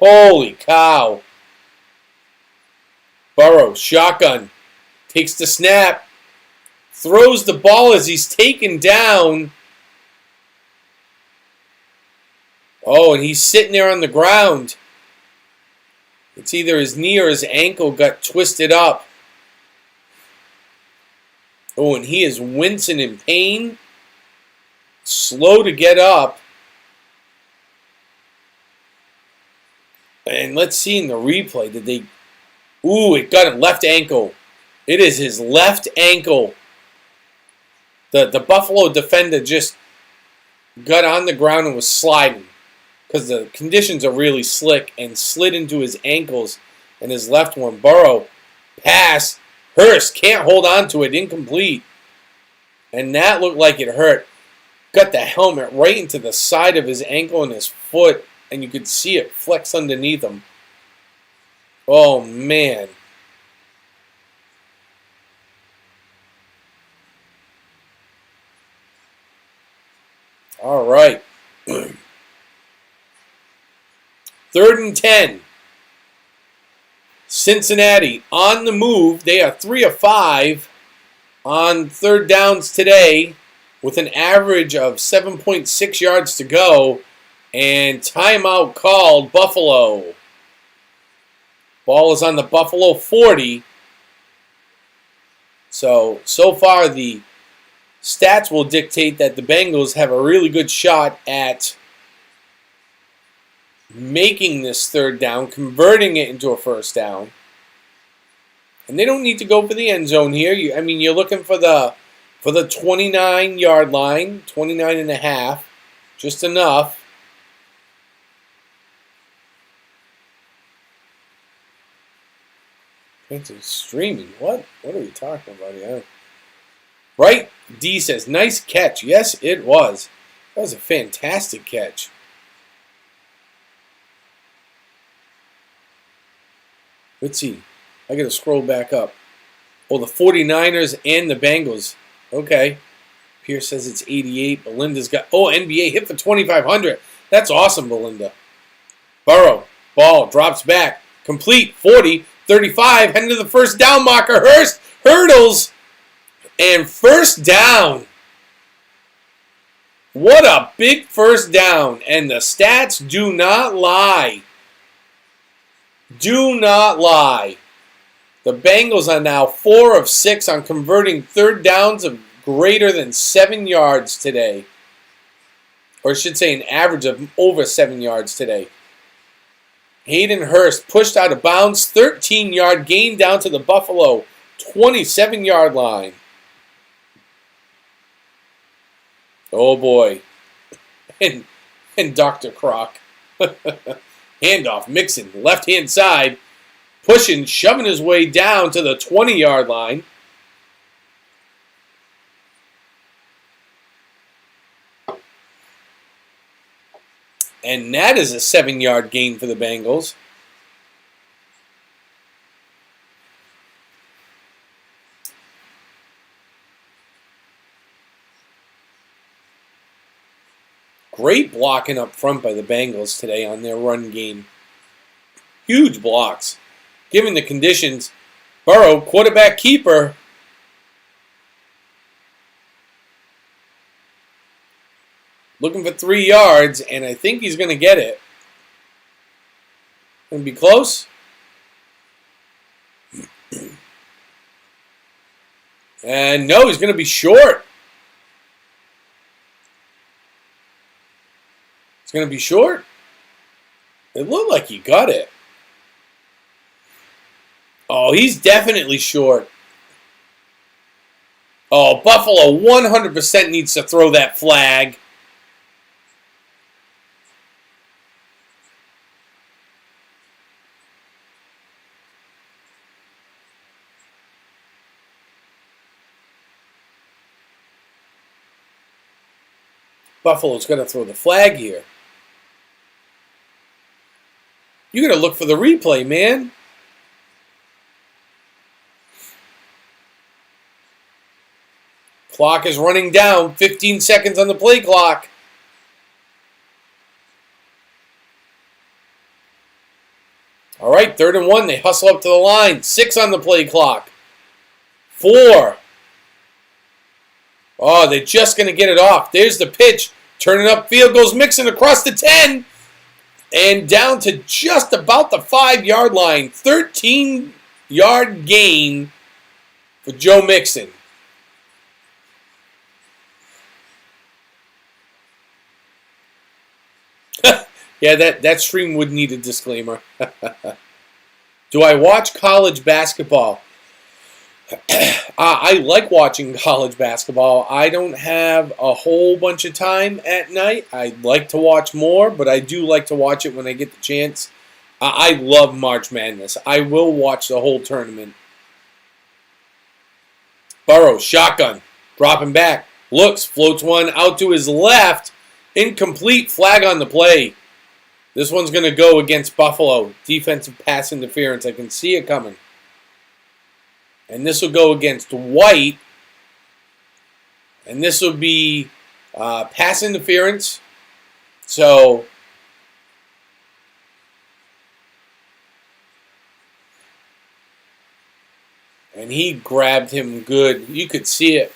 Holy cow. Burrow, shotgun. Takes the snap. Throws the ball as he's taken down. Oh, and he's sitting there on the ground. It's either his knee or his ankle got twisted up. Oh, and he is wincing in pain. Slow to get up. And let's see in the replay. Did they... Ooh, it got him left ankle. It is his left ankle. The Buffalo defender just got on the ground and was sliding because the conditions are really slick and slid into his ankles and his left one. Burrow, pass. Hurst can't hold on to it. Incomplete. And that looked like it hurt. Got the helmet right into the side of his ankle and his foot, and you could see it flex underneath him. Oh, man. All right. 3rd and 10. Cincinnati on the move. They are 3 of 5 on 3rd downs today with an average of 7.6 yards to go. And timeout called Buffalo. Ball is on the Buffalo 40. So far the stats will dictate that the Bengals have a really good shot at making this 3rd down, converting it into a 1st down. And they don't need to go for the end zone here. You're looking for the 29-yard line, 29 and a half, just enough. It's streaming. What are we talking about here? Right? D says, nice catch. Yes, it was. That was a fantastic catch. Let's see. I got to scroll back up. Oh, the 49ers and the Bengals. Okay. Pierce says it's 88. Belinda's got... Oh, NBA hit for 2,500. That's awesome, Belinda. Burrow. Ball drops back. Complete. 40. 35. Heading to the 1st down marker. Hurst. Hurdles. And 1st down. What a big 1st down. And the stats do not lie. Do not lie. The Bengals are now 4 of 6 on converting 3rd downs of greater than 7 yards today. Or I should say an average of over 7 yards today. Hayden Hurst pushed out of bounds. 13-yard gain down to the Buffalo 27-yard line. Oh boy. And Dr. Croc. Handoff, Mixon, left-hand side, pushing, shoving his way down to the 20-yard line. And that is a 7-yard gain for the Bengals. Great blocking up front by the Bengals today on their run game. Huge blocks. Given the conditions, Burrow, quarterback keeper. Looking for 3 yards, and I think he's going to get it. Going to be close. And no, he's going to be short. It's going to be short. It looked like he got it. Oh, he's definitely short. Oh, Buffalo 100% needs to throw that flag. Buffalo's going to throw the flag here. You got to look for the replay, man. Clock is running down. 15 seconds on the play clock. All right, 3rd and 1. They hustle up to the line. 6 on the play clock. 4. Oh, they're just going to get it off. There's the pitch. Turning upfield, goes Mixon across the 10. And down to just about the 5-yard line. 13-yard gain for Joe Mixon. Yeah, that stream would need a disclaimer. Do I watch college basketball? I like watching college basketball. I don't have a whole bunch of time at night. I'd like to watch more, but I do like to watch it when I get the chance. I love March Madness. I will watch the whole tournament. Burrow, shotgun, dropping back, looks, floats one out to his left. Incomplete, flag on the play. This one's going to go against Buffalo. Defensive pass interference. I can see it coming. And this will go against White. And this will be pass interference. So, and he grabbed him good. You could see it.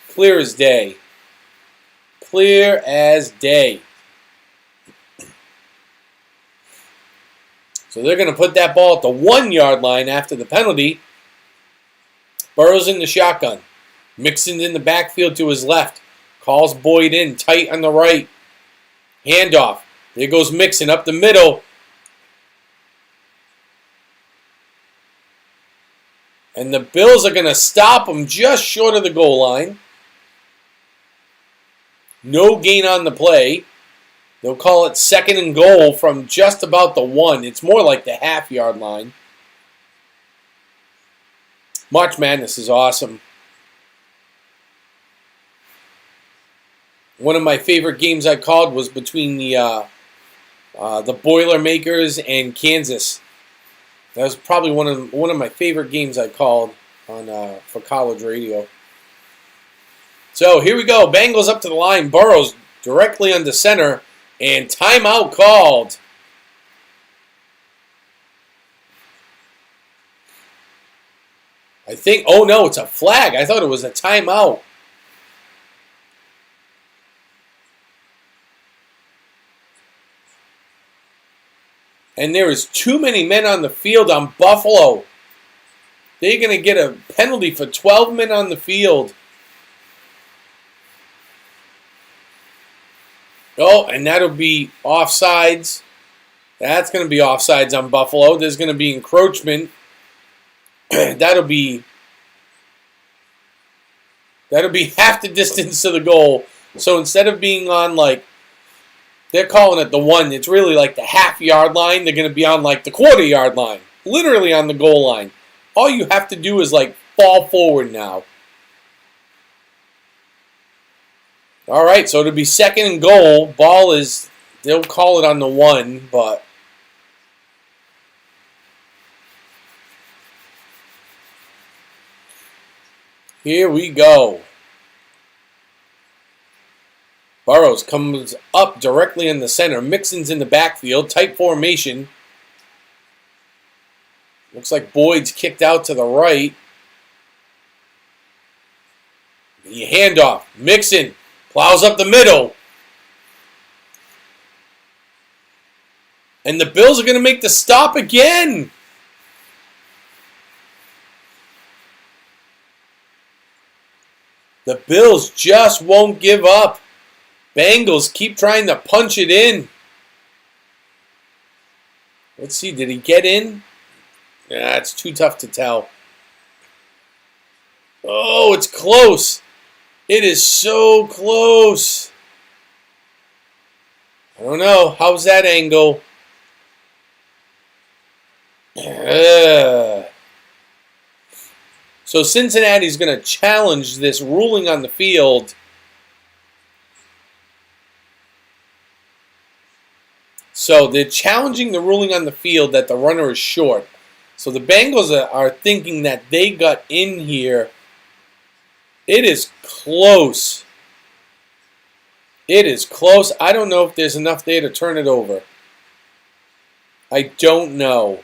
Clear as day. Clear as day. So they're going to put that ball at the 1-yard line after the penalty. Burrow's in the shotgun. Mixon's in the backfield to his left. Calls Boyd in, tight on the right. Handoff. There goes Mixon up the middle. And the Bills are going to stop him just short of the goal line. No gain on the play. They'll call it 2nd and goal from just about the 1. It's more like the half-yard line. March Madness is awesome. One of my favorite games I called was between the Boilermakers and Kansas. That was probably one of my favorite games I called on for college radio. So here we go. Bengals up to the line. Burrows directly under center. And timeout called. I think, oh no, it's a flag. I thought it was a timeout. And there is too many men on the field on Buffalo. They're going to get a penalty for 12 men on the field. Oh, and that'll be offsides. That's going to be offsides on Buffalo. There's going to be encroachment. That'll be half the distance to the goal. So instead of being on they're calling it the 1, it's really like the half-yard line. They're going to be on the quarter-yard line. Literally on the goal line. All you have to do is fall forward now. All right, so it'll be 2nd and goal. Ball is, they'll call it on the 1, but here we go. Burrows comes up directly in the center. Mixon's in the backfield. Tight formation. Looks like Boyd's kicked out to the right. The handoff. Mixon plows up the middle. And the Bills are going to make the stop again. The Bills just won't give up. Bengals keep trying to punch it in. Let's see, did he get in? Yeah, it's too tough to tell. Oh, it's close. It is so close. I don't know. How's that angle? So Cincinnati's going to challenge this ruling on the field. So they're challenging the ruling on the field that the runner is short. So the Bengals are thinking that they got in here. It is close. It is close. I don't know if there's enough there to turn it over. I don't know.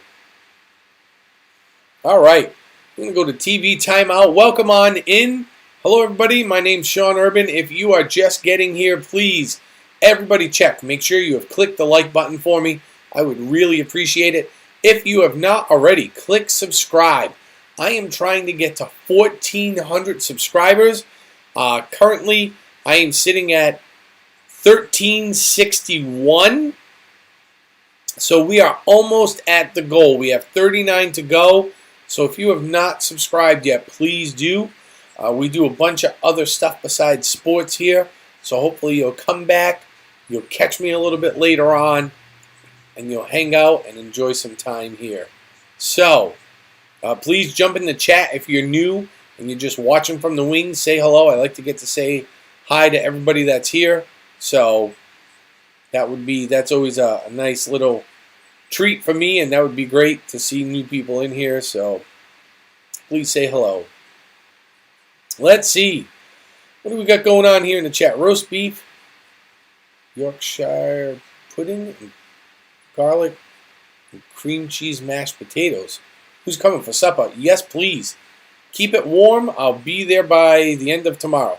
All right. I'm going to go to TV timeout. Welcome on in. Hello, everybody. My name's Sean Urban. If you are just getting here, please, everybody check. Make sure you have clicked the like button for me. I would really appreciate it. If you have not already, click subscribe. I am trying to get to 1,400 subscribers. Currently, I am sitting at 1,361. So we are almost at the goal. We have 39 to go. So if you have not subscribed yet, please do. We do a bunch of other stuff besides sports here. So hopefully you'll come back. You'll catch me a little bit later on. And you'll hang out and enjoy some time here. So please jump in the chat if you're new and you're just watching from the wings. Say hello. I like to get to say hi to everybody that's here. So that's always a nice little treat for me, and that would be great to see new people in here. So please say hello. Let's see. What do we got going on here in the chat? Roast beef, Yorkshire pudding, and garlic, and cream cheese mashed potatoes. Who's coming for supper? Yes, please. Keep it warm. I'll be there by the end of tomorrow.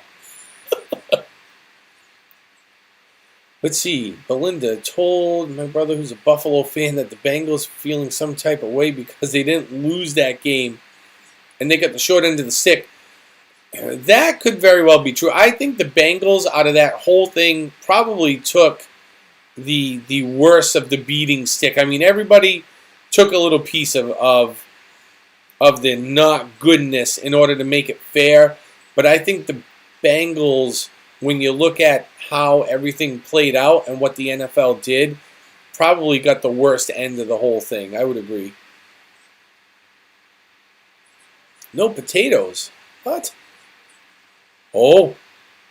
Let's see. Belinda told my brother, who's a Buffalo fan, that the Bengals feeling some type of way because they didn't lose that game and they got the short end of the stick. That could very well be true. I think the Bengals, out of that whole thing, probably took the worst of the beating stick. I mean, everybody took a little piece of the not goodness in order to make it fair. But I think the Bengals, when you look at how everything played out and what the NFL did, probably got the worst end of the whole thing. I would agree. No potatoes. What? Oh,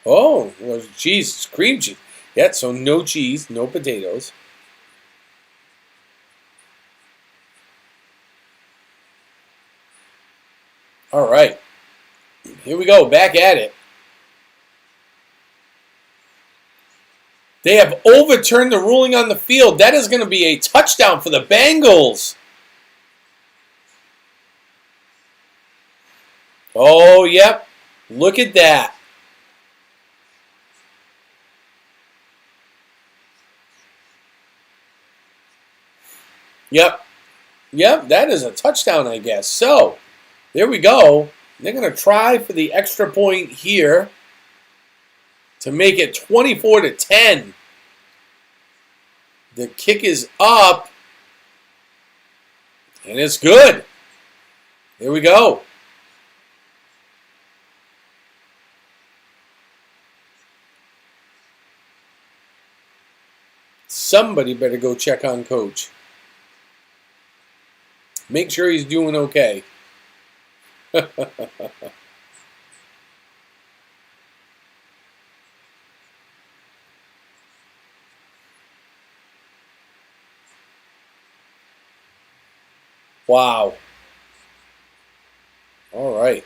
well, cheese, cream cheese. Yeah, so no cheese, no potatoes. All right. Here we go, back at it. They have overturned the ruling on the field. That is going to be a touchdown for the Bengals. Oh, yep. Look at that. Yep, that is a touchdown, I guess. So, there we go. They're going to try for the extra point here to make it 24-10. The kick is up. And it's good. There we go. Somebody better go check on Coach. Make sure he's doing okay. Wow. All right.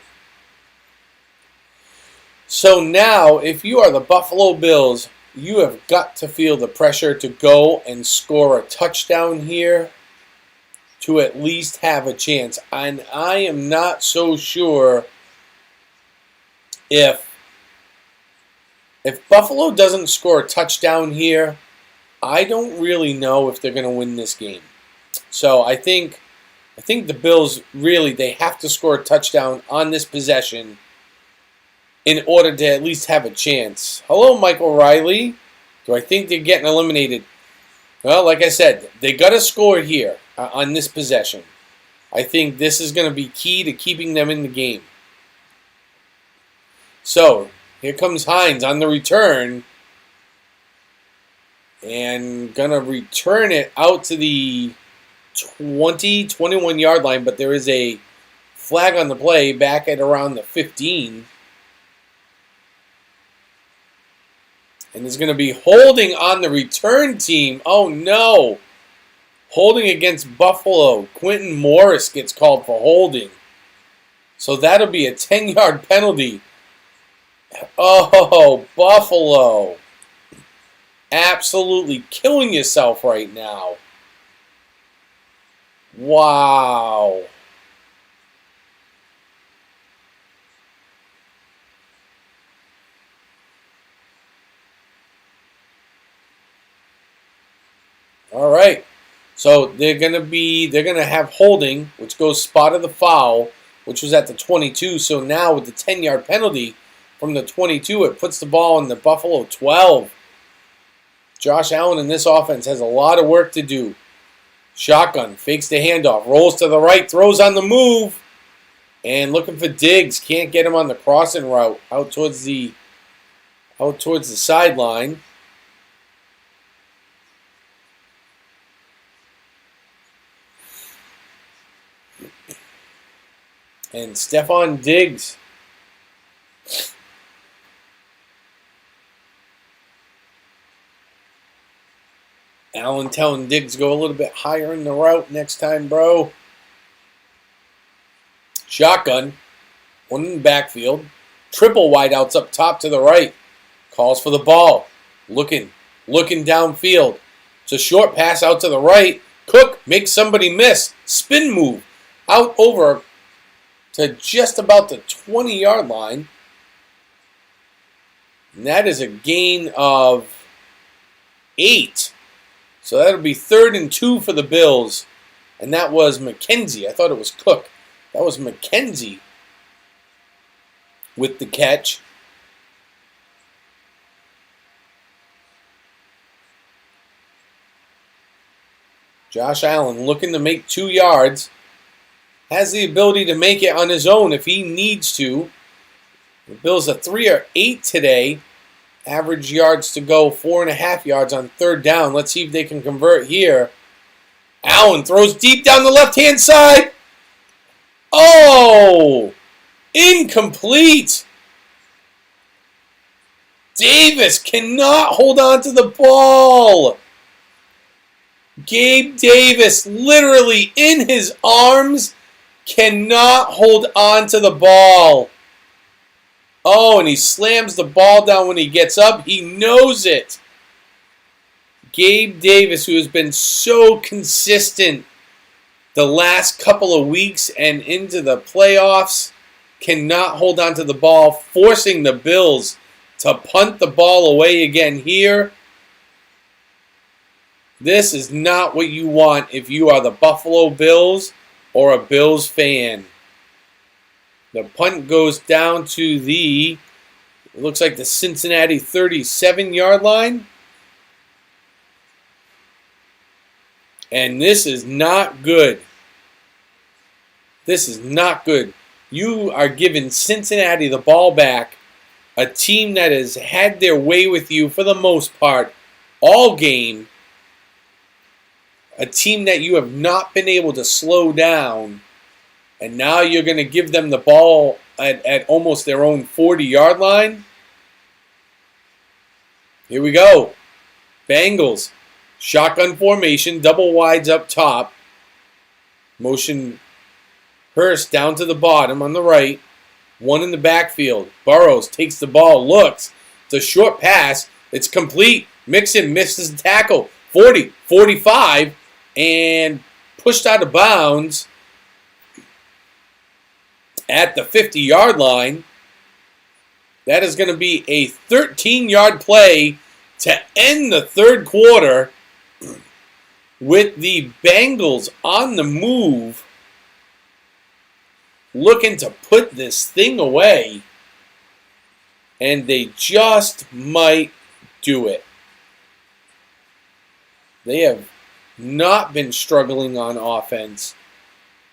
So now, if you are the Buffalo Bills, you have got to feel the pressure to go and score a touchdown here to at least have a chance. And I am not so sure if Buffalo doesn't score a touchdown here, I don't really know if they're going to win this game. So I think the Bills really, they have to score a touchdown on this possession in order to at least have a chance. Hello, Michael Riley. Do I think they're getting eliminated? Well, like I said, they got to score here on this possession. I think this is going to be key to keeping them in the game. So, here comes Hines on the return. And going to return it out to the 21 yard line, but there is a flag on the play back at around the 15. And there's going to be holding on the return team. Oh, no. Holding against Buffalo. Quentin Morris gets called for holding. So that'll be a 10-yard penalty. Oh, Buffalo. Absolutely killing yourself right now. Wow. All right. So they're gonna have holding, which goes spot of the foul, which was at the 22. So now with the 10-yard penalty from the 22, it puts the ball in the Buffalo 12. Josh Allen in this offense has a lot of work to do. Shotgun, fakes the handoff, rolls to the right, throws on the move, and looking for Diggs. Can't get him on the crossing route out towards the sideline. And Stephon Diggs. Allen telling Diggs go a little bit higher in the route next time, bro. Shotgun. One in the backfield. Triple wideouts up top to the right. Calls for the ball. Looking downfield. It's a short pass out to the right. Cook makes somebody miss. Spin move. Out over to just about the 20-yard line. And that is a gain of 8. So that'll be 3rd and 2 for the Bills. And that was McKenzie. I thought it was Cook. That was McKenzie with the catch. Josh Allen looking to make 2 yards. Has the ability to make it on his own if he needs to. The Bills are 3 or 8 today. Average yards to go, 4.5 yards on 3rd down. Let's see if they can convert here. Allen throws deep down the left-hand side. Oh! Incomplete. Davis cannot hold on to the ball. Gabe Davis, literally in his arms, cannot hold on to the ball. Oh, and he slams the ball down when he gets up. He knows it. Gabe Davis, who has been so consistent the last couple of weeks and into the playoffs, cannot hold on to the ball, forcing the Bills to punt the ball away again here. This is not what you want if you are the Buffalo Bills or a Bills fan. The punt goes down to it looks like the Cincinnati 37-yard line. And this is not good. This is not good. You are giving Cincinnati the ball back, a team that has had their way with you for the most part all game, a team that you have not been able to slow down. And now you're going to give them the ball at almost their own 40-yard line? Here we go. Bengals. Shotgun formation. Double wides up top. Motion Hurst down to the bottom on the right. One in the backfield. Burrows takes the ball. Looks. It's a short pass. It's complete. Mixon misses the tackle. 40, 45. And pushed out of bounds at the 50-yard line. That is going to be a 13-yard play to end the 3rd quarter with the Bengals on the move, looking to put this thing away, and they just might do it. They have not been struggling on offense.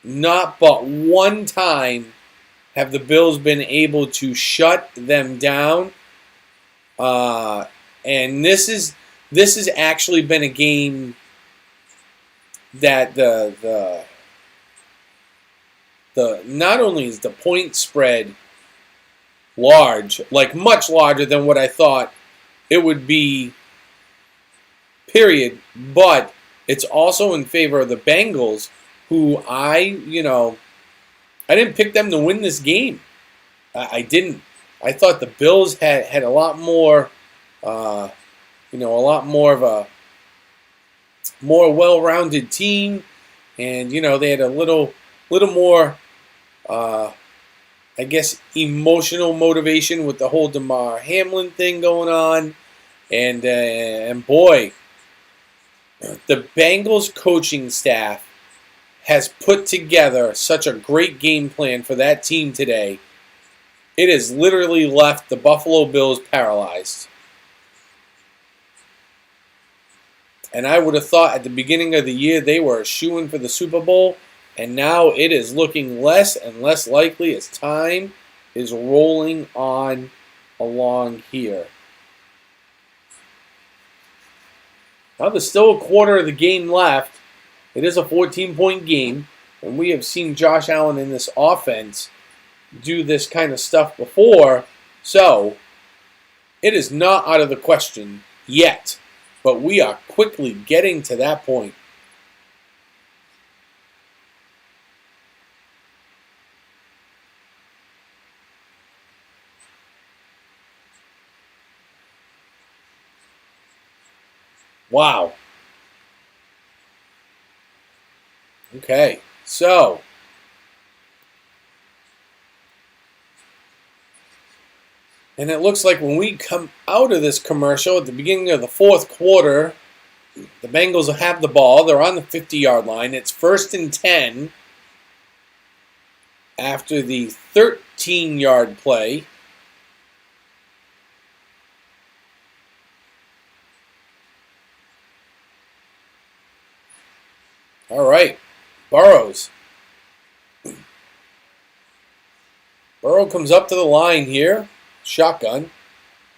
Not but one time have the Bills been able to shut them down. And this has actually been a game that the not only is the point spread large, like much larger than what I thought it would be, period, but it's also in favor of the Bengals, who I didn't pick them to win this game. I didn't. I thought the Bills had a lot more, a lot more of a more well-rounded team, and they had a little more, I guess, emotional motivation with the whole Damar Hamlin thing going on, and boy, the Bengals coaching staff has put together such a great game plan for that team today. It has literally left the Buffalo Bills paralyzed. And I would have thought at the beginning of the year they were a shoo-in for the Super Bowl, and now it is looking less and less likely as time is rolling on along here. Now there's still a quarter of the game left. It is a 14-point game, and we have seen Josh Allen in this offense do this kind of stuff before, so it is not out of the question yet. But we are quickly getting to that point. Wow. Okay, so and it looks like when we come out of this commercial at the beginning of the fourth quarter, the Bengals will have the ball. They're on the 50-yard line. It's 1st and 10 after the 13-yard play. All right, Burrows. Burrow comes up to the line here. Shotgun.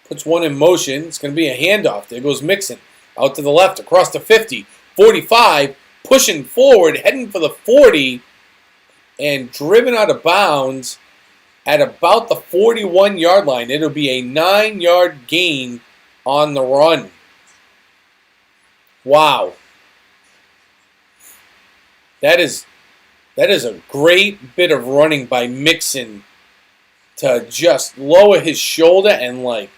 Puts one in motion. It's going to be a handoff. There goes Mixon. Out to the left, across the 50. 45. Pushing forward, heading for the 40. And driven out of bounds at about the 41-yard line. It'll be a 9-yard gain on the run. Wow. That is a great bit of running by Mixon to just lower his shoulder and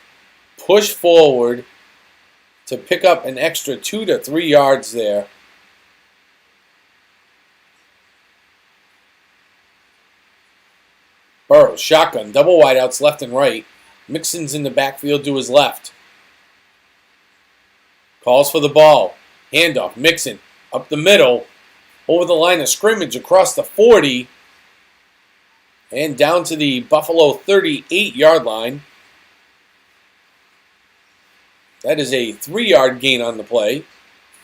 push forward to pick up an extra 2 to 3 yards there. Burrow, shotgun, double wideouts left and right. Mixon's in the backfield to his left. Calls for the ball. Handoff, Mixon up the middle, over the line of scrimmage across the 40. And down to the Buffalo 38-yard line. That is a 3-yard gain on the play.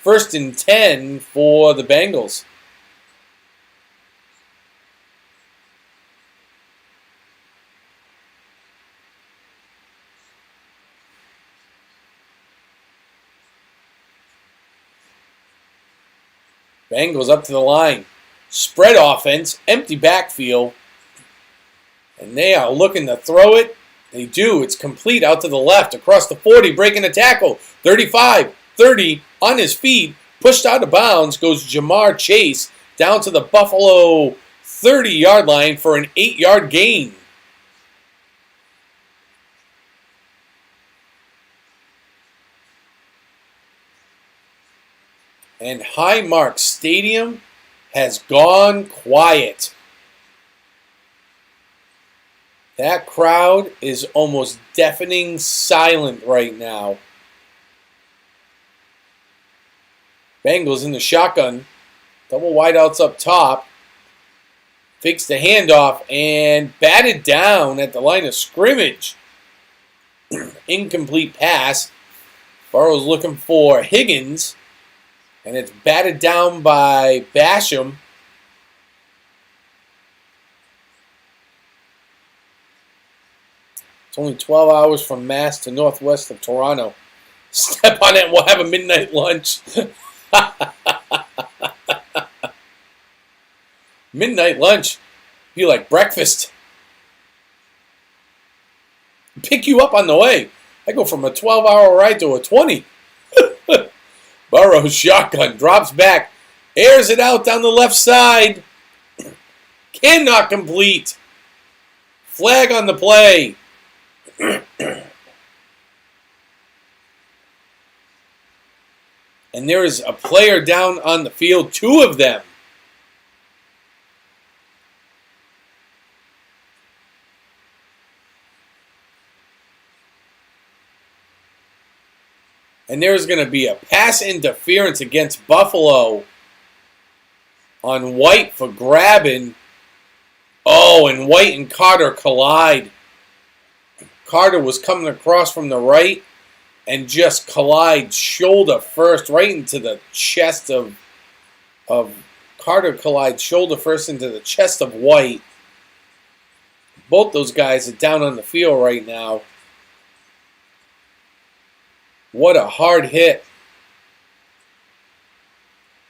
1st and 10 for the Bengals. Bengals up to the line. Spread offense, empty backfield. And they are looking to throw it. They do. It's complete out to the left, across the 40, breaking a tackle. 35, 30, on his feet, pushed out of bounds, goes Jamar Chase down to the Buffalo 30-yard line for an 8-yard gain. And Highmark Stadium has gone quiet. That crowd is almost deafening silent right now. Bengals in the shotgun. Double wideouts up top. Fakes the handoff and batted down at the line of scrimmage. Incomplete pass. Burrow's looking for Higgins. And it's batted down by Basham. It's only 12 hours from Mass to northwest of Toronto. Step on it and we'll have a midnight lunch. Midnight lunch. Be like breakfast. Pick you up on the way. I go from a 12-hour ride to a 20. Burrow's shotgun. Drops back. Airs it out down the left side. Cannot complete. Flag on the play. And there is a player down on the field, 2 of them. And there's going to be a pass interference against Buffalo on White for grabbing. Oh, and White and Carter collide. Carter was coming across from the right and just collides shoulder first right into the chest of Carter collides shoulder first into the chest of White. Both those guys are down on the field right now. What a hard hit.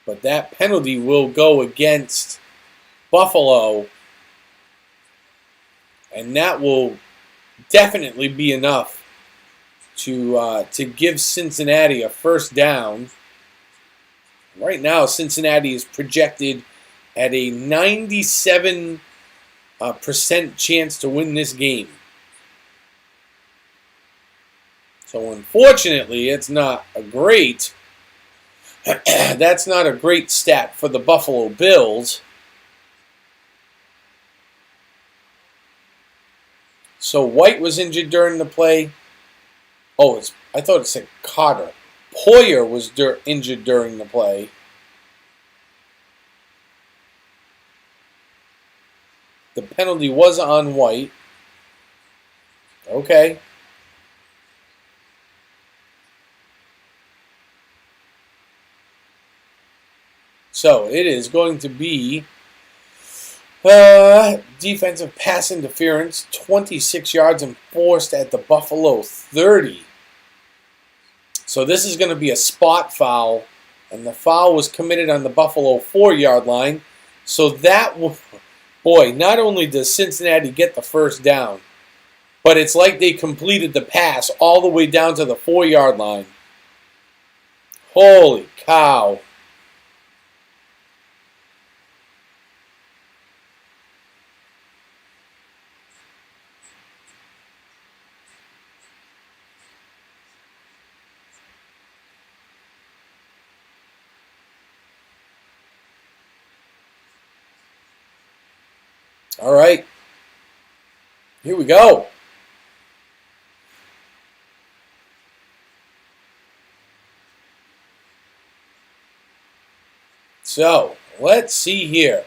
But that penalty will go against Buffalo. And that will definitely be enough to give Cincinnati a first down. Right now, Cincinnati is projected at a 97% chance to win this game. So unfortunately, it's not a great. That's not a great stat for the Buffalo Bills. So White was injured during the play. Oh, I thought it said Carter. Poyer was injured during the play. The penalty was on White. Okay. So it is going to be defensive pass interference, 26 yards enforced at the Buffalo 30. So this is going to be a spot foul, and the foul was committed on the Buffalo 4-yard line. So that, boy, not only does Cincinnati get the first down, but it's like they completed the pass all the way down to the 4-yard line. Holy cow. All right, here we go. So, let's see here.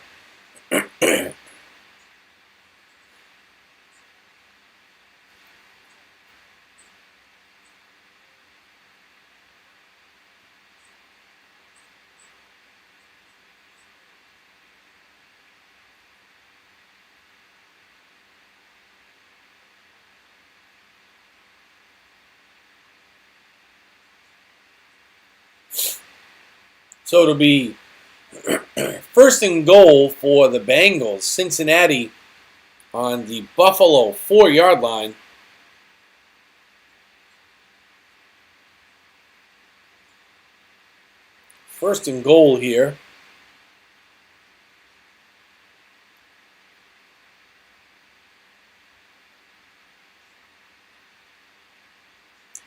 So it'll be first and goal for the Bengals. Cincinnati on the Buffalo 4-yard line. First and goal here.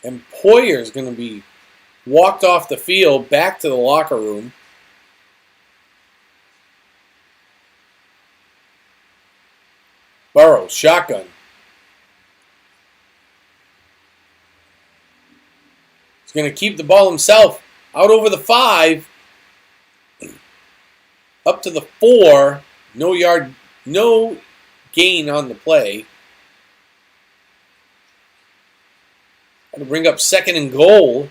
And Poyer is going to be walked off the field back to the locker room. Burrow, shotgun. He's going to keep the ball himself. Out over the 5. Up to the 4. No gain on the play. Got to bring up second and goal.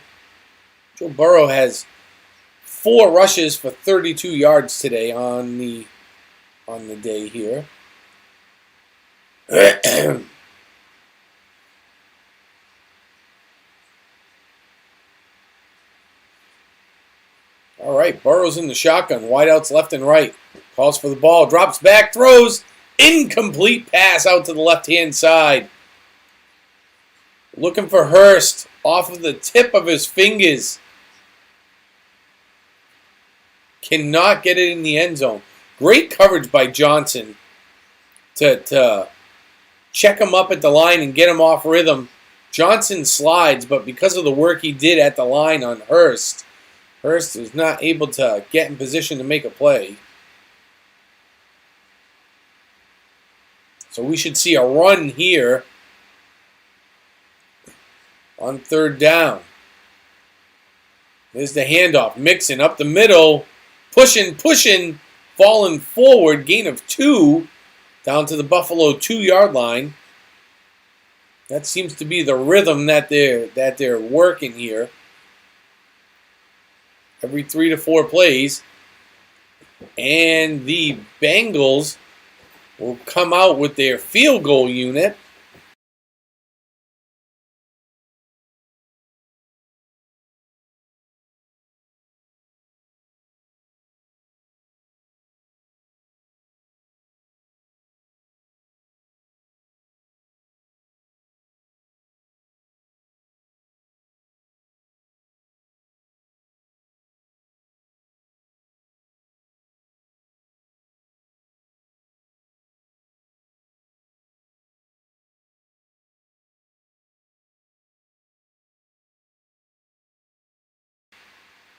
Joe Burrow has 4 rushes for 32 yards today on the day here. All right, Burrow's in the shotgun. Wideouts left and right. Calls for the ball. Drops back. Throws. Incomplete pass out to the left-hand side. Looking for Hurst off of the tip of his fingers. Cannot get it in the end zone. Great coverage by Johnson to check him up at the line and get him off rhythm. Johnson slides, but because of the work he did at the line on Hurst, Hurst is not able to get in position to make a play. So we should see a run here on third down. There's the handoff. Mixon up the middle. Pushing. Falling forward. Gain of 2. Down to the Buffalo 2-yard line. That seems to be the rhythm that they're working here. Every 3 to 4 plays. And the Bengals will come out with their field goal unit.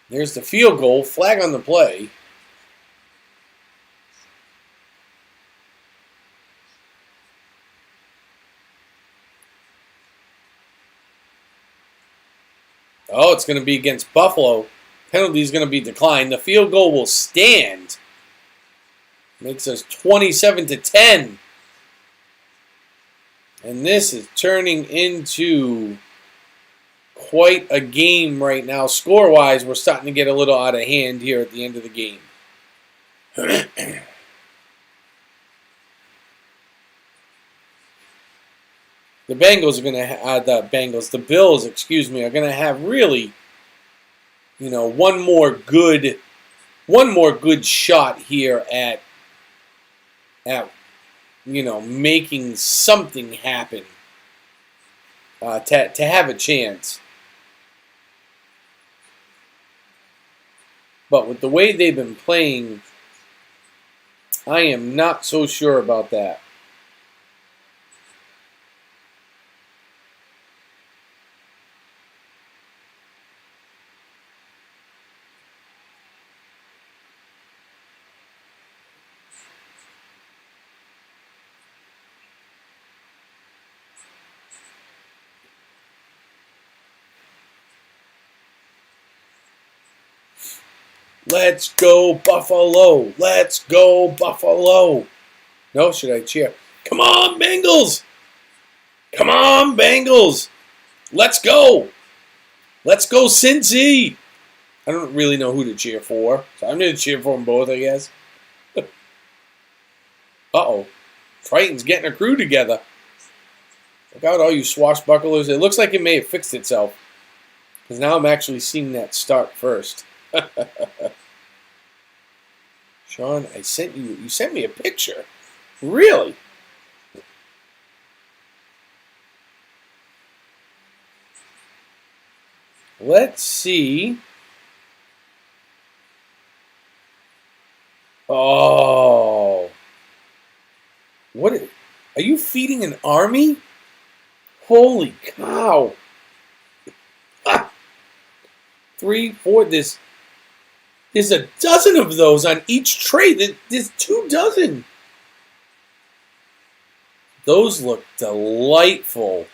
There's the field goal. Flag on the play. Oh, it's going to be against Buffalo. Penalty is going to be declined. The field goal will stand. Makes us 27-10. And this is turning into quite a game right now. Score-wise, we're starting to get a little out of hand here at the end of the game. The Bills, are going to have really, one more good shot here at making something happen to have a chance. But with the way they've been playing, I am not so sure about that. Let's go, Buffalo! Let's go, Buffalo! No, should I cheer? Come on, Bengals! Come on, Bengals! Let's go! Let's go, Cincy! I don't really know who to cheer for, so I'm going to cheer for them both, I guess. Uh-oh. Triton's getting a crew together. Look out, all you swashbucklers. It looks like it may have fixed itself. Because now I'm actually seeing that start first. Sean, you sent me a picture. Really? Let's see. Oh. What? Are you feeding an army? Holy cow. 3, 4, there's a dozen of those on each tray. There's 2 dozen. Those look delightful.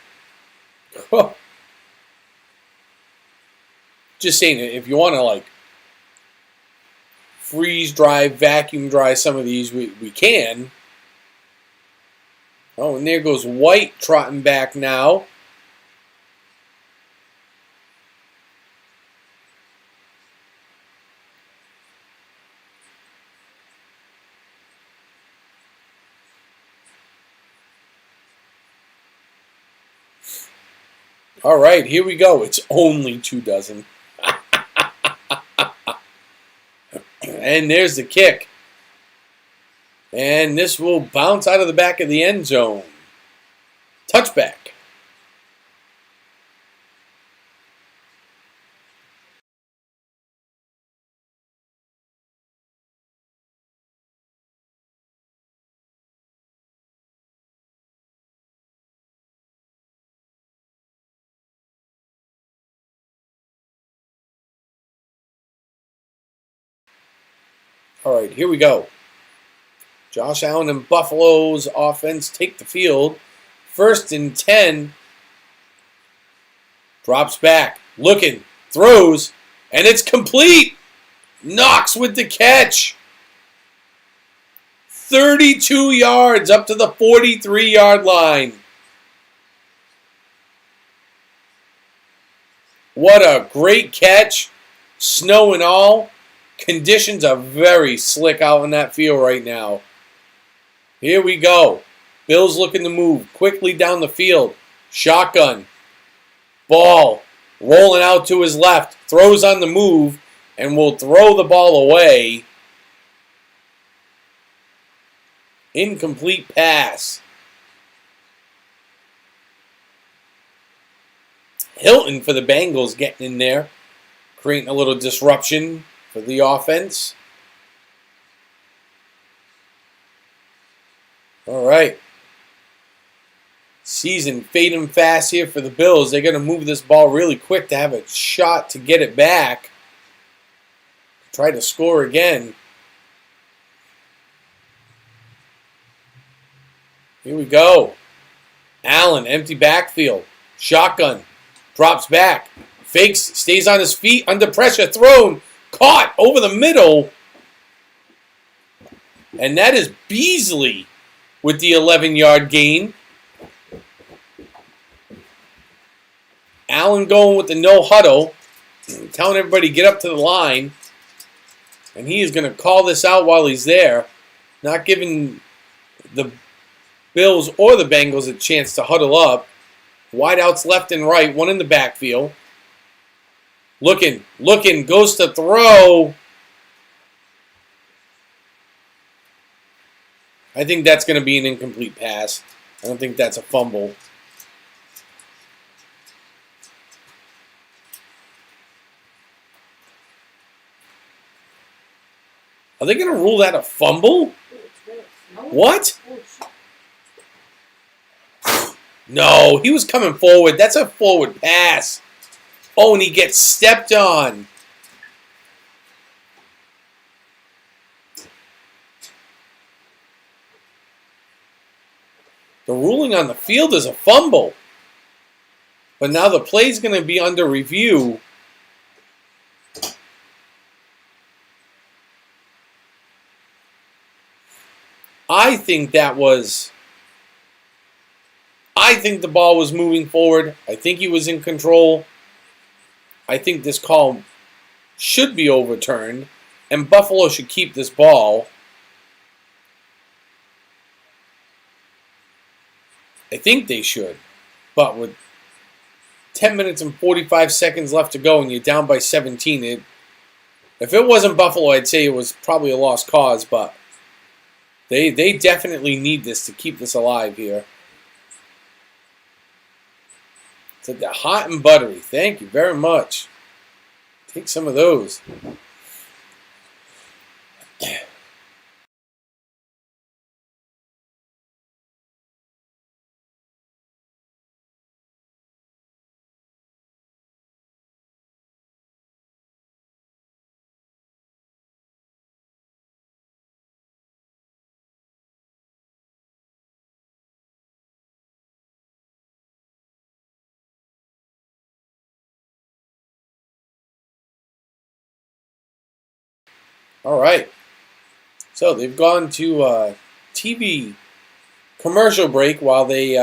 Just saying, if you want to freeze dry, vacuum dry some of these, we can. Oh, and there goes White trotting back now. All right, here we go. It's only 2 dozen. And there's the kick. And this will bounce out of the back of the end zone. Touchback. All right, here we go. Josh Allen and Buffalo's offense take the field. 1st and 10. Drops back. Looking. Throws. And it's complete. Knox with the catch. 32 yards up to the 43-yard line. What a great catch. Snow and all. Conditions are very slick out in that field right now. Here we go. Bills looking to move quickly down the field. Shotgun. Ball rolling out to his left. Throws on the move and will throw the ball away. Incomplete pass. Hilton for the Bengals getting in there, creating a little disruption for the offense. All right. Season fading fast here for the Bills. They're going to move this ball really quick to have a shot to get it back. Try to score again. Here we go. Allen, empty backfield. Shotgun. Drops back. Fakes. Stays on his feet. Under pressure. Thrown. Caught over the middle. And that is Beasley with the 11-yard gain. Allen going with the no huddle. Telling everybody get up to the line. And he is going to call this out while he's there. Not giving the Bills or the Bengals a chance to huddle up. Wideouts left and right. One in the backfield. Looking. Goes to throw. I think that's going to be an incomplete pass. I don't think that's a fumble. Are they going to rule that a fumble? What? No, he was coming forward. That's a forward pass. Oh, and he gets stepped on. The ruling on the field is a fumble. But now the play's going to be under review. I think the ball was moving forward. I think he was in control. I think this call should be overturned. And Buffalo should keep this ball. I think they should. But with 10 minutes and 45 seconds left to go and you're down by 17, if it wasn't Buffalo, I'd say it was probably a lost cause. But they definitely need this to keep this alive here. It's hot and buttery. Thank you very much. Take some of those. All right. So they've gone to TV commercial break while they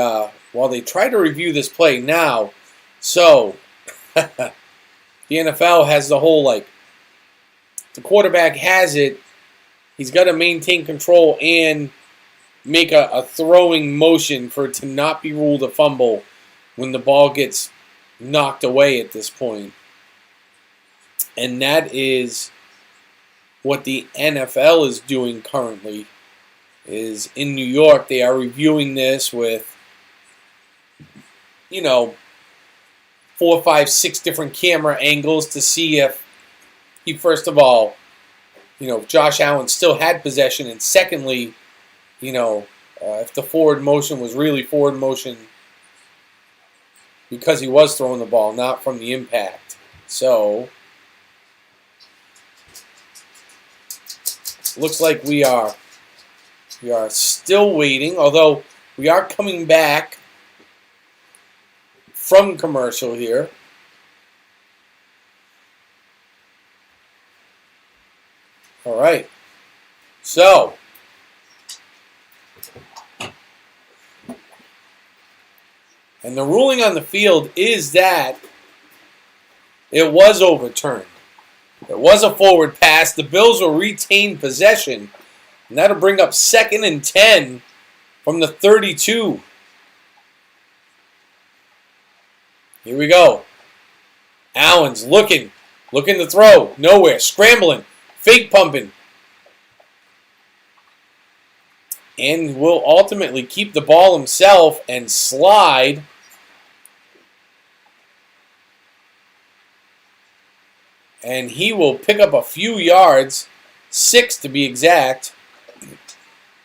try to review this play now. So the NFL has the whole the quarterback has it. He's got to maintain control and make a throwing motion for it to not be ruled a fumble when the ball gets knocked away at this point. And that is what the NFL is doing currently. Is in New York, they are reviewing this with, 4, 5, 6 different camera angles to see if he, first of all, Josh Allen still had possession, and secondly, if the forward motion was really forward motion because he was throwing the ball, not from the impact. So looks like we are still waiting, although we are coming back from commercial here. All right. So, and the ruling on the field is that it was overturned. It was a forward pass. The Bills will retain possession, and that'll bring up 2nd and 10 from the 32. Here we go. Allen's looking to throw. Nowhere. Scrambling. Fake pumping. And will ultimately keep the ball himself and slide. And he will pick up a few yards, 6 to be exact,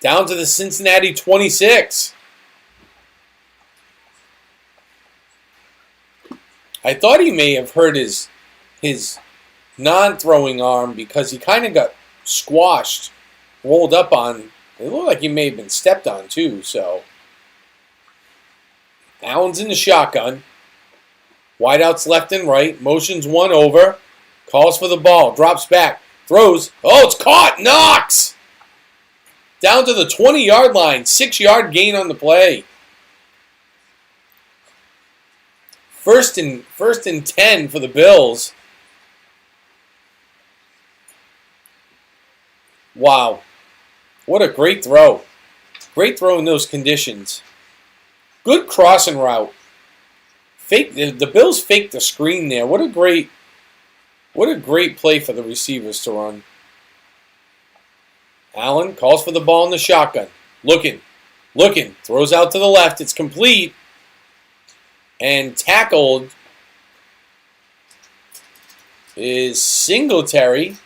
down to the Cincinnati 26. I thought he may have hurt his non-throwing arm because he kind of got squashed, rolled up on. It looked like he may have been stepped on too. So Allen's in the shotgun. Wideouts left and right. Motions one over. Calls for the ball. Drops back. Throws. Oh, it's caught. Knocks. Down to the 20-yard line. 6-yard gain on the play. First and 10 for the Bills. Wow. What a great throw. Great throw in those conditions. Good crossing route. The Bills faked the screen there. What a great play for the receivers to run. Allen calls for the ball in the shotgun. Looking. Throws out to the left. It's complete. And tackled is Singletary.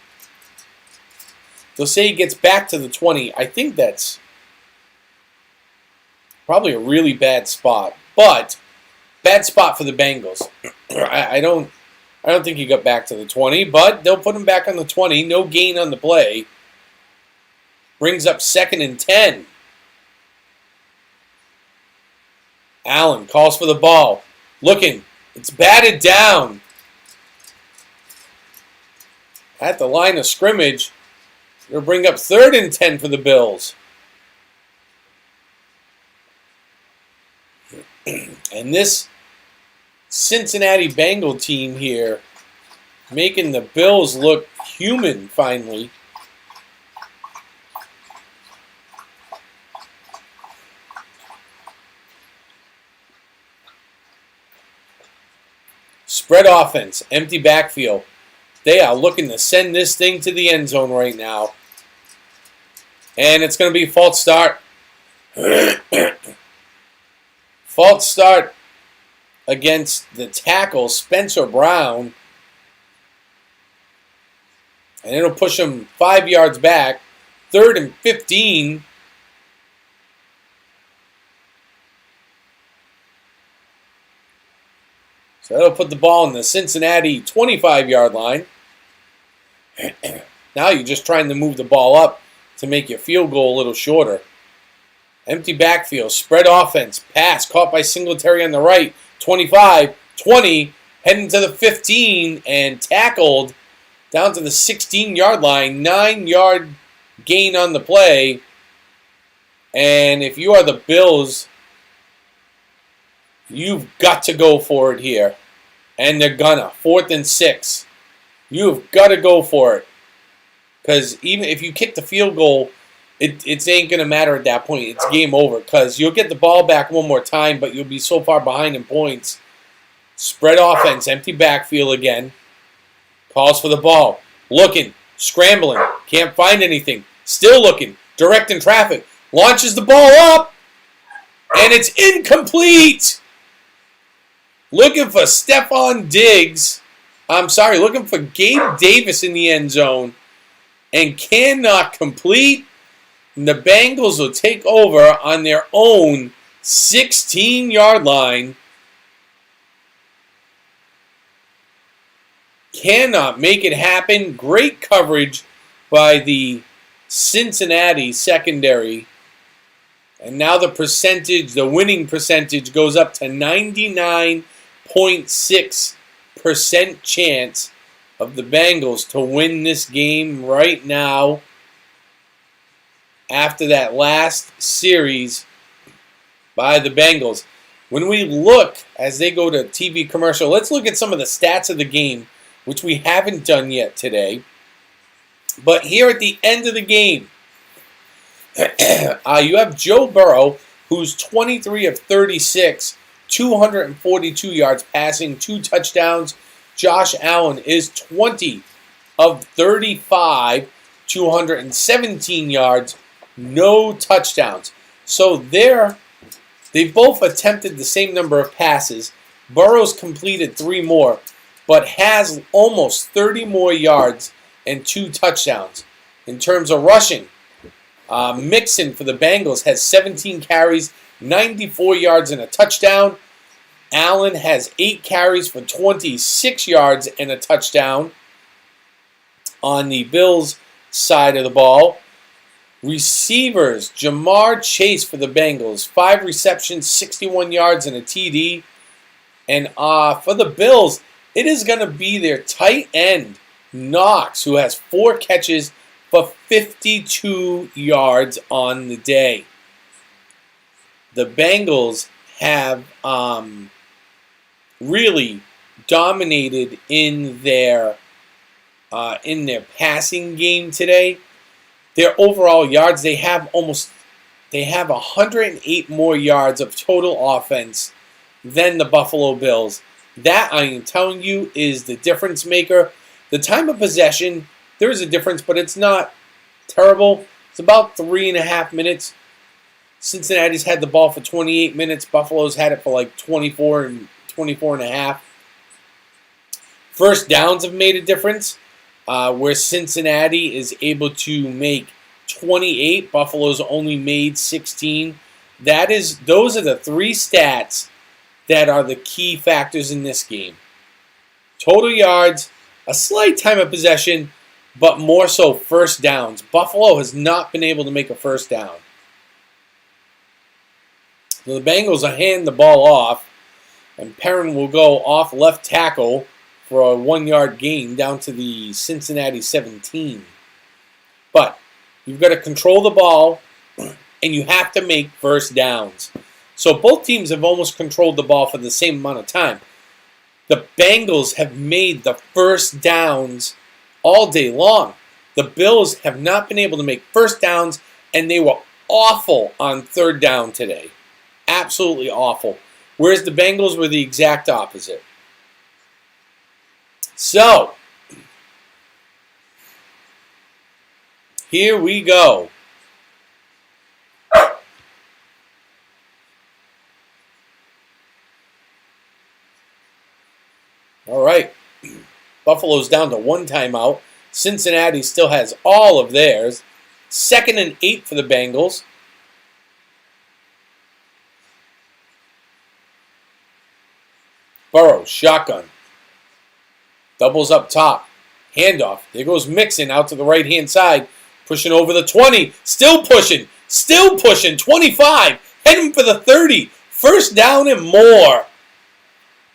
They'll say he gets back to the 20. I think that's probably a really bad spot. But bad spot for the Bengals. I don't think he got back to the 20, but they'll put him back on the 20. No gain on the play. Brings up 2nd and 10. Allen calls for the ball. Looking. It's batted down. At the line of scrimmage. It'll bring up 3rd and 10 for the Bills. And this Cincinnati Bengal team here making the Bills look human finally. Spread offense, empty backfield. They are looking to send this thing to the end zone right now. And it's going to be false start. False start against the tackle, Spencer Brown. And it'll push him 5 yards back. 3rd and 15. So that'll put the ball in the Cincinnati 25-yard line. Now you're just trying to move the ball up to make your field goal a little shorter. Empty backfield, spread offense, pass, caught by Singletary on the right. 25, 20, heading to the 15, and tackled down to the 16-yard line. 9-yard gain on the play. And if you are the Bills, you've got to go for it here. And they're gonna. 4th and 6. You've got to go for it. Because even if you kick the field goal, it ain't going to matter at that point. It's game over. Because you'll get the ball back one more time, but you'll be so far behind in points. Spread offense. Empty backfield again. Calls for the ball. Looking. Scrambling. Can't find anything. Still looking. Directing traffic. Launches the ball up. And it's incomplete. Looking for Stephon Diggs. Looking for Gabe Davis in the end zone. And cannot complete. And the Bengals will take over on their own 16-yard line. Cannot make it happen. Great coverage by the Cincinnati secondary. And now the winning percentage goes up to 99.6% chance of the Bengals to win this game right now after that last series by the Bengals. When we look, as they go to TV commercial, let's look at some of the stats of the game, which we haven't done yet today. But here at the end of the game, you have Joe Burrow, who's 23 of 36, 242 yards passing, 2 touchdowns. Josh Allen is 20 of 35, 217 yards, no touchdowns. So they both attempted the same number of passes. Burrow's completed 3 more, but has almost 30 more yards and 2 touchdowns. In terms of rushing, Mixon for the Bengals has 17 carries, 94 yards and a touchdown. Allen has 8 carries for 26 yards and a touchdown. On the Bills side of the ball, receivers, Jamar Chase for the Bengals, 5 receptions, 61 yards and a TD. And for the Bills, it is going to be their tight end, Knox, who has 4 catches for 52 yards on the day. The Bengals have really dominated in their passing game today. Their overall yards, they have 108 more yards of total offense than the Buffalo Bills. That, I am telling you, is the difference maker. The time of possession, there is a difference, but it's not terrible. It's about 3.5 minutes. Cincinnati's had the ball for 28 minutes. Buffalo's had it for like 24 and a half. First downs have made a difference, where Cincinnati is able to make 28. Buffalo's only made 16. Those are the 3 stats that are the key factors in this game. Total yards, a slight time of possession, but more so first downs. Buffalo has not been able to make a first down. So the Bengals will hand the ball off, and Perrin will go off left tackle for a 1-yard gain down to the Cincinnati 17. But you've got to control the ball, and you have to make first downs. So both teams have almost controlled the ball for the same amount of time. The Bengals have made the first downs all day long. The Bills have not been able to make first downs, and they were awful on third down today. Absolutely awful. Whereas the Bengals were the exact opposite. So, here we go. All right. Buffalo's down to 1 timeout. Cincinnati still has all of theirs. 2nd and 8 for the Bengals. Burrow, shotgun. Doubles up top. Handoff. There goes Mixon out to the right-hand side. Pushing over the 20. Still pushing. Still pushing. 25. Heading for the 30. First down and more.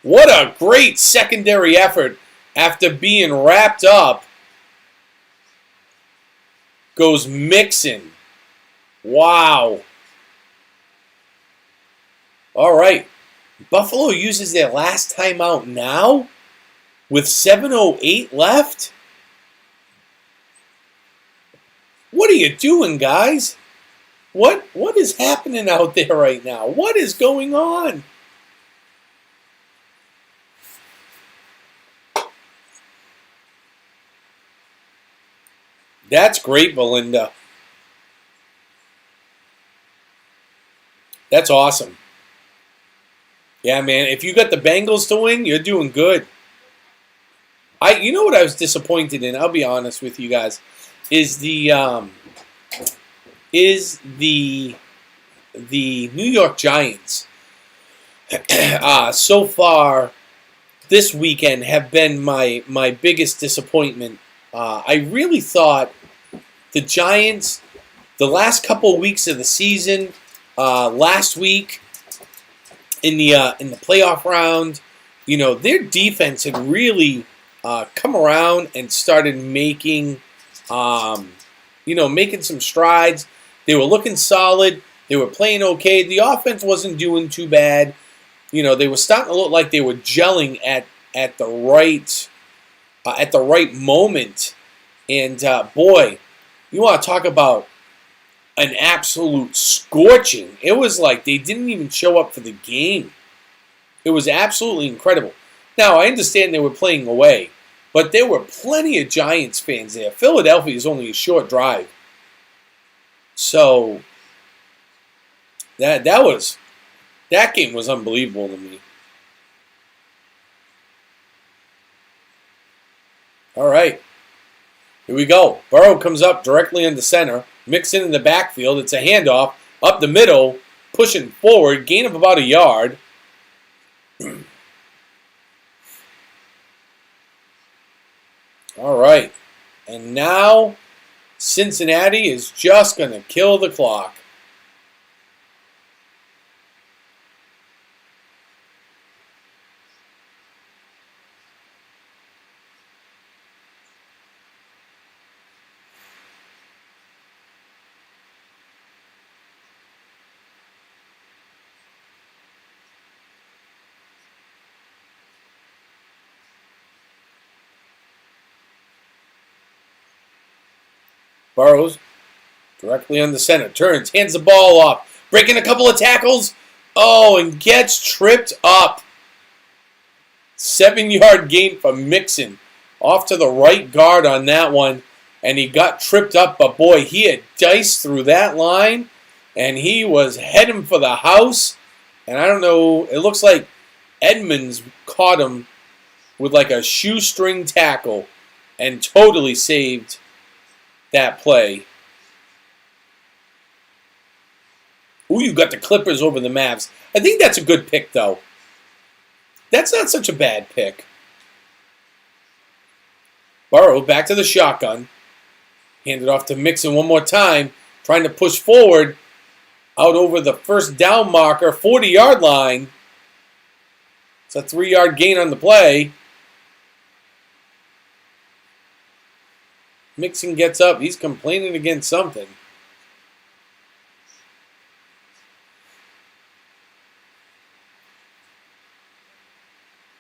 What a great secondary effort after being wrapped up. Goes Mixon. Wow. All right. Buffalo uses their last timeout now with 7:08 left. What are you doing, guys? What is happening out there right now? What is going on? That's great, Belinda. That's awesome. Yeah, man, if you got the Bengals to win, you're doing good. You know what I was disappointed in, I'll be honest with you guys, is the New York Giants. So far this weekend have been my biggest disappointment. I really thought the Giants, the last couple of weeks of the season, last week in the playoff round, their defense had really come around and started making, making some strides. They were looking solid. They were playing okay. The offense wasn't doing too bad. They were starting to look like they were gelling at the right moment. And boy, you want to talk about an absolute scorching. It was like they didn't even show up for the game. It was absolutely incredible. Now, I understand they were playing away, but there were plenty of Giants fans there. Philadelphia is only a short drive. So, that game was unbelievable to me. All right. Here we go. Burrow comes up directly into center. Mixon in the backfield. It's a handoff. Up the middle. Pushing forward. Gain of about a yard. All right. And now Cincinnati is just going to kill the clock. Burrows directly on the center. Turns, hands the ball off. Breaking a couple of tackles. Oh, and gets tripped up. 7-yard gain for Mixon. Off to the right guard on that one. And he got tripped up. But boy, he had diced through that line. And he was heading for the house. And I don't know. It looks like Edmonds caught him with like a shoestring tackle. And totally saved that play. Ooh, you got the Clippers over the Mavs. I think that's a good pick, though. That's not such a bad pick. Burrow back to the shotgun. Hand it off to Mixon one more time. Trying to push forward. Out over the first down marker. 40-yard line. It's a 3-yard gain on the play. Mixon gets up. He's complaining against something.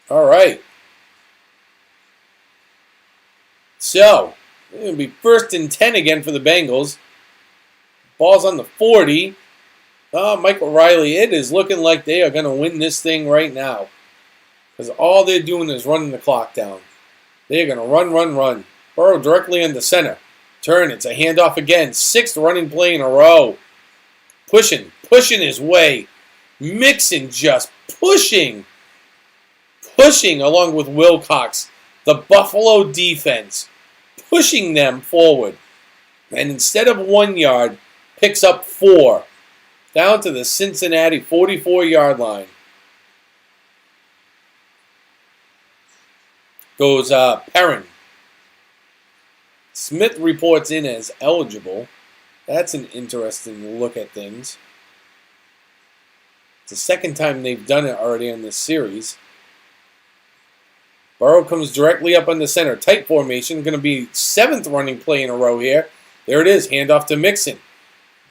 All right. So, it's going to be 1st and 10 again for the Bengals. Ball's on the 40. Oh, Michael Riley, it is looking like they are going to win this thing right now. Because all they're doing is running the clock down. They're going to run. Burrow directly into center. Turn, it's a handoff again. 6th running play in a row. Pushing his way. Mixon just pushing along with Wilcox. The Buffalo defense pushing them forward. And instead of 1 yard, picks up 4. Down to the Cincinnati 44-yard line. Goes Perrin. Smith reports in as eligible. That's an interesting look at things. It's the second time they've done it already in this series. Burrow comes directly up on the center. Tight formation. Going to be 7th running play in a row here. There it is. Handoff to Mixon.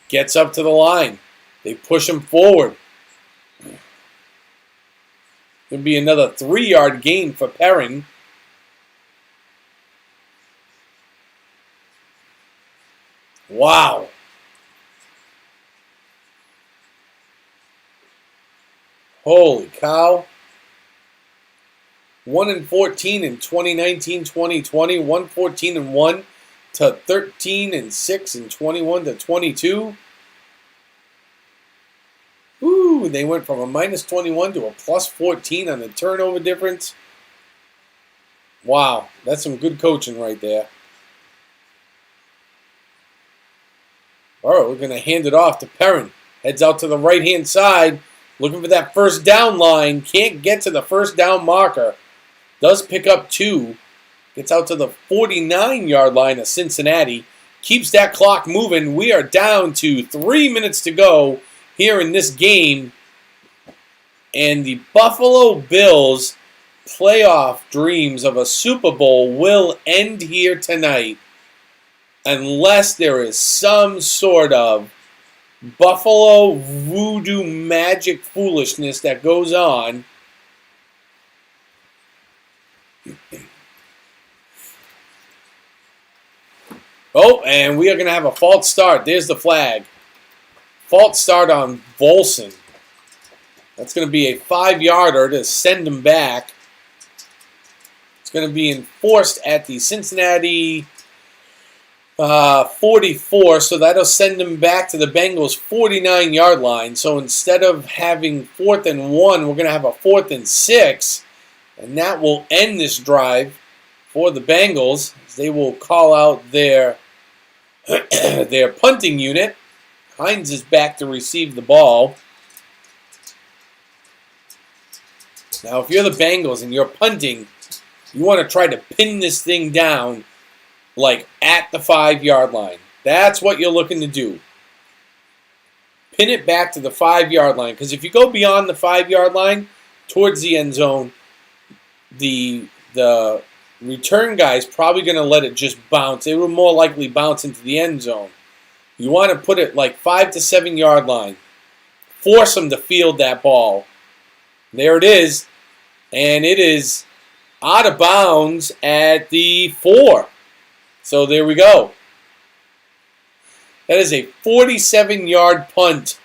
Gets up to the line. They push him forward. Going to be another 3-yard gain for Perrin. Wow. Holy cow. 1-14 in 2019-2020. 1-14-1 to 13-6 in 21-22. Ooh, they went from a -21 to a +14 on the turnover difference. Wow, that's some good coaching right there. Burrow, we're going to hand it off to Perrin. Heads out to the right-hand side. Looking for that first down line. Can't get to the first down marker. Does pick up 2. Gets out to the 49-yard line of Cincinnati. Keeps that clock moving. We are down to 3 minutes to go here in this game. And the Buffalo Bills playoff dreams of a Super Bowl will end here tonight unless there is some sort of Buffalo voodoo magic foolishness that goes on. Oh, and we are going to have a false start. There's the flag. False start on Volson. That's going to be a 5-yarder to send him back. It's going to be enforced at the Cincinnati 44, so that'll send him back to the Bengals 49-yard line. So instead of having 4th and 1, we're going to have a 4th and 6, and that will end this drive for the Bengals. They will call out their their punting unit. Hines is back to receive the ball. Now, if you're the Bengals and you're punting, you want to try to pin this thing down like at the 5-yard line. That's what you're looking to do. Pin it back to the 5-yard line, because if you go beyond the 5-yard line towards the end zone, the return guy is probably going to let it just bounce. It will more likely bounce into the end zone. You want to put it like 5 to 7-yard line. Force them to field that ball. There it is. And it is out of bounds at the 4. So there we go. That is a 47-yard punt.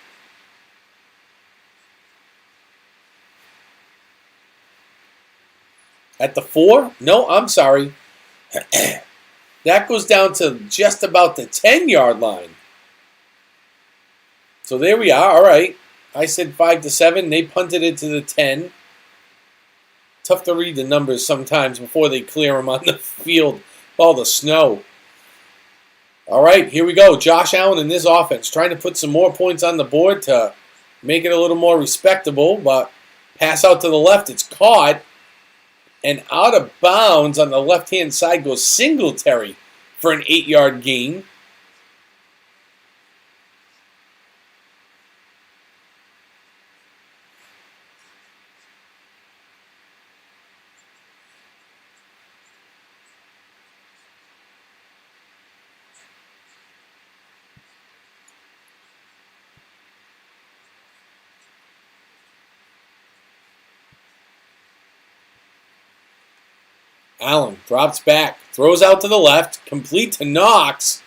At the 4? No, I'm sorry. That goes down to just about the 10-yard line. So there we are. All right. I said 5 to 7. They punted it to the 10. Tough to read the numbers sometimes before they clear them on the field. All the snow. All right, here we go. Josh Allen in this offense trying to put some more points on the board to make it a little more respectable. But pass out to the left. It's caught. And out of bounds on the left-hand side goes Singletary for an 8-yard gain. Allen drops back, throws out to the left, complete to Knox.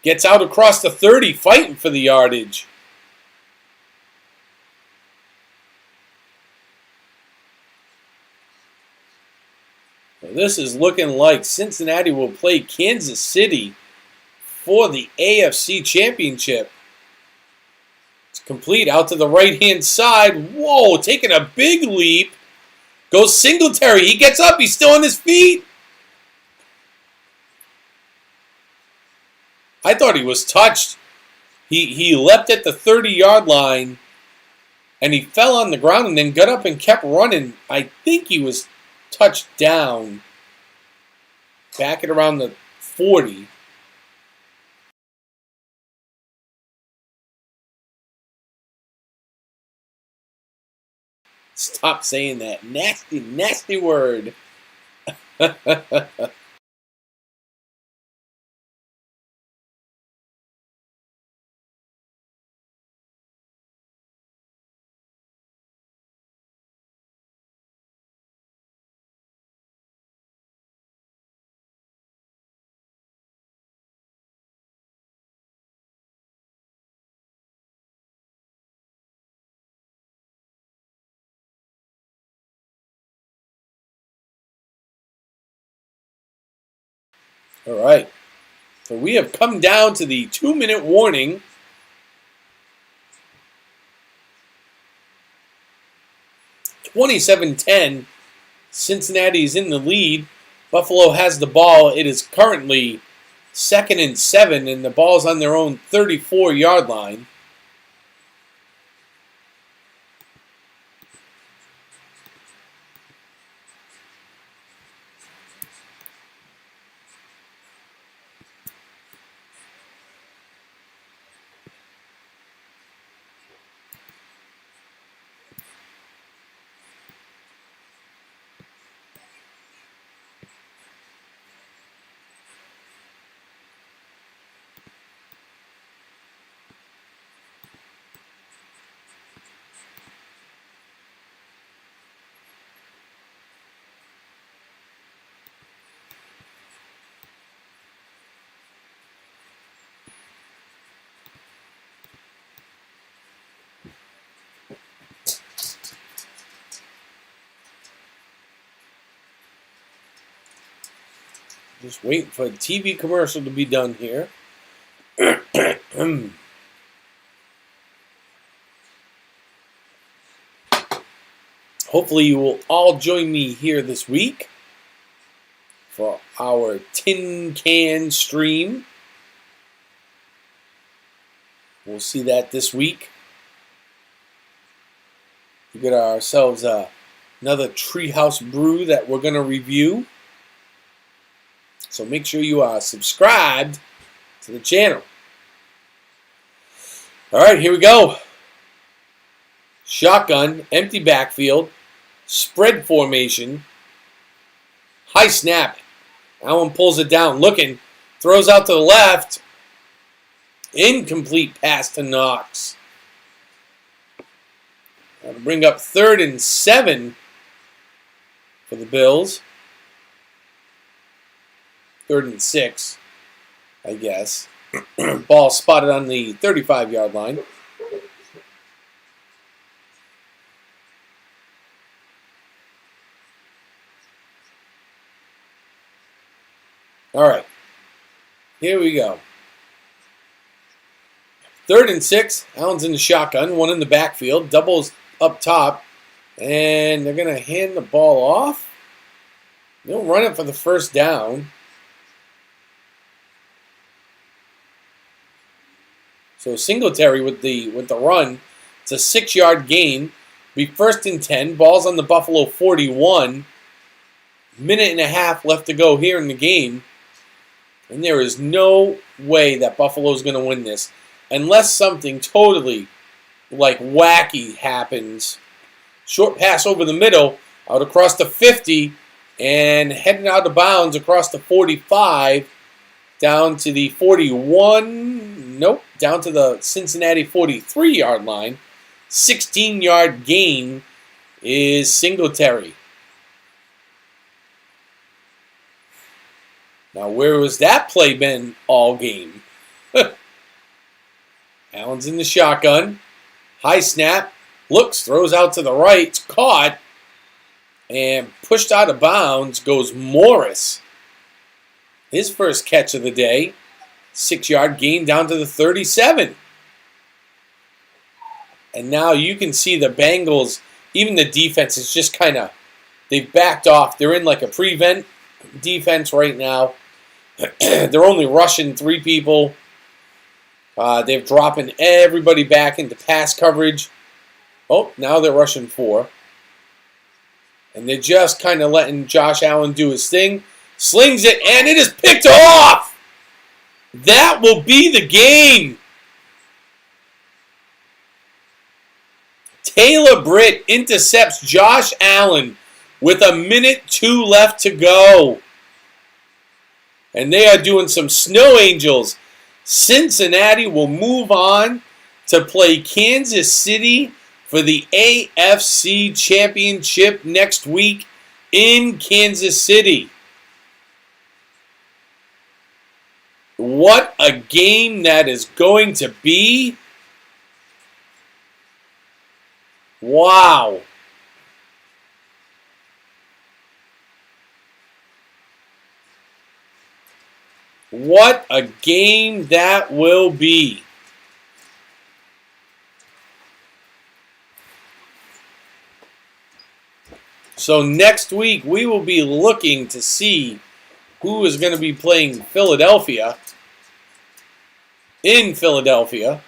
Gets out across the 30, fighting for the yardage. Now this is looking like Cincinnati will play Kansas City for the AFC Championship. It's complete out to the right-hand side. Whoa, taking a big leap. Goes Singletary. He gets up. He's still on his feet. I thought he was touched. He leapt at the 30-yard line, and he fell on the ground and then got up and kept running. I think he was touched down back at around the 40. Stop saying that nasty, nasty word. All right. So we have come down to the 2-minute warning. (27-10). Cincinnati is in the lead. Buffalo has the ball. It is currently 2nd and 7, and the ball's on their own 34-yard line. Just waiting for the TV commercial to be done here. Hopefully you will all join me here this week for our tin can stream. We'll see that this week. We got ourselves another Treehouse brew that we're going to review. So make sure you are subscribed to the channel. All right, here we go. Shotgun, empty backfield, spread formation, high snap. Allen pulls it down, looking, throws out to the left. Incomplete pass to Knox. That'll bring up 3rd and 7 for the Bills. 3rd and 6, I guess. Ball spotted on the 35-yard line. All right, here we go. 3rd and 6. Allen's in the shotgun, one in the backfield, doubles up top, and they're going to hand the ball off. They'll run it for the first down. So Singletary with the run. It's a 6-yard gain. Be 1st and 10. Ball's on the Buffalo 41. Minute and a half left to go here in the game. And there is no way that Buffalo's going to win this unless something totally like wacky happens. Short pass over the middle, out across the 50, and heading out of bounds across the 45, down to the 41. Nope, down to the Cincinnati 43-yard line. 16-yard gain is Singletary. Now, where was that play been all game? Allen's in the shotgun. High snap. Looks, throws out to the right. It's caught. And pushed out of bounds goes Morris. His first catch of the day. 6-yard gain down to the 37. And now you can see the Bengals, even the defense is just kind of, they've backed off. They're in like a prevent defense right now. They're only rushing 3 people. They're dropping everybody back into pass coverage. Oh, now they're rushing 4. And they're just kind of letting Josh Allen do his thing. Slings it, and it is picked off! That will be the game! Taylor Britt intercepts Josh Allen with 1:02 left to go. And they are doing some snow angels. Cincinnati will move on to play Kansas City for the AFC Championship next week in Kansas City. What a game that is going to be. Wow. What a game that will be. So next week we will be looking to see who is going to be playing Philadelphia in Philadelphia.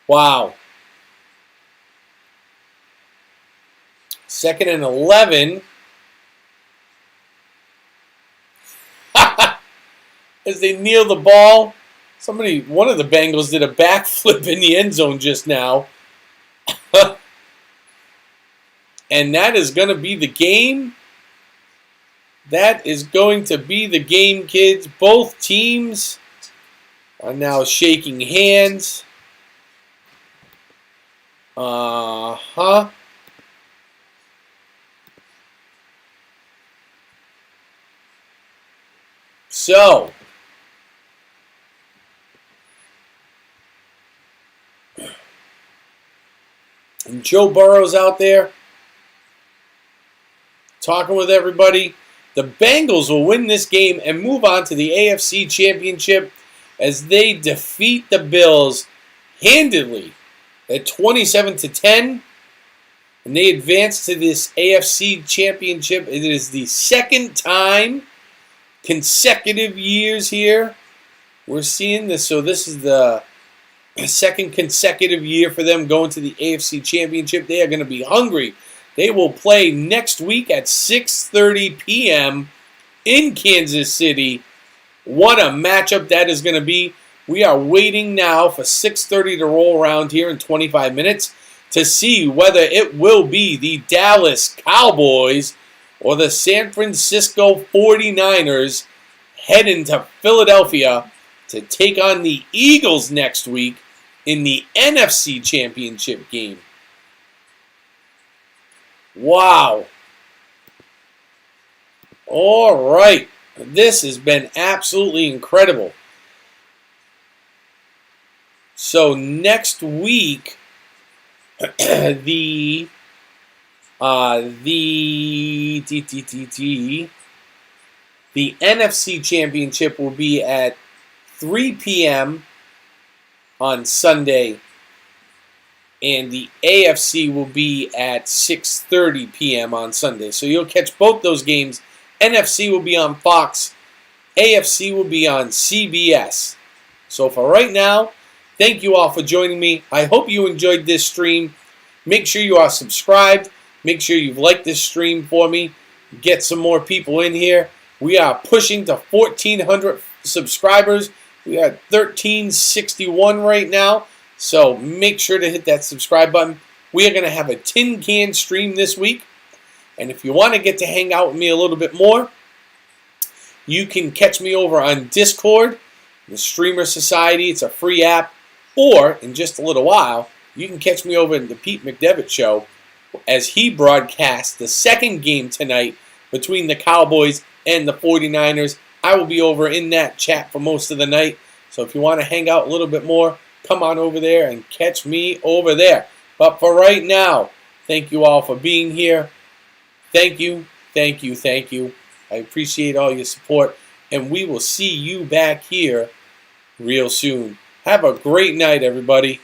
Wow. 2nd and 11. As they kneel the ball. One of the Bengals did a backflip in the end zone just now. And that is going to be the game. That is going to be the game, kids. Both teams are now shaking hands. So, and Joe Burrow's out there talking with everybody. The Bengals will win this game and move on to the AFC Championship as they defeat the Bills handedly at 27-10. And they advance to this AFC Championship. It is the second time consecutive years here we're seeing this. So this is the second consecutive year for them going to the AFC Championship. They are going to be hungry. They will play next week at 6:30 p.m. in Kansas City. What a matchup that is going to be. We are waiting now for 6:30 to roll around here in 25 minutes to see whether it will be the Dallas Cowboys or the San Francisco 49ers heading to Philadelphia to take on the Eagles next week in the NFC Championship game. Wow. All right. This has been absolutely incredible. So next week, the NFC Championship will be at 3 p.m. on Sunday, and the AFC will be at 6:30 p.m. on Sunday. So you'll catch both those games. NFC will be on Fox. AFC will be on CBS. So for right now, thank you all for joining me. I hope you enjoyed this stream. Make sure you are subscribed. Make sure you've liked this stream for me. Get some more people in here. We are pushing to 1,400 subscribers. We are 1,361 right now. So make sure to hit that subscribe button. We are going to have a tin can stream this week. And if you want to get to hang out with me a little bit more, you can catch me over on Discord, the Streamer Society. It's a free app. Or, in just a little while, you can catch me over in the Pete McDevitt Show as he broadcasts the second game tonight between the Cowboys and the 49ers. I will be over in that chat for most of the night. So if you want to hang out a little bit more, come on over there and catch me over there. But for right now, thank you all for being here. Thank you, thank you, thank you. I appreciate all your support. And we will see you back here real soon. Have a great night, everybody.